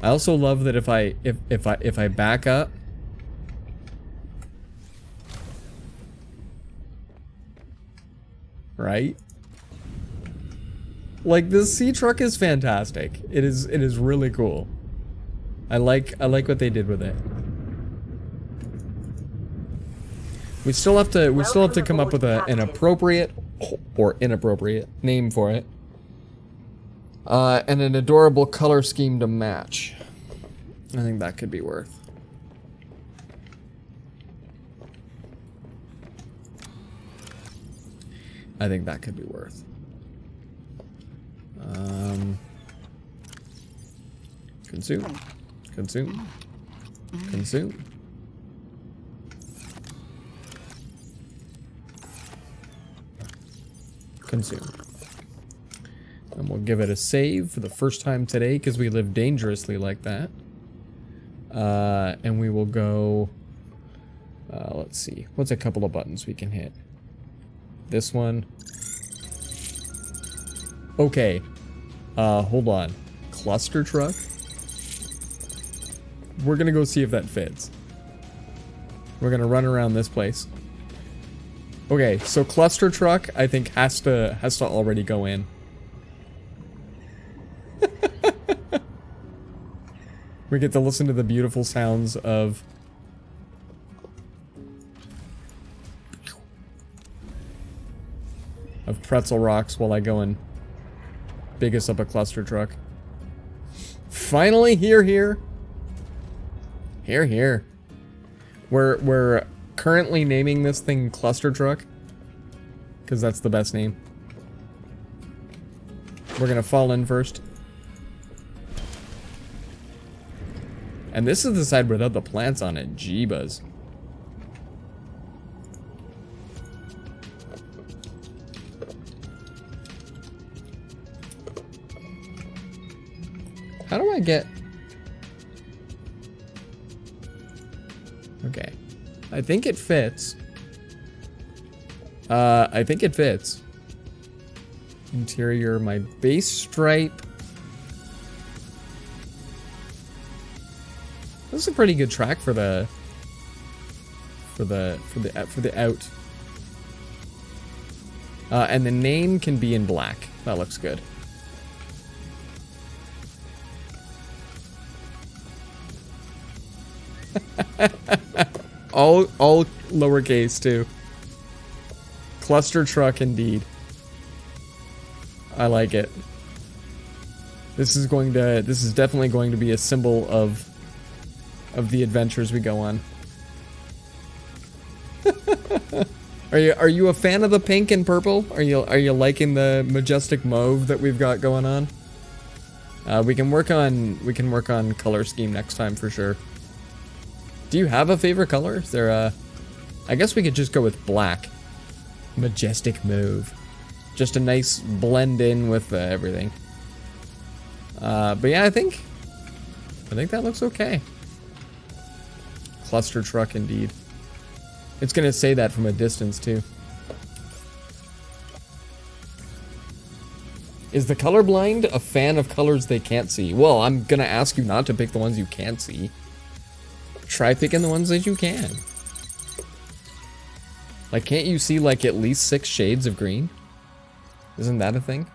I also love that if I back up, right? Like, this SeaTruck is fantastic. It is really cool. I like what they did with it. We still have to come up with an appropriate or inappropriate name for it. And an adorable color scheme to match. I think that could be worth. I think that could be worth. Consume. Consume. Consume. Consume. And we'll give it a save for the first time today because we live dangerously like that. And we will go... let's see. What's a couple of buttons we can hit? This one. Okay. Hold on. Cluster truck? We're gonna go see if that fits. We're gonna run around this place. Okay, so cluster truck, I think has to already go in. We get to listen to the beautiful sounds of Pretzel Rocks while I go and big us up a cluster truck. Finally, here. We're currently naming this thing Cluster Truck because that's the best name. We're gonna fall in first. And this is the side without the plants on it. Jeebus. How do I get... Okay. I think it fits. I think it fits. Interior, my base stripe. This is a pretty good track for the out. And the name can be in black. That looks good. all lowercase too. Cluster truck indeed. I like it. This is definitely going to be a symbol of the adventures we go on. Are you a fan of the pink and purple? Are you liking the majestic mauve that we've got going on? We can work on color scheme next time for sure. Do you have a favorite color? Is there I guess we could just go with black. Majestic mauve. Just a nice blend in with everything. But yeah, I think that looks okay. Cluster truck indeed. It's gonna say that from a distance too. Is the colorblind a fan of colors they can't see? Well, I'm gonna ask you not to pick the ones you can't see. Try picking the ones that you can. Like, can't you see like at least 6 shades of green? Isn't that a thing?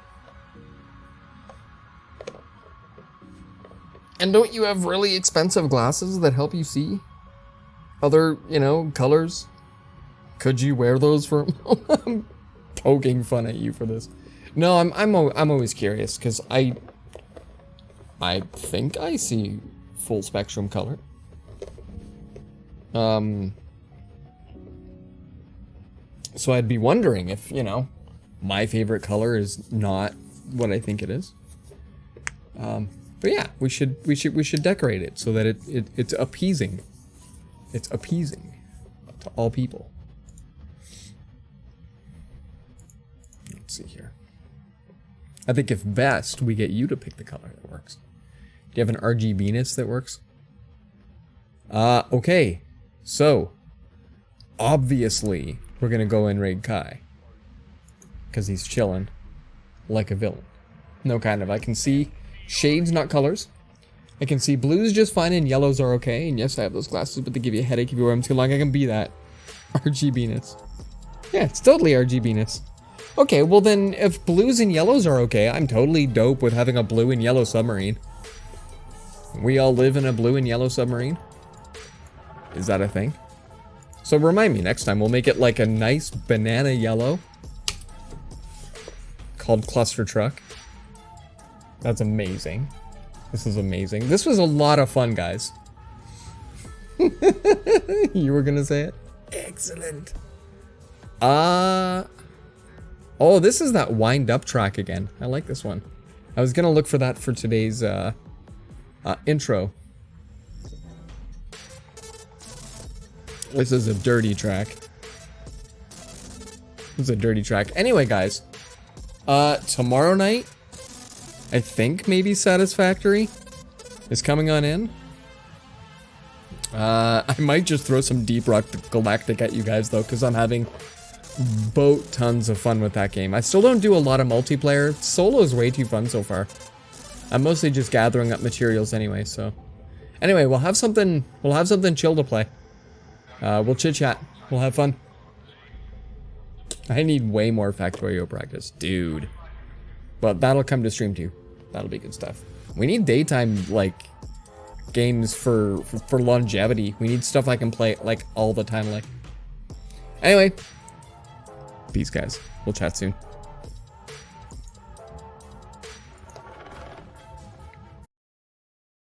And don't you have really expensive glasses that help you see other, you know, colors? Could you wear those for? I'm poking fun at you for this. No, I'm always curious because I think I see full spectrum color. So I'd be wondering if, you know, my favorite color is not what I think it is. But yeah, we should decorate it so that it's appeasing. It's appeasing to all people. Let's see here. I think if best, we get you to pick the color that works. Do you have an RGB-ness that works? Okay. So, obviously, we're gonna go and raid Kai. Because he's chilling like a villain. No, kind of. I can see shades, not colors. I can see blues just fine and yellows are okay. And yes, I have those glasses, but they give you a headache if you wear them too long. I can be that. RGB-ness. Yeah, it's totally RGB-ness. Okay, well then, if blues and yellows are okay, I'm totally dope with having a blue and yellow submarine. We all live in a blue and yellow submarine? Is that a thing? So remind me, next time we'll make it like a nice banana yellow. Called Cluster Truck. That's amazing. This is amazing. This was a lot of fun, guys. You were gonna say it? Excellent. Oh, this is that wind up track again. I like this one. I was gonna look for that for today's intro. This is a dirty track. This is a dirty track. Anyway, guys. Tomorrow night, I think maybe Satisfactory is coming on in. I might just throw some Deep Rock Galactic at you guys though, because I'm having boat tons of fun with that game. I still don't do a lot of multiplayer. Solo is way too fun so far. I'm mostly just gathering up materials anyway, so. Anyway, we'll have something chill to play. We'll chit chat. We'll have fun. I need way more Factorio practice, dude. But that'll come to stream too. That'll be good stuff. We need daytime, like, games for longevity. We need stuff I can play, like, all the time, like. Anyway. Peace, guys. We'll chat soon.